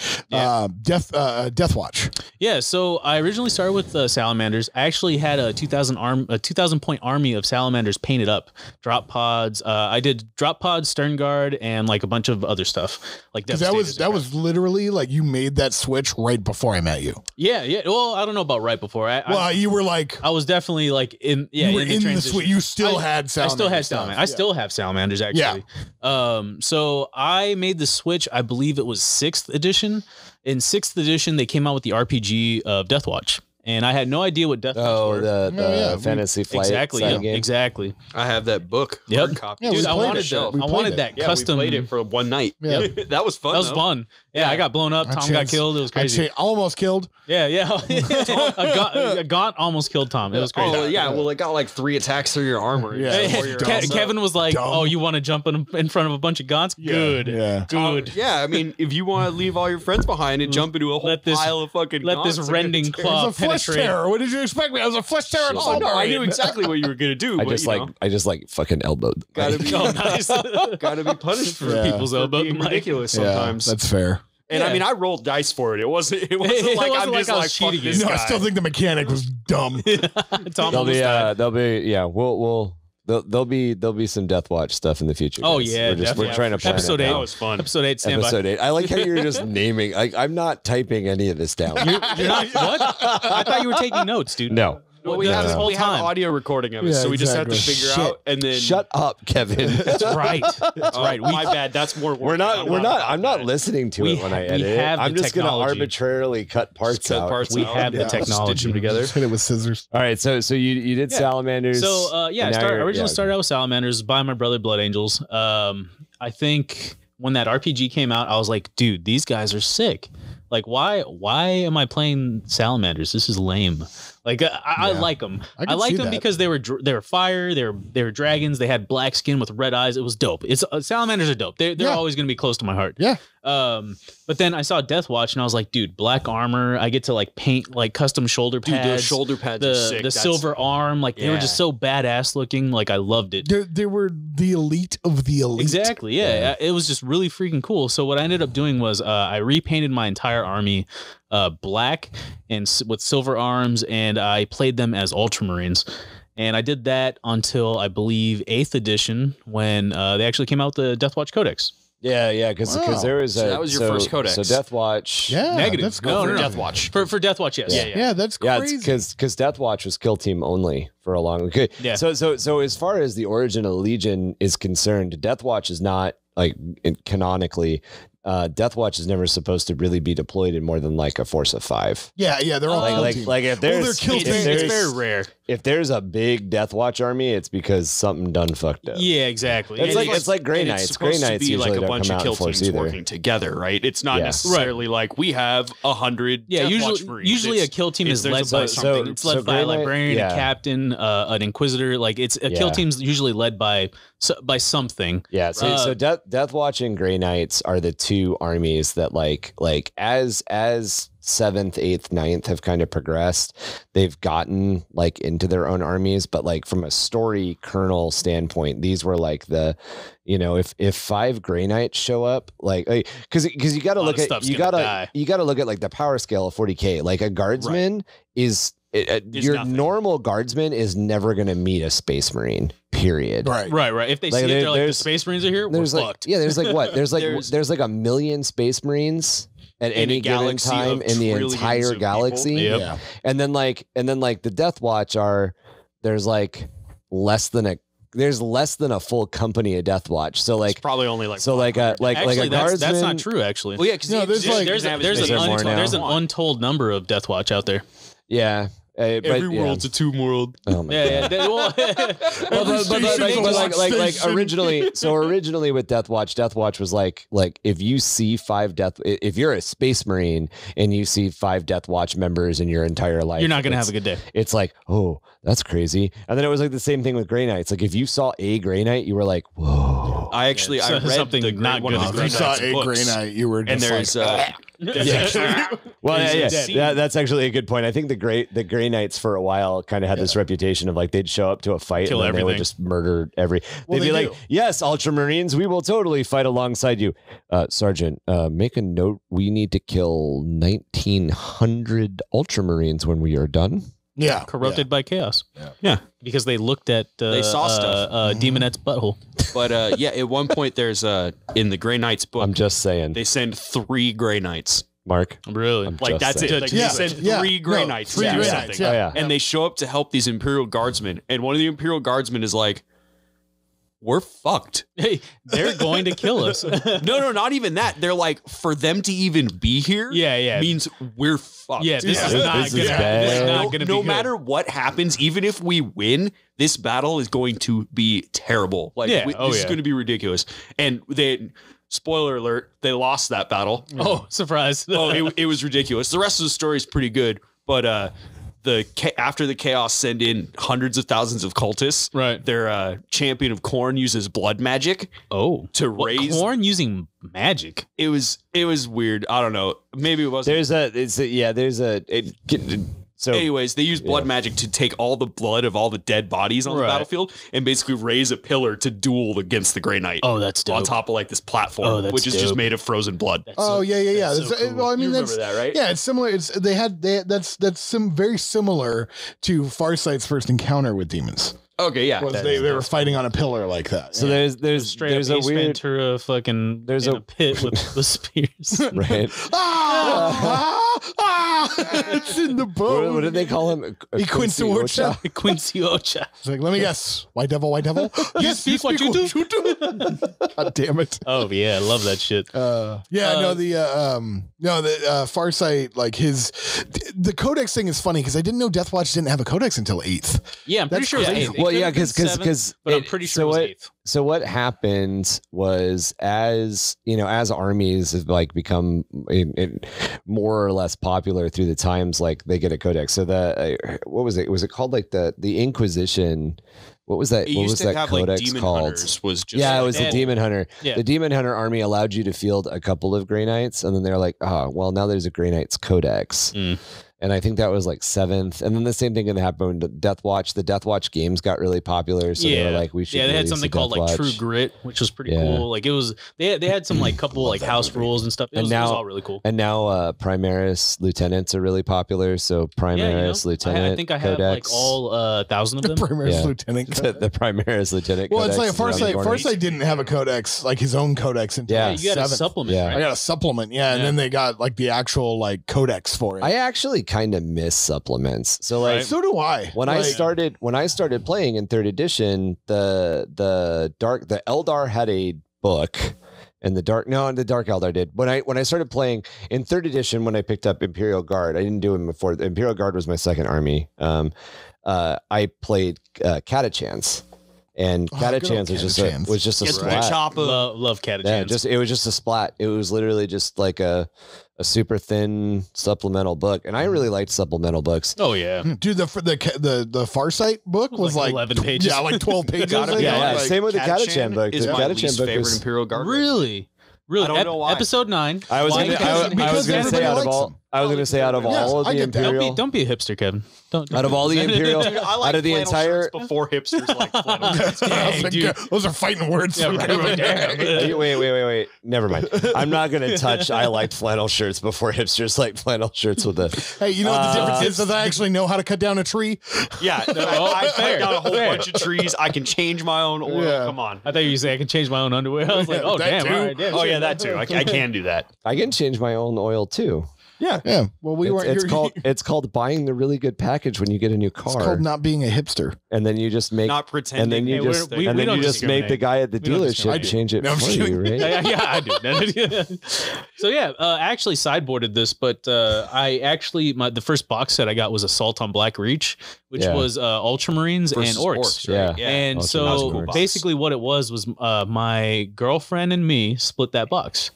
S3: Death Watch.
S2: Yeah, so I originally started with salamanders. I actually had a 2,000 point army of salamanders painted up, drop pods. I did drop pods, stern guard, and like a bunch of other stuff. Like
S3: that was literally like you made that switch right before I met you.
S2: Yeah. Well, I don't know about right before.
S3: You were like
S2: I was definitely like in the switch.
S3: You still had salamanders.
S2: I still had salamanders. I still have salamanders actually. Yeah. So I made the switch. I believe it was 6th edition. In 6th edition, they came out with the RPG of Death Watch. And I had no idea what Death Watch were.
S1: The Fantasy Flight game.
S2: Exactly.
S4: I have that book.
S2: Hard
S4: copy.
S2: Yeah, dude, I wanted that custom.
S4: We played it for one night.
S3: Yeah.
S4: That was fun.
S2: That was fun. Yeah, I got blown up. Tom got killed. It was crazy.
S3: Almost killed.
S2: Yeah. A gaunt almost killed Tom. It was crazy.
S4: Oh, yeah. Well, it got like 3 attacks through your armor.
S2: Yeah. Kevin was like, "Oh, you want to jump in front of a bunch of gaunts? Good.
S3: Yeah.
S2: Good.
S4: Yeah. I mean, if you want to leave all your friends behind and jump into a whole pile of fucking
S2: let this rending claw penetrate.
S3: What did you expect me? I was a flesh terror.
S4: Oh no, I knew exactly what you were gonna do.
S1: I just like fucking elbowed.
S4: Gotta be nice. Gotta be punished for
S2: people's elbow.
S4: Ridiculous sometimes.
S3: That's fair.
S4: And I mean, I rolled dice for it. It wasn't like I'm just like cheating.
S3: I still think the mechanic was dumb.
S1: There'll be some Death Watch stuff in the future.
S2: Oh
S1: guys.
S2: yeah,
S1: we're trying to plan
S2: episode 8.
S4: That was fun.
S2: Episode 8.
S1: Episode 8. I like how you're just naming. I'm not typing any of this down.
S2: You're not what? I thought you were taking notes, dude.
S1: No.
S4: Well, we have audio recording of it, so we just have to figure out and then
S1: shut up, Kevin.
S2: That's right. That's right.
S4: My bad. That's more work.
S1: We're not. I'm not listening to it when I edit it. I'm just going to arbitrarily cut parts out.
S2: We have the technology.
S4: Stitch them together.
S3: Just hit it with scissors.
S1: All right. So you did salamanders.
S2: So I originally started out with salamanders by my brother Blood Angels. I think when that RPG came out, I was like, dude, these guys are sick. Like, why am I playing salamanders? This is lame. Like, I like them. I like them because they were fire. They were dragons. They had black skin with red eyes. It was dope. Salamanders are dope. They're always going to be close to my heart.
S3: Yeah.
S2: But then I saw Death Watch and I was like, dude, black armor. I get to like paint like custom shoulder pads.
S4: Dude, those shoulder pads are sick.
S2: The silver arm, like they were just so badass looking. Like I loved it.
S3: They were the elite of the elite.
S2: Exactly. Yeah. It was just really freaking cool. So what I ended up doing was I repainted my entire army black and with silver arms, and I played them as Ultramarines. And I did that until I believe 8th edition when they actually came out with the Death Watch Codex.
S1: Yeah, because there was
S4: that was your first codex.
S1: So Death Watch,
S2: negative.
S3: That's cool.
S2: No.
S4: Death Watch
S2: for Death Watch, yes.
S3: Yeah, that's crazy.
S1: because Death Watch was kill team only for a long. Okay,
S2: yeah.
S1: So as far as the origin of the Legion is concerned, Death Watch is not like canonically. Death Watch is never supposed to really be deployed in more than like a force of 5.
S3: Yeah, they're all
S1: like if there's
S2: it's very rare.
S1: If there's a big Death Watch army, it's because something done fucked up.
S2: Yeah, exactly.
S1: It's like Grey Knights. Grey Knights usually
S4: like a
S1: don't
S4: bunch
S1: come
S4: of
S1: out
S4: kill
S1: in force
S4: teams
S1: either.
S4: working together, right? It's not necessarily like we have 100.
S2: Yeah,
S4: Death Watch Marines.
S2: usually a kill team is led by something. It's led by a librarian, a captain, an inquisitor. Like it's a kill team's usually led by something.
S1: Yeah. So Death Watch and Grey Knights are the two armies that like as 7th, 8th, 9th have kind of progressed. They've gotten like into their own armies, but like from a story kernel standpoint, these were like the, if 5 Grey Knights show up, like because you got to look at you got to look at like the power scale of 40K. Like a guardsman is. Your normal guardsman is never going to meet a Space Marine. Period.
S2: Right. If they see it, they're like, the Space Marines are here. We're fucked.
S1: Yeah, there's like what? There's like a million Space Marines at any given time in the entire galaxy.
S2: Yep.
S3: Yeah.
S1: And then the Death Watch there's less than a full company of Death Watch. So like
S4: it's probably only like
S2: actually,
S1: a guardsman.
S2: That's not true actually.
S4: Well, yeah, because
S2: there's an untold number of Death Watch out there.
S1: Yeah.
S4: Every world's a tomb world.
S1: Oh my God. But originally with Death Watch was like if you see if you're a Space Marine and you see 5 Death Watch members in your entire life,
S2: you're not gonna have a good day.
S1: It's like, oh, that's crazy. And then it was like the same thing with Grey Knights. Like if you saw a Grey Knight, you were like, whoa.
S4: I actually I read
S2: something
S4: the
S2: not
S4: one of
S2: good
S4: the
S3: If you
S2: about
S3: saw
S4: Grey
S3: a
S4: Knights
S3: Grey
S4: books,
S3: Knight, you were
S4: and
S3: just
S4: there's
S1: Well,
S2: He's dead.
S1: that's actually a good point. I think the Grey Knights for a while kind of had this reputation of like they'd show up to a fight
S2: Kill
S1: and then they would
S2: everything.
S1: just murder every.
S3: Well,
S1: They'd be
S3: they
S1: like,
S3: do.
S1: "Yes, Ultramarines, we will totally fight alongside you, Sergeant. Make a note. We need to kill 1,900 Ultramarines when we are done."
S3: yeah,
S2: corrupted by chaos.
S4: Yeah.
S2: Because they looked at
S4: They saw stuff.
S2: Demonette's butthole.
S4: but yeah, at one point there's in the Grey Knights book,
S1: I'm just saying,
S4: they send 3 Grey Knights.
S1: Mark.
S2: Really?
S1: I'm
S4: Like
S1: just
S4: that's
S1: saying.
S4: it. Like
S3: Yeah.
S4: they send
S3: Yeah.
S4: 3 Grey
S3: No,
S4: Knights.
S3: 3
S4: to do
S3: Grey
S4: something.
S3: Knights,
S1: Oh yeah.
S4: And they show up to help these Imperial Guardsmen, and one of the Imperial Guardsmen is like, "We're fucked."
S2: Hey, they're going to kill us.
S4: No, not even that. They're like, for them to even be here,
S2: Yeah.
S4: means we're fucked.
S2: Yeah, this is
S1: This
S2: not
S1: is
S2: gonna.
S1: bad.
S2: This is not
S4: no
S2: gonna be
S4: no
S2: good.
S4: matter what happens, even if we win, this battle is going to be terrible. Like,
S2: Yeah.
S4: this is
S2: Yeah.
S4: going to be ridiculous. And spoiler alert, they lost that battle.
S2: Oh, surprise!
S4: It was ridiculous. The rest of the story is pretty good, but after the chaos send in hundreds of thousands of cultists,
S2: Right.
S4: their champion of Khorne uses blood magic to raise.
S2: corn using magic.
S4: It was weird. I don't know. Maybe it wasn't.
S1: So
S4: Anyways, they use blood magic to take all the blood of all the dead bodies on the
S2: Right.
S4: battlefield and basically raise a pillar to duel against the Grey Knight.
S2: Oh, that's dope.
S4: On top of like this platform,
S2: Oh, that's
S4: which is just
S2: dope.
S4: made of frozen blood.
S3: Oh yeah.
S2: that's so
S3: That's-
S2: cool.
S3: Well, I mean,
S4: You
S3: that's
S4: remember that, right?
S3: Yeah, it's similar. That's very similar to Farsight's first encounter with demons.
S4: Okay, yeah.
S3: Was they were fighting on a pillar like that.
S1: so
S3: yeah.
S1: there's
S2: Straight
S1: there's
S2: up
S1: a
S2: Ace
S1: weird
S2: Ventura fucking
S1: there's
S2: in
S1: a-
S2: a pit with the spears.
S1: right.
S3: It's in the bone.
S1: What did they call him?
S3: Quincy Ocha.
S2: Quincy Ocha.
S3: It's like, let me guess. White devil, white devil. Yes,
S2: speak what you do.
S3: God damn it.
S2: Oh yeah, I love that shit.
S3: The Farsight, like the Codex thing is funny because I didn't know Deathwatch didn't have a Codex until 8th.
S2: Yeah, I'm pretty
S3: That's
S2: sure it was
S3: crazy.
S2: eighth. It
S1: Well,
S2: could
S1: yeah,
S2: have been
S1: because
S2: seventh, but I'm pretty sure it was eighth.
S1: So what happened was, as armies have like become more or less popular through the times, like they get a codex. So what was it? Was it called like the Inquisition? What was that?
S4: It
S1: What
S4: used
S1: was
S4: to
S1: that
S4: have
S1: codex
S4: like Demon
S1: called?
S4: Hunters was just
S1: Yeah, it was the
S2: Yeah.
S1: Demon Hunter.
S2: Yeah.
S1: The Demon Hunter army allowed you to field a couple of Grey Knights, and then they're like, well, now there's a Grey Knights Codex. And I think that was like 7th. And then the same thing can happen with Deathwatch. The Deathwatch games got really popular, so they were like, we should.
S2: Yeah, they had
S1: release
S2: something
S1: a
S2: called like
S1: Deathwatch.
S2: True Grit, which was pretty
S1: Yeah.
S2: cool. Like it was they had some like couple like house rules and stuff. It was all really cool.
S1: And now Primaris Lieutenants are really popular. So Primaris Lieutenant
S2: I think I have
S1: Codex.
S2: like all 1,000 of them.
S3: Primaris
S1: Yeah.
S3: Lieutenant Codex.
S1: the Primaris Lieutenant.
S3: Well, it's
S1: Codex
S3: like
S1: is around the corner.
S3: Farsight didn't have a codex, like his own codex until
S1: Yeah.
S2: You got a
S3: 7th.
S2: supplement,
S1: Yeah.
S3: I
S2: right?
S3: got a supplement, and then they got like the actual like codex for it.
S1: I actually kind of miss supplements. So like.
S2: Right.
S3: So do I.
S1: When I started playing in 3rd edition, the Eldar had a book, and the Dark Eldar did. When I started playing in 3rd edition, when I picked up Imperial Guard, I didn't do it before. The Imperial Guard was my second army. I played Catachans, and Catachans was just a
S4: Gets my
S1: splat.
S4: chop up.
S2: Love Catachans.
S1: Yeah, it was just a splat. It was literally just like a super thin supplemental book, and I really liked supplemental books.
S2: Oh yeah.
S3: Dude, the Farsight book was like
S2: 11 pages.
S3: Yeah, like 12 pages.
S4: Gotta be
S3: Yeah,
S1: Yeah,
S4: honest.
S1: same with the
S4: Catachan
S1: Catachan book.
S4: is
S1: The
S4: my
S1: Catachan
S4: least
S1: book
S4: favorite
S1: was-
S4: Imperial Guard.
S2: Really?
S4: I don't know why.
S2: Episode 9.
S1: I was
S2: Why?
S1: gonna
S3: Because
S1: say
S3: everybody
S1: out of
S3: likes
S1: all
S3: them.
S1: I was gonna say out of
S3: Yes,
S1: all of
S3: I
S1: the
S3: get that.
S1: Imperial
S2: Don't be a hipster, Kevin. Don't
S1: out of all the Imperial
S4: Dude, I like
S1: out of the
S4: flannel
S1: entire
S4: shirts before hipsters like flannel shirts.
S3: I was like, those are fighting words.
S2: Yeah, right. Damn.
S1: Wait. Never mind. I'm not gonna touch. I liked flannel shirts before hipsters liked flannel shirts with a.
S3: Hey, you know what the difference is? Is I actually know how to cut down a tree.
S4: Yeah, I cut down a whole bunch of trees. I can change my own oil.
S3: Yeah.
S4: Come on.
S2: I thought you say I can change my own underwear. I was like, oh
S3: That
S2: damn,
S3: too.
S2: all right, damn,
S4: Oh
S2: shit.
S4: yeah, that too. I can do that.
S1: I can change my own oil too.
S3: Yeah. Well, we weren't.
S1: It's called buying the really good package when you get a new car,
S3: It's called not being a hipster.
S1: and then you just make
S4: Not pretending.
S1: and then you
S2: Hey,
S1: just
S2: we
S1: and then
S2: don't
S1: you just make the
S2: discriminate.
S1: guy at the
S2: We don't
S1: dealership
S3: discriminate.
S1: change it
S3: No, I'm
S1: for
S3: just
S1: you,
S3: kidding.
S1: right?
S2: Yeah, I do. So yeah, I actually sideboarded this, but I actually the first box set I got was Assault on Black Reach, which
S1: Yeah.
S2: was Ultramarines
S4: Versus
S2: and Orcs.
S1: right?
S4: Yeah.
S2: And
S1: Ultramarines
S2: so
S1: and Orcs.
S2: basically what it was my girlfriend and me split that box.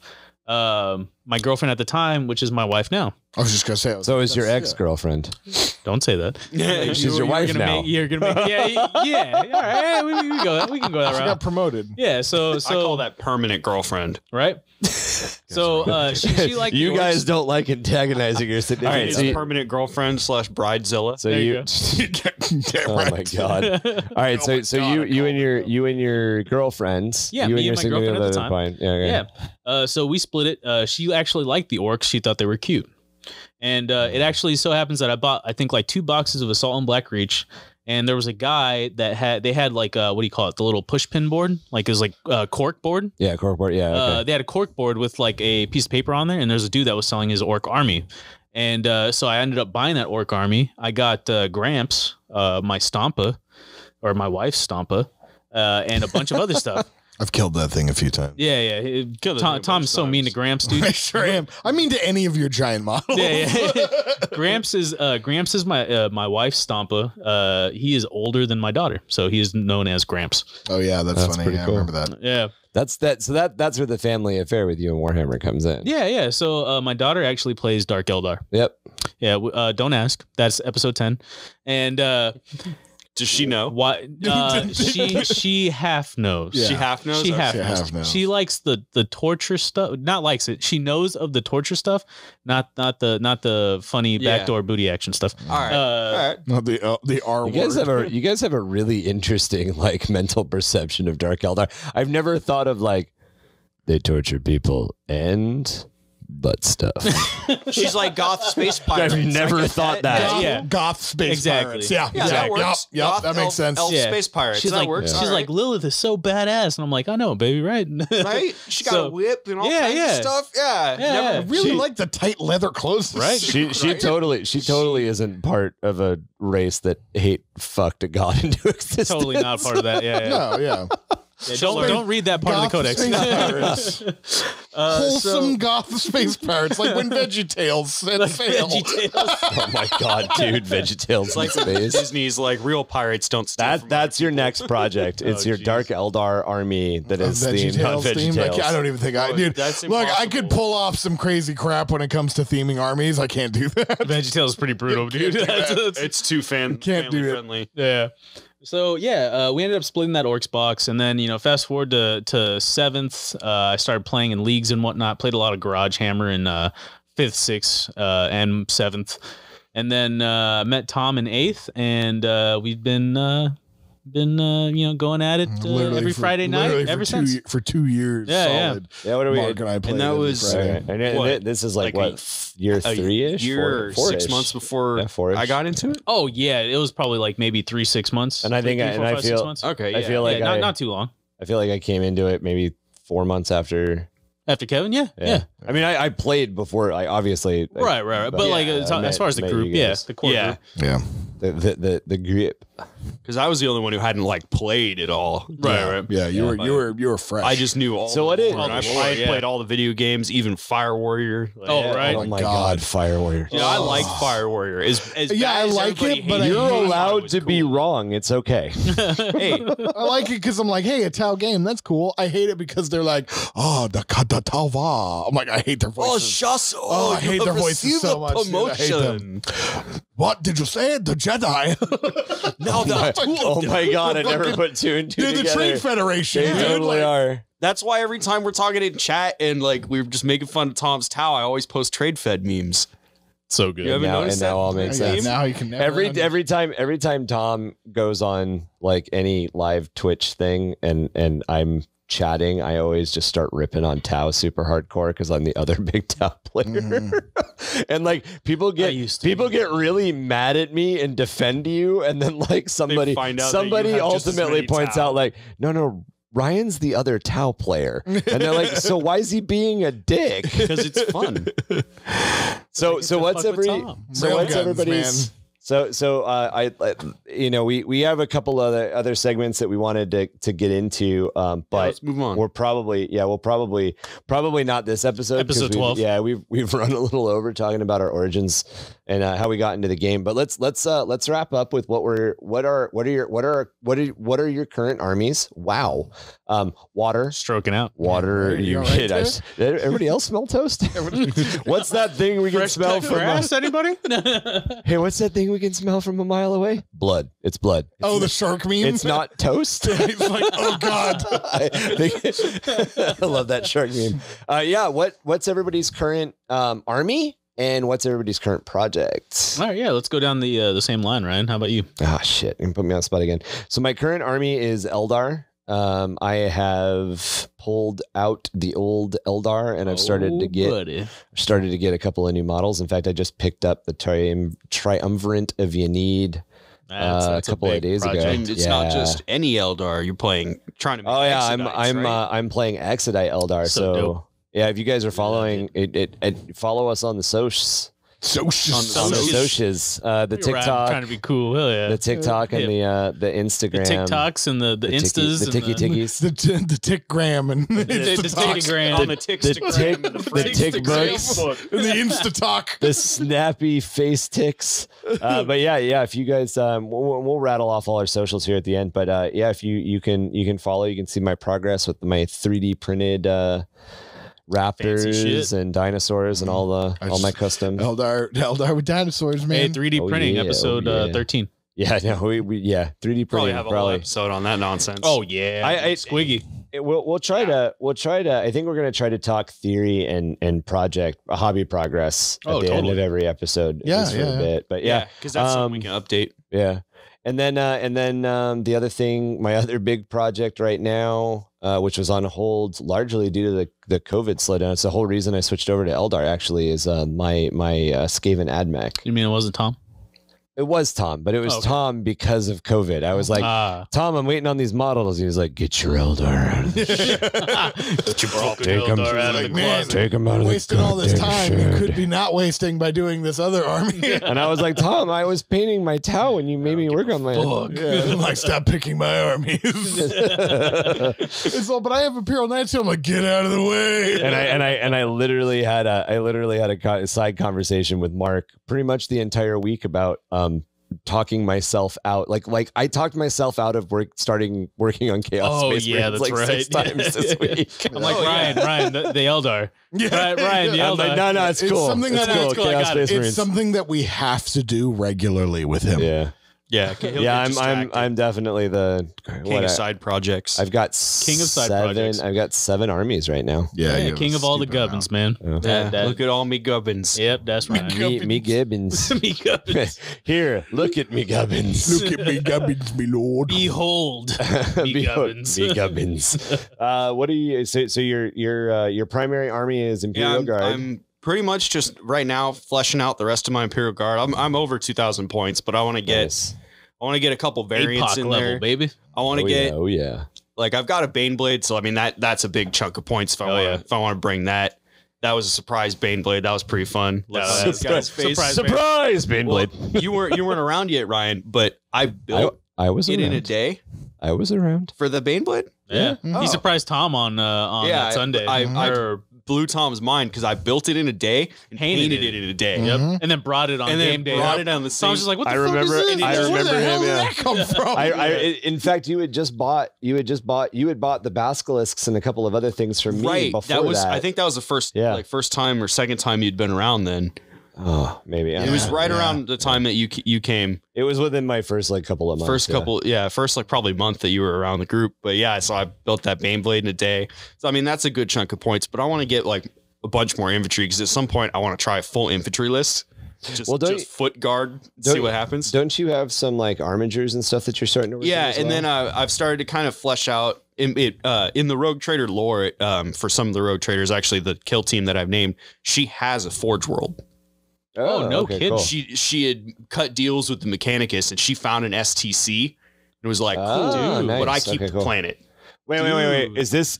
S2: my girlfriend at the time, which is my wife now.
S3: I was just gonna say.
S1: So is your ex-girlfriend?
S2: Don't say that.
S1: She's your wife now.
S2: You're gonna make. Yeah. All right, we can go. We can go that
S3: She
S2: route.
S3: got promoted.
S2: Yeah. So
S4: I call that permanent girlfriend.
S2: Right. So she like
S1: you guys don't like antagonizing your significant.
S4: All right, so permanent girlfriend / bridezilla.
S1: So
S2: There
S1: you.
S2: you
S1: Oh my god! All right, so you and your girlfriends.
S2: Yeah,
S1: you
S2: me and my girlfriend at the time.
S1: Fine. Yeah.
S2: So we split it. She actually liked the orcs. She thought they were cute. And it actually so happens that I bought, I think, like 2 boxes of Assault on Black Reach. And there was a guy that had like, what do you call it? The little push pin board? Like it was like a cork board.
S1: Yeah, cork board. Yeah. Okay.
S2: They had a cork board with like a piece of paper on there. And there's a dude that was selling his orc army. And so I ended up buying that orc army. I got Gramps, my Stompa, or my wife's Stompa, and a bunch of other stuff.
S5: I've killed that thing a few times.
S2: Yeah. Tom's so mean to Gramps, dude.
S3: I sure am. I mean to any of your giant models.
S2: Yeah. Gramps is my wife's Stompa. He is older than my daughter, so he is known as Gramps.
S3: Oh yeah, that's funny.
S1: pretty
S3: Yeah,
S1: cool.
S3: I remember that.
S2: Yeah.
S1: That's where the family affair with you and Warhammer comes in.
S2: Yeah. So my daughter actually plays Dark Eldar.
S1: Yep.
S2: Yeah. Don't ask. That's episode 10. And
S4: Does she know?
S2: why? She half knows.
S3: Yeah.
S4: She half knows.
S2: She
S4: Okay.
S2: half knows. She likes the torture stuff. Not likes it. She knows of the torture stuff, not the funny backdoor booty action stuff.
S4: All right. All right.
S3: No, the R word.
S1: You guys have a really interesting like mental perception of Dark Eldar. I've never thought of like they torture people and butt stuff.
S4: She's like goth space pirates.
S1: I've never
S4: I get
S1: thought that.
S2: Yeah.
S3: Goth space
S2: Exactly.
S3: pirates. Yeah,
S4: Yeah, that works.
S3: Yep,
S4: Goth,
S3: that makes sense.
S4: Elf
S2: Yeah.
S4: space pirates.
S2: She's
S4: that
S2: like,
S4: works.
S2: she's
S4: All
S2: like, Lilith is so badass, and I'm like, I know, baby, right?
S4: right? She got
S2: So-
S4: a whip and all
S2: Yeah,
S4: kinds
S2: yeah.
S4: of stuff. Yeah.
S2: Yeah.
S3: I
S4: Never.
S3: really like the tight leather clothes.
S2: Right?
S1: She totally isn't part of a race that fucked a god into existence.
S2: Totally not part of that. Yeah.
S3: No, yeah.
S2: Yeah, don't read that part of the codex.
S3: Space pirates. Wholesome goth space pirates, like when VeggieTales set sail.
S1: Oh my god, dude! VeggieTales
S4: It's like
S1: in space.
S4: Disney's like real pirates don't steal. from
S1: That's your next project. It's your
S2: geez.
S1: Dark Eldar army that is themed on
S3: VeggieTales themed.
S1: VeggieTales.
S3: I don't even think I
S4: Oh,
S3: dude.
S4: that's
S3: Look, I could
S4: impossible.
S3: pull off some crazy crap when it comes to theming armies. I can't do that.
S2: VeggieTales is pretty brutal, dude.
S4: It's too
S3: Can't
S4: family
S3: do it.
S4: friendly.
S2: Yeah. So yeah, we ended up splitting that orcs box, and then fast forward to 7th. I started playing in leagues and whatnot. Played a lot of Garage Hammer in 5th, 6th, and 7th, and then met Tom in 8th, and we've been going at it
S3: Literally
S2: every
S3: for-
S2: Friday night
S3: literally
S2: ever
S3: for
S2: since.
S3: for 2 years.
S2: Yeah, yeah.
S3: solid.
S1: Yeah, what are we?
S3: Mark and I played
S4: that
S3: every
S4: was-
S3: Friday.
S1: Right. And
S4: What?
S1: this is like
S4: Like
S1: what year 3-ish,
S4: Year 6
S1: 4-ish.
S4: months before
S1: Yeah, 4-ish.
S4: I got into it.
S2: Oh yeah, it was probably like maybe 3-6 months.
S1: And I think
S2: Three,
S1: and
S2: four,
S1: I
S2: five, 6
S1: feel
S2: months.
S4: Okay,
S1: I
S4: yeah.
S1: feel like
S2: yeah, not too long
S1: I feel like I came into it maybe 4 months after.
S2: after Kevin. Yeah.
S1: I mean, I played before. I obviously
S2: Right. But like as far as the
S1: met
S2: group,
S1: you
S2: yeah,
S1: guys.
S2: the core
S4: Yeah.
S2: group.
S3: Yeah.
S1: the grip.
S4: Because I was the only one who hadn't like played at all.
S2: Right.
S3: Yeah, you were fresh.
S4: I just knew all.
S1: So
S4: the
S1: what is-
S4: lore, and I
S2: all the lore, yeah.
S4: played all the video games, even Fire Warrior. Like,
S2: Oh, right.
S1: Oh my
S3: God.
S1: god, Fire Warrior.
S4: Yeah, I like Fire Warrior. As
S3: Yeah,
S4: bad
S3: I
S4: as
S3: like
S4: everybody
S3: it, but
S4: hated
S1: You're
S4: it, I
S1: allowed
S4: was
S1: to be
S4: cool.
S1: wrong. It's okay.
S4: Hey,
S3: I like it because I'm like, hey, a Tau game, that's cool. I hate it because they're like, oh, the Tauva. I'm like, I hate their voices.
S4: shush!
S3: Oh, I hate their voices so much, dude. I hate them. What did you say? The Jedi.
S4: Now
S1: Oh my god, I never put 2 and 2
S3: They're the
S1: together.
S3: Trade Federation.
S1: They
S3: dude.
S1: totally
S3: Like,
S1: are.
S4: That's why every time we're talking in chat and like we're just making fun of Tom's Tau, I always post Trade Fed memes.
S2: So good.
S4: You haven't
S1: Now,
S4: noticed
S1: and now
S4: that?
S1: all makes
S3: yeah,
S1: sense.
S3: now you can never
S1: Every time Tom goes on like any live Twitch thing and I'm chatting, I always just start ripping on Tau super hardcore because I'm the other big Tau player. And like people get really mad at me and defend you, and then like somebody
S4: find out that you have just as
S1: ultimately
S4: many
S1: points
S4: Tau.
S1: out like, no, Ryan's the other Tau player. And they're like, so why is he being a dick?
S4: Because it's fun.
S1: So
S2: to
S1: what's
S2: fuck with
S1: every
S2: Tom.
S1: so
S3: Railguns,
S1: what's everybody's
S3: man.
S1: we have a couple other segments that we wanted to get into, but
S4: let's move on.
S1: we'll probably not this episode. 'cause
S2: Episode 12.
S1: we've run a little over talking about our origins and how we got into the game. But let's wrap up with what are your current armies? Wow. Water.
S2: Stroking out.
S1: Water. You
S3: right
S1: did. Everybody else smell toast? What's that thing we can smell from
S4: grass? Anybody?
S1: Hey, what's that thing we can smell from a mile away? Blood. It's blood.
S3: Oh, the shark meme?
S1: It's not toast.
S3: He's like, oh God.
S1: I love that shark meme. Yeah. What's everybody's current army? And what's everybody's current project?
S2: All right, yeah, let's go down the same line, Ryan. How about you?
S1: Ah, shit. You can put me on the spot again. So my current army is Eldar. I have pulled out the old Eldar, and I've started to get a couple of new models. In fact, I just picked up the Triumvirate of Yanid a couple of days ago.
S4: And it's not just any Eldar. You're trying to make
S1: I'm playing Exodite Eldar. So yeah, if you guys are following it, follow us on the socials. On the socials, the TikTok,
S2: trying to be cool. Hell yeah.
S1: The TikTok and the Instagram,
S2: the TikToks and the Instas,
S1: the tickies,
S3: the Tickgram and
S2: the Tickgram,
S4: on the Tickgram,
S1: the Tick books,
S3: and the Instatalk,
S1: the snappy face ticks. But yeah, if you guys, we'll rattle off all our socials here at the end. But yeah, if you can follow, you can see my progress with my 3D printed. Raptors and dinosaurs and all my custom
S3: Eldar with dinosaurs, man.
S2: Hey, 3D printing episode 13.
S1: Yeah, no, we 3D printing.
S4: Probably have a whole episode on that nonsense.
S2: Oh yeah, Squiggy.
S1: We'll try to. I think we're gonna try to talk theory and project hobby progress at the end of every episode.
S3: Yeah,
S1: for a bit. But yeah,
S4: because that's something we can update.
S1: Yeah. And then the other thing, my other big project right now, which was on hold largely due to the COVID slowdown. It's the whole reason I switched over to Eldar actually is my Skaven AdMech.
S2: You mean it wasn't Tom?
S1: It was Tom, but it was Tom because of COVID. I was like, Tom, I'm waiting on these models. He was like, get your Eldar out of the shit.
S2: Get your broken Eldar out of the closet.
S1: Take them out of the
S3: wasting all this time you could be not wasting by doing this other army.
S1: And I was like, Tom, I was painting my Tau and you made me work on my
S3: I'm like, stop picking my armies. It's all, but I have Imperial Knights, so I'm like, get out of the way.
S1: And I literally had a side conversation with Mark pretty much the entire week about talking myself out, like I talked myself out of working on Chaos Space Marines
S2: that's
S1: like
S2: right.
S1: 6 times this week.
S2: I'm like, Ryan, the Eldar.
S3: Yeah.
S2: Ryan, the Eldar.
S1: Like, no, it's cool.
S3: Something
S1: it's cool.
S3: Chaos Space Marines. It's something that we have to do regularly with him.
S1: Yeah. I'm definitely the
S4: king of side projects.
S1: I've got
S2: king of side projects.
S1: I've got 7 armies right now.
S2: Yeah, king of all the gubbins, man.
S4: Look at all me gubbins.
S2: Yep, that's right.
S1: Me gibbons.
S2: Me gubbins.
S1: Here, look at me gubbins.
S3: Look at me gubbins, me lord.
S2: Behold, me gubbins.
S1: Me gubbins. What do you? So your primary army is Imperial Guard.
S4: I'm pretty much just right now fleshing out the rest of my Imperial Guard. I'm over 2,000 points, but I want to get a couple variants in
S2: level,
S4: there,
S2: baby.
S4: I want to get.
S1: Oh yeah.
S4: Like I've got a Baneblade, so I mean that's a big chunk of points if I want to bring that. That was a surprise Baneblade. That was pretty fun.
S1: Surprise Baneblade.
S4: Well, you weren't around yet, Ryan, but I built
S1: I was
S4: it
S1: around.
S4: in a day.
S1: I was around
S4: For the Baneblade?
S2: Yeah. He surprised Tom on that Sunday.
S4: I blew Tom's mind because I built it in a day and painted it in a day.
S2: Yep. And then brought it on game day.
S4: Brought it on the same.
S2: Tom's just like, what the
S1: I
S2: fuck
S1: remember
S2: is this?
S1: I remember
S3: Where the hell
S1: him.
S3: did that come from?
S1: In fact, you had bought the basilisks and a couple of other things for me
S4: right.
S1: before that.
S4: I think that was the first time or second time you'd been around then.
S1: Oh, maybe.
S4: It was right around the time that you came.
S1: It was within my first couple of months.
S4: First probably month that you were around the group. But yeah, so I built that Baneblade in a day. So I mean that's a good chunk of points. But I want to get like a bunch more infantry because at some point I want to try a full infantry list. Just foot guard, see what happens.
S1: Don't you have some like armigers and stuff that you're starting to work on as well?
S4: Then I've started to kind of flesh out in the Rogue Trader lore. For some of the Rogue Traders, actually the kill team that I've named, she has a Forge World.
S2: Oh, no kidding.
S1: Cool.
S4: She had cut deals with the Mechanicus and she found an STC and was like, cool, dude,
S1: nice.
S4: but I keep the planet.
S1: Wait. Is this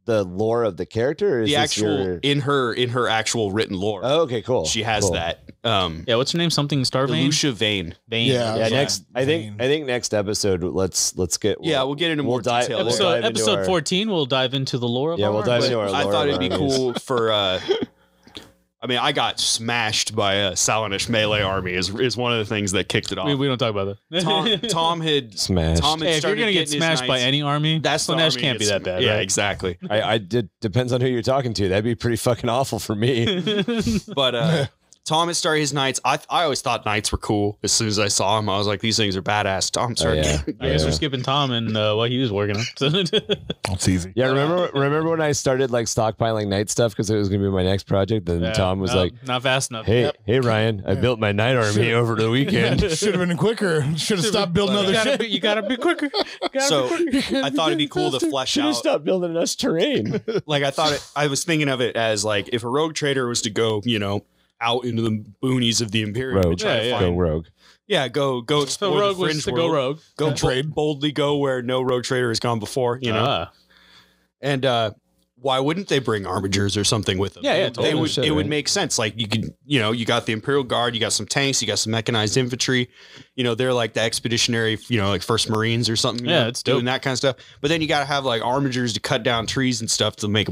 S1: the lore of the character? Or is
S4: the
S1: this
S4: actual in her actual written lore?
S1: Oh, okay, cool.
S4: She has that.
S2: Yeah, what's her name? Something Starvane?
S4: Lucia Vane.
S3: Yeah.
S1: Next, I think next episode let's get.
S4: We'll get into more detail.
S2: Episode 14, we'll dive into the lore of
S1: we'll dive into our lore.
S4: I thought it'd be cool for. I mean, I got smashed by a Salonish melee army is one of the things that kicked it off.
S2: We don't talk about that.
S4: Tom had
S1: Smashed.
S4: Tom had
S2: Hey, if you're
S4: started
S2: gonna get
S4: getting his
S2: smashed by
S4: knights-
S2: any army,
S4: that's the
S2: Slanesh
S4: army
S2: can't be
S4: gets-
S2: that bad.
S4: Yeah,
S2: right?
S4: exactly.
S1: I did depends on who you're talking to. That'd be pretty fucking awful for me.
S4: But Tom had started his knights. I always thought knights were cool. As soon as I saw them, I was like, these things are badass. Tom started.
S1: yeah.
S2: I guess we're skipping Tom and what he was working on.
S3: It's easy.
S1: Yeah, remember when I started like stockpiling night stuff because it was gonna be my next project? Then
S2: Yeah,
S1: Tom was
S2: no,
S1: like,
S2: not fast enough.
S1: "Hey, hey, Ryan, I built my night army over the weekend."
S3: Should have been quicker. Should have stopped building other shit.
S2: You gotta be quicker.
S4: So I thought it'd be cool to flesh
S1: Should have
S4: out.
S1: stopped building us terrain.
S4: Like I was thinking of it as like if a rogue trader was to go, out into the boonies of the Imperium
S1: Rogue,
S4: and try to
S2: Yeah,
S1: go
S4: find,
S1: rogue.
S4: go explore
S2: So rogue
S4: the fringe
S2: was to
S4: world.
S2: go rogue.
S4: Go
S3: Trade.
S4: boldly go where no rogue trader has gone before,
S2: Ah.
S4: And why wouldn't they bring armigers or something with them?
S2: Yeah, yeah,
S4: They
S2: totally.
S4: would.
S1: Should,
S4: It would
S1: right?
S4: make sense. Like you could, you got the Imperial Guard, you got some tanks, you got some mechanized infantry. They're like the expeditionary, like First Marines or something.
S2: Yeah, it's dope.
S4: doing that kind of stuff. But then you got to have like armigers to cut down trees and stuff to make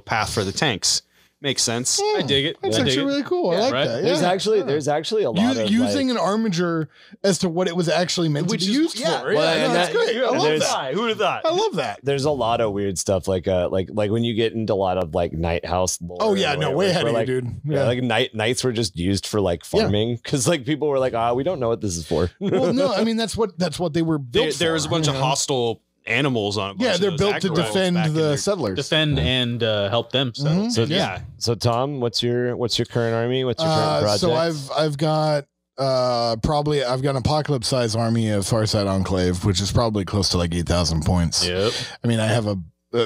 S4: path for the tanks. Makes sense.
S2: I dig it.
S3: That's
S2: I dig
S3: actually
S2: it.
S3: really cool. I like
S2: right?
S3: that.
S1: There's
S3: Yeah.
S1: actually a lot of
S3: Using an armiger as to what it was actually meant to be used for.
S1: Well,
S3: Yeah,
S1: and
S3: that's
S1: that-
S3: great. I love
S1: there's-
S3: that.
S4: Who'd have thought?
S3: I love that.
S1: there's a lot of weird stuff like when you get into a lot of like night house lore.
S3: Oh yeah,
S1: or
S3: no,
S1: whatever,
S3: way ahead
S1: where,
S3: of
S1: like,
S3: you, dude.
S1: Yeah, like knights were just used for like farming because like people were like, we don't know what this is for.
S3: Well, no, I mean that's what they were built.
S4: There was a
S3: for,
S4: bunch
S3: you
S4: of
S3: know?
S4: hostile animals on it.
S3: Yeah, they're built to defend the settlers.
S2: Defend and help them. So
S3: Mhm.
S1: So
S4: Yeah.
S1: So Tom, what's your current army? What's your current project?
S3: So I've got I've got an apocalypse size army of Farside Enclave, which is probably close to like 8,000 points.
S2: Yep.
S3: I mean, I have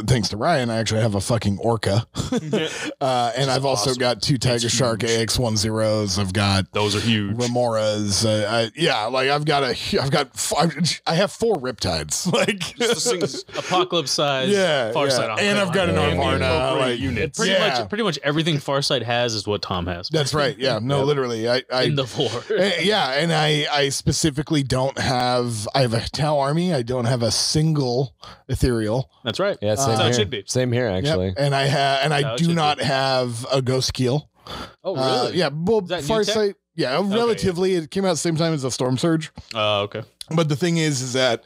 S3: thanks to Ryan, I actually have a fucking orca, and I've also
S4: awesome.
S3: got 2 Tiger Shark AX-10s. I've got
S4: Those are huge.
S3: Remoras. I have 4 Riptides. Like,
S2: Apocalypse size.
S3: yeah,
S2: Farsight.
S3: and I've got an
S1: Yeah.
S3: Armarna. Like,
S4: units.
S2: Pretty much everything Farsight has is what Tom has.
S3: that's right. Yeah, no, literally. I
S2: in the floor.
S3: yeah, and I specifically don't have. I have a Tau army. I don't have a single ethereal.
S2: That's right.
S1: yeah, same
S2: That's how
S1: here.
S2: it should be.
S1: Same here, actually.
S3: Yep. And I
S2: That's how it
S3: do
S2: should
S3: not
S2: be.
S3: have a ghost keel.
S2: Oh, really?
S3: Yeah, well,
S2: Is that new tech?
S3: Farsight. Yeah, relatively. It came out at the same time as the Storm Surge.
S2: Oh, okay.
S3: But the thing is that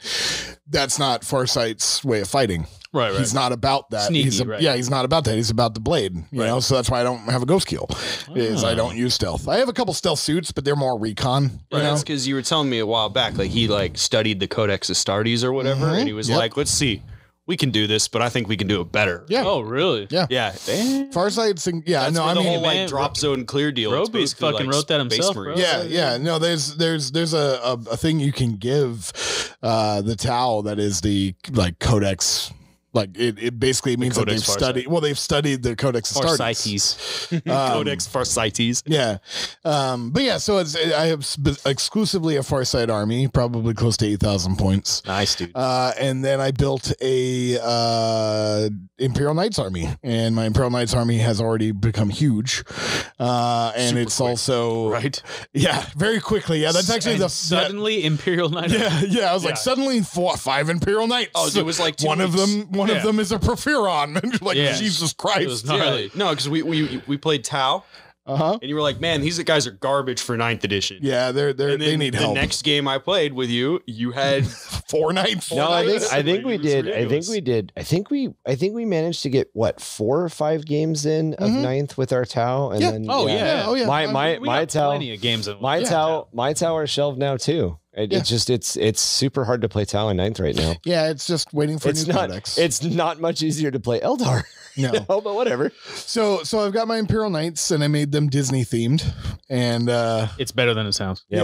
S3: that's not Farsight's way of fighting.
S2: Right, right.
S3: He's not about that.
S2: Sneaky, right.
S3: Yeah, he's not about that. He's about the blade. You know, so that's why I don't have a ghost keel. Is I don't use stealth. I have a couple stealth suits, but they're more recon. You
S4: Right,
S3: know?
S4: that's because you were telling me a while back, like he studied the Codex Astartes or whatever, and he was
S3: Yep.
S4: like, "Let's see, we can do this, but I think we can do it better."
S3: Yeah.
S2: Oh, really?
S3: Yeah.
S4: yeah.
S3: Farsight's. Yeah,
S4: That's
S3: no,
S4: where
S3: I
S4: the
S3: mean,
S4: whole
S2: man,
S4: drop zone clear deal. It's
S2: Roboot
S4: basically
S2: fucking
S4: like
S2: wrote that
S4: Space
S2: himself,
S4: Marines.
S2: bro.
S3: yeah. No, there's a thing you can give the Tau that is the Codex. Like it basically means that
S2: Codex
S3: they've studied. Well, they've studied the Codex Astartes.
S2: Farsighties.
S4: Codex Farsightes.
S3: Yeah, but yeah. So I have exclusively a Farsight army, probably close to 8,000 points.
S2: Nice, dude.
S3: And then I built a Imperial Knights army, and my Imperial Knights army has already become huge. And
S4: Super
S3: it's
S4: quick.
S3: also
S2: Right.
S3: yeah, very quickly. Yeah, that's actually
S2: And suddenly Imperial Knight.
S3: yeah. I was like,
S4: Yeah.
S3: suddenly 5 Imperial Knights.
S4: Oh, it was like 2
S3: one of
S4: weeks.
S3: them. One of them is a Porphyron. And you're like,
S2: Yeah.
S3: Jesus
S2: It was
S3: Christ.
S2: gnarly.
S4: No, because we played Tau,
S3: And
S4: and you were like, "Man, these guys are garbage for 9th edition."
S3: yeah,
S4: And
S3: they
S4: then
S3: need
S4: the
S3: help.
S4: next game I played with you, you had
S3: 4 knights.
S1: No, I think
S4: It
S1: we
S4: was
S1: did.
S4: ridiculous.
S1: I think we managed to get 4 or 5 games in of ninth with our Tau, and
S3: Yeah.
S1: then
S2: Oh, yeah.
S3: Oh yeah.
S1: my Tau
S2: Plenty of games.
S1: my Tau are shelved now too. It's just it's super hard to play Tau in 9th right now.
S3: Yeah, it's just waiting for
S1: It's
S3: new
S1: not
S3: codex.
S1: it's not much easier to play Eldar.
S3: No.
S1: No, but whatever.
S3: So I've got my Imperial Knights, and I made them Disney themed, and
S2: It's better than it sounds.
S3: no,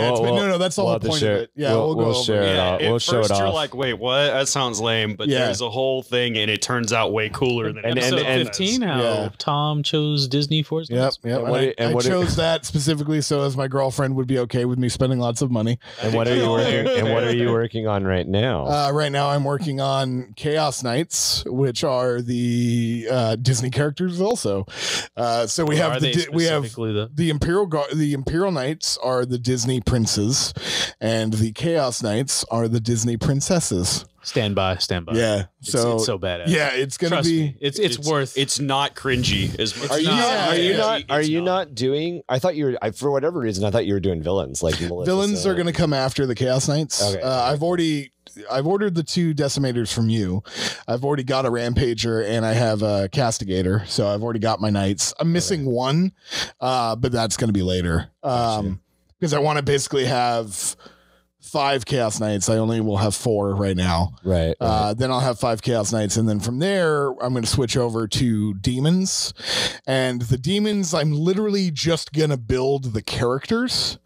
S3: that's the
S1: we'll
S3: whole
S1: have to
S3: point
S1: share
S3: of it. Yeah,
S1: we'll
S3: go over
S1: share
S3: it.
S1: it
S4: Yeah,
S1: off.
S4: at
S1: We'll show
S4: first
S1: it
S4: you're
S1: off.
S4: like, wait, what? That sounds lame. But
S3: Yeah.
S4: there's a whole thing, and it turns out way cooler than
S1: And-
S2: Episode
S1: and-
S2: 15, how
S3: Yeah.
S2: Tom chose Disney for his
S3: Yep,
S2: notes.
S3: yep.
S1: And what
S3: And
S1: do- and
S3: I
S1: what do-
S3: chose that specifically so as my girlfriend would be okay with me spending lots of money.
S1: And what are you working? And what are you working on right now?
S3: Right now, I'm working on Chaos Knights, which are the Disney characters also. So we
S2: Are
S3: have
S2: they
S3: we have
S2: specifically
S3: the Imperial Knights are the Disney princes, and the Chaos Knights are the Disney princesses.
S2: Stand by.
S3: Yeah.
S2: It's
S3: So
S2: so badass.
S3: yeah, it's gonna
S2: Trust
S3: be.
S2: me, it's worth.
S4: It's not cringy as much.
S1: Are you not doing? I thought you were. For whatever reason, I thought you were doing villains. Like
S3: Villains are going to come after the Chaos Knights.
S1: Okay.
S3: I've ordered the 2 Decimators from you. I've already got a Rampager and I have a Castigator, so I've already got my Knights. I'm missing one, but that's going to be later. Because I want to basically have 5 Chaos Knights. I only will have 4 right now.
S1: Right.
S3: Then I'll have 5 Chaos Knights, and then from there I'm going to switch over to demons. And the demons, I'm literally just going to build the characters.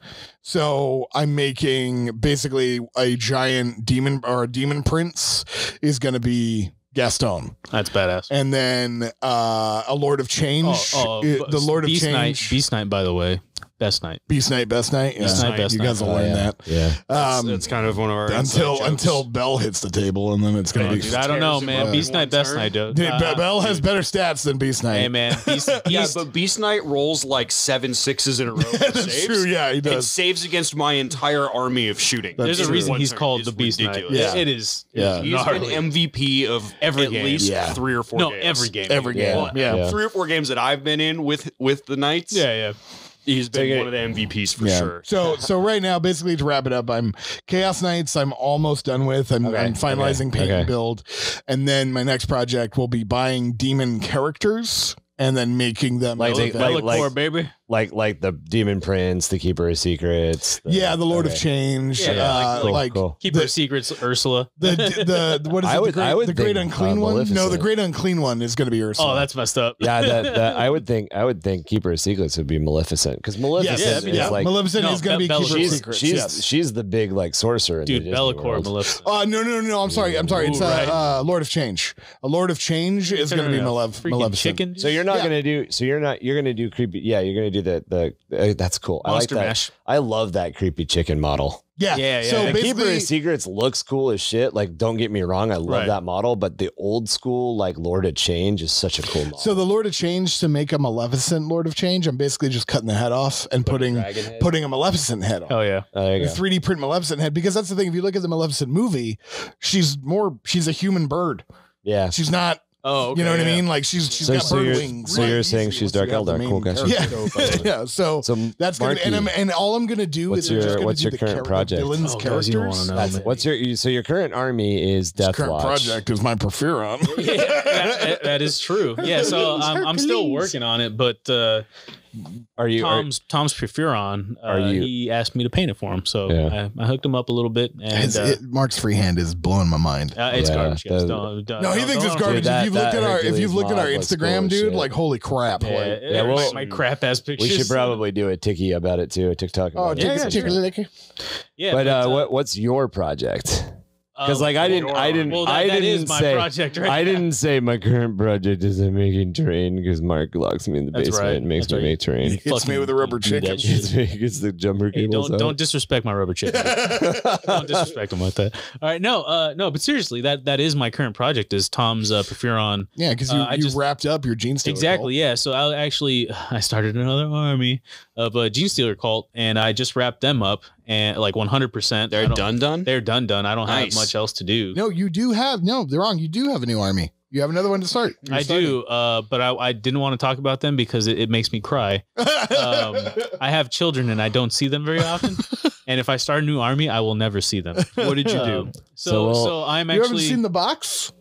S3: So I'm making basically a giant demon, or a demon prince is going to be Gaston.
S2: That's badass.
S3: And then a Lord of Change. The Lord of Change.
S2: Beast Knight, by the way. Best Knight.
S3: Beast Knight, Best Knight. Yeah.
S2: Beast Knight, Best
S3: you guys
S2: Knight.
S3: will learn that.
S1: Yeah.
S4: That's kind of one of our
S3: Until Bell hits the table, and then it's going to be.
S2: Dude, I don't know, man. Beast Knight, Best Knight, dude.
S3: Bell has better stats than Beast Knight.
S2: Hey, man.
S4: But Beast Knight rolls like 7 6s in a row.
S3: That's true. Yeah, he
S4: It
S3: does.
S4: saves against my entire army of shooting.
S2: There's a
S3: true.
S2: reason he's
S4: One
S2: called
S4: turn
S2: the
S4: is
S2: Beast Knight.
S4: ridiculous.
S3: Yeah.
S2: It is.
S3: Yeah.
S4: He's been MVP of
S2: Every
S4: at
S2: game.
S4: least
S3: Yeah.
S4: 3 or 4
S2: No,
S4: games.
S2: every game.
S3: Every game.
S1: Yeah.
S3: Yeah.
S4: 3 or 4 games that I've been in with the Knights.
S2: Yeah.
S4: He's been
S1: you're-
S4: one of the MVPs for sure.
S3: So right now, basically to wrap it up, I'm Chaos Knights. I'm almost done with. I'm finalizing paint and build, and then my next project will be buying demon characters and then making them
S2: Bellacore, baby.
S1: Like the Demon Prince, the Keeper of Secrets.
S3: the Lord of Change.
S2: Yeah,
S1: cool.
S2: Keeper of Secrets, Ursula.
S3: The what is it? The Great Unclean one?
S1: Maleficent.
S3: No, the Great Unclean one is going to be Ursula.
S2: Oh, that's messed up.
S1: Yeah, that I would think Keeper of Secrets would be Maleficent, because Maleficent is like
S3: Maleficent
S2: No,
S3: is going to be
S2: Bella-
S3: Keeper of
S1: she's
S3: Secrets.
S1: she's
S3: yes.
S1: she's the big like sorcerer. In
S2: Dude,
S1: the Disney
S2: Bellacore,
S1: world.
S2: Maleficent.
S3: No. I'm sorry. It's
S2: right.
S3: Lord of Change. A Lord of Change is going to be
S2: Freaking
S3: Maleficent.
S2: chicken.
S1: So you're not gonna do. So you're gonna do creepy. Yeah, you're gonna do the. That's cool.
S2: Monster
S1: I like that.
S2: Mash.
S1: I love that creepy chicken model.
S3: Yeah.
S2: Yeah.
S3: So
S1: The Keeper
S3: basically,
S1: of Secrets looks cool as shit. Like, don't get me wrong, I love
S2: Right.
S1: that model, but the old school like Lord of Change is such a cool model.
S3: so the Lord of Change, to make a Maleficent Lord of Change, I'm basically just cutting the head off and putting a Maleficent head on.
S2: Oh, yeah.
S1: there you
S3: The
S1: go.
S3: 3D print Maleficent head, because that's the thing. If you look at the Maleficent movie, she's a human bird.
S1: Yeah.
S3: She's not.
S2: Oh, okay,
S3: You know what I
S2: yeah.
S3: mean? Like she's
S1: So,
S3: got
S1: so
S3: bird
S1: you're
S3: wings.
S1: so you're saying she's Dark Eldar. Cool, guys.
S3: Yeah, yeah. So that's gonna
S1: Marky,
S3: and all I'm gonna do
S1: what's
S3: is I'm just
S1: your-
S3: gonna
S1: what's
S3: do
S1: your
S3: the
S1: current project?
S3: villains
S2: Oh, guys, you don't
S3: characters.
S2: wanna know,
S3: That's
S2: man.
S3: it.
S1: what's your current army is Death
S3: Current
S1: Watch.
S3: project is my Porphyron.
S2: That is true. Yeah, so I'm still working on it, but
S1: Are you?
S2: Tom's Porphyron, he asked me to paint it for him, so
S1: Yeah.
S2: I hooked him up a little bit, and
S3: Mark's freehand is blowing my mind.
S2: it's
S1: Yeah,
S2: garbage. Guys.
S1: the-
S3: No, he thinks it's garbage.
S1: Dude,
S3: if you've looked at our
S1: Hercules
S3: Instagram,
S1: mod looks cool
S3: Instagram,
S1: as
S3: dude,
S1: shit.
S3: like holy crap!
S2: Yeah,
S3: Like,
S1: Yeah, well,
S2: my crap ass pictures.
S1: We should probably do a tiki about it too. A TikTok.
S3: oh,
S1: About it.
S3: take a lick.
S2: Yeah,
S1: But what's your project? Because like I didn't
S2: Well, that is my
S1: say
S2: project, right?
S1: I didn't say my current project is I'm making terrain, because Mark locks me in the
S2: That's
S1: basement
S2: right.
S1: and makes
S2: That's
S1: me
S2: right.
S1: make terrain.
S3: Hits me with a rubber
S2: do
S3: chicken.
S2: that shit.
S1: It's the jumper
S2: Hey,
S1: cables.
S2: don't disrespect my rubber chicken. Don't disrespect him like that. All right, no, but seriously, that is my current project. Is Tom's Porphyron.
S3: Yeah, because
S2: I
S3: you
S2: just-
S3: wrapped up your Gene Stealer
S2: Exactly, yeah. So I started another army of Gene Stealer cult, and I just wrapped them up, and like 100%.
S4: They're done.
S2: They're done. I don't have
S4: Nice.
S2: much else to do.
S3: No, you do have they're wrong. You do have a new army. You have another one to start.
S2: I do, but I didn't want to talk about them because it makes me cry. I have children and I don't see them very often. And if I start a new army, I will never see them.
S4: What did you do?
S2: So I'm
S3: You haven't
S2: actually
S3: seen the box?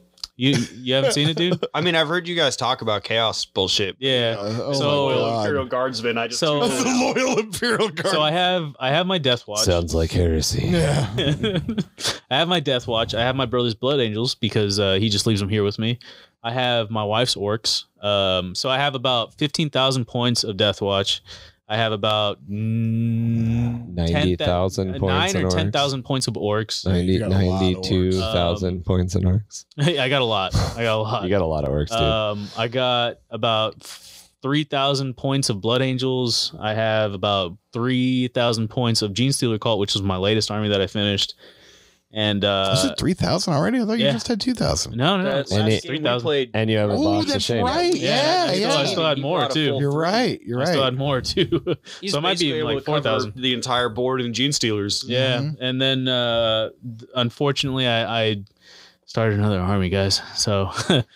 S2: you haven't seen it, dude?
S4: I mean, I've heard you guys talk about chaos bullshit.
S2: Yeah.
S3: Oh
S2: So-
S3: my God.
S4: Imperial Guardsmen. I just
S2: So-
S3: The loyal Imperial Guard.
S2: So I have my Death Watch.
S1: Sounds like heresy.
S3: yeah.
S2: I have my Death Watch. I have my brother's Blood Angels because he just leaves them here with me. I have my wife's Orcs. So I have about 15,000 points of Death Watch. I have about
S1: 90,000 points
S2: 9
S1: in
S2: or
S1: orcs.
S2: 10,000 points of Orcs.
S1: 92,000 points in orcs.
S2: I got a lot.
S1: You got a lot of orcs, dude.
S2: I got about 3,000 points of Blood Angels. I have about 3,000 points of Gene Stealer Cult, which was my latest army that I finished. And
S3: Was it 3,000 already? I thought you
S2: yeah.
S3: just had 2,000.
S2: no,
S4: That's
S1: And
S4: last
S1: it-
S4: game we played.
S1: And you have a
S3: Oh,
S1: box of
S3: that's
S1: shame.
S3: right. Yeah,
S2: I still had more too.
S3: You're right. You're
S2: I still
S3: right.
S2: had more too.
S4: He's
S2: So it might be
S4: basically able
S2: like
S4: to cover
S2: 4,000.
S4: the entire board in Gene Stealers.
S2: Yeah,
S3: Mhm.
S2: and then unfortunately, I Started another army, guys. So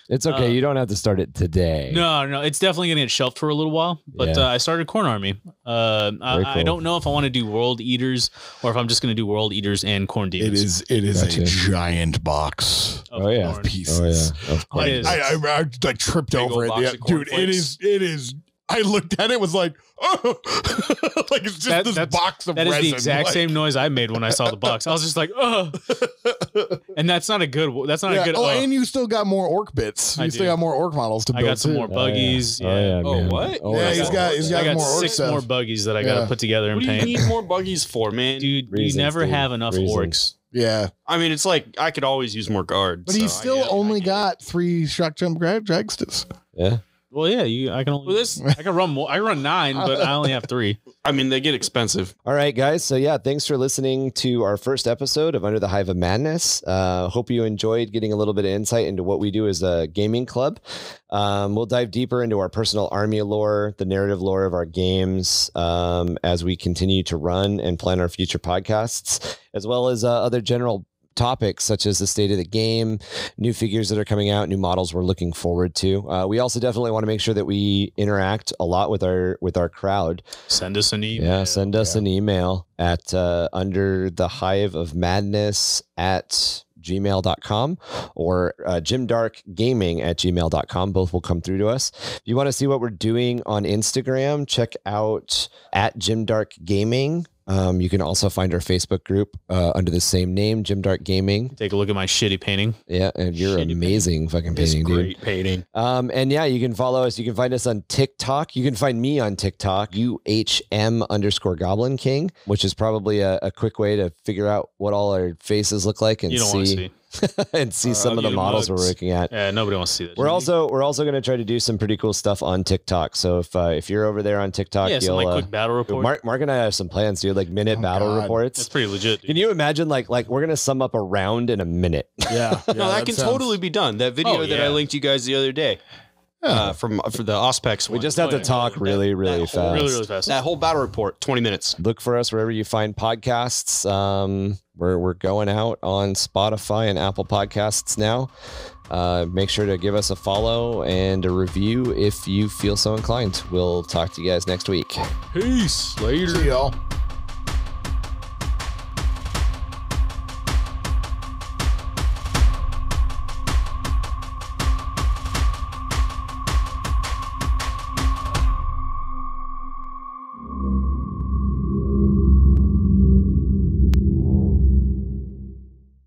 S1: It's okay. You don't have to start it today.
S2: no, it's definitely gonna get shelved for a little while. But I started Corn Army. I don't know if I want to do World Eaters or if I'm just gonna do World Eaters and Corn Demons.
S3: It is a giant box.
S2: Of corn.
S3: Pieces.
S1: Oh yeah. Of course.
S2: It is.
S3: I like tripped over it.
S4: box
S3: Yeah,
S4: of corn
S3: dude,
S4: flakes.
S3: it is. I looked at it, was like, oh, like it's just this box of
S2: That is
S3: resin.
S2: the exact
S3: like,
S2: same noise I made when I saw the box. I was just like, oh, and that's not a good. That's not a good.
S3: Oh, and you still got more orc bits.
S2: I
S3: You still
S2: do.
S3: got more orc models to
S2: I
S3: build.
S2: got some
S3: too.
S2: more buggies.
S1: Oh,
S4: Oh,
S1: man.
S4: what?
S1: Oh,
S3: Yeah,
S1: yeah.
S3: he's got
S2: I got
S3: more orc
S2: 6
S3: stuff.
S2: more buggies that I got to
S3: Yeah.
S2: put together and
S4: What do you
S2: paint.
S4: need more buggies for, man?
S2: Dude,
S1: Reasons,
S2: you never
S1: dude.
S2: have enough
S1: Reasons.
S2: orcs.
S3: Yeah,
S4: I mean, it's like I could always use more guards.
S3: but he's
S4: so I
S3: still
S4: get it.
S3: only
S4: I get it.
S3: got 3 shock jump dragsters.
S1: Yeah.
S2: Well, yeah, I can only.
S4: Well, this-
S2: I can run more. I run 9, but I only have 3.
S4: I mean, they get expensive.
S1: All right, guys. So yeah, thanks for listening to our first episode of Under the Hive of Madness. Hope you enjoyed getting a little bit of insight into what we do as a gaming club. We'll dive deeper into our personal army lore, the narrative lore of our games, as we continue to run and plan our future podcasts, as well as other general topics such as the state of the game, new figures that are coming out, new models we're looking forward to. We also definitely want to make sure that we interact a lot with our crowd.
S2: Send us an email.
S1: Yeah, send us an email at under the hive of madness at gmail.com or grimdarkgaming@gmail.com. Both will come through to us. If you want to see what we're doing on Instagram, check out at grimdarkgaming. You can also find our Facebook group under the same name, Jim Dark Gaming.
S2: Take a look at my shitty painting.
S1: Yeah, and you're
S4: Shitty
S1: amazing fucking
S4: It's
S1: painting, dude.
S4: great painting.
S1: And yeah, you can follow us. You can find us on TikTok. You can find me on TikTok, UHM_Goblin King, which is probably a quick way to figure out what all our faces look like and
S2: You don't want to
S1: see
S2: see.
S1: and see some
S2: I'll
S1: of the
S2: get
S1: models we're
S2: mugs.
S1: working at.
S2: Yeah, nobody wants to see that.
S1: We're also going to try to do some pretty cool stuff on TikTok. So if you're over there on TikTok,
S2: yeah, some
S1: you'll
S2: like quick battle report.
S1: Mark and I have some plans, dude. Like minute battle
S3: God.
S1: reports.
S2: That's pretty legit. Dude.
S1: Can you imagine like we're gonna sum up a round in a minute?
S3: Yeah,
S4: No, that can totally be done. That video
S2: Oh,
S4: that
S2: yeah.
S4: I linked you guys the other day for the Auspex
S1: We
S4: one.
S1: just have to talk really, really fast.
S2: really fast.
S4: That whole battle report, 20 minutes.
S1: Look for us wherever you find podcasts. We're going out on Spotify and Apple Podcasts now. Make sure to give us a follow and a review if you feel so inclined. We'll talk to you guys next week.
S2: Peace.
S3: See y'all.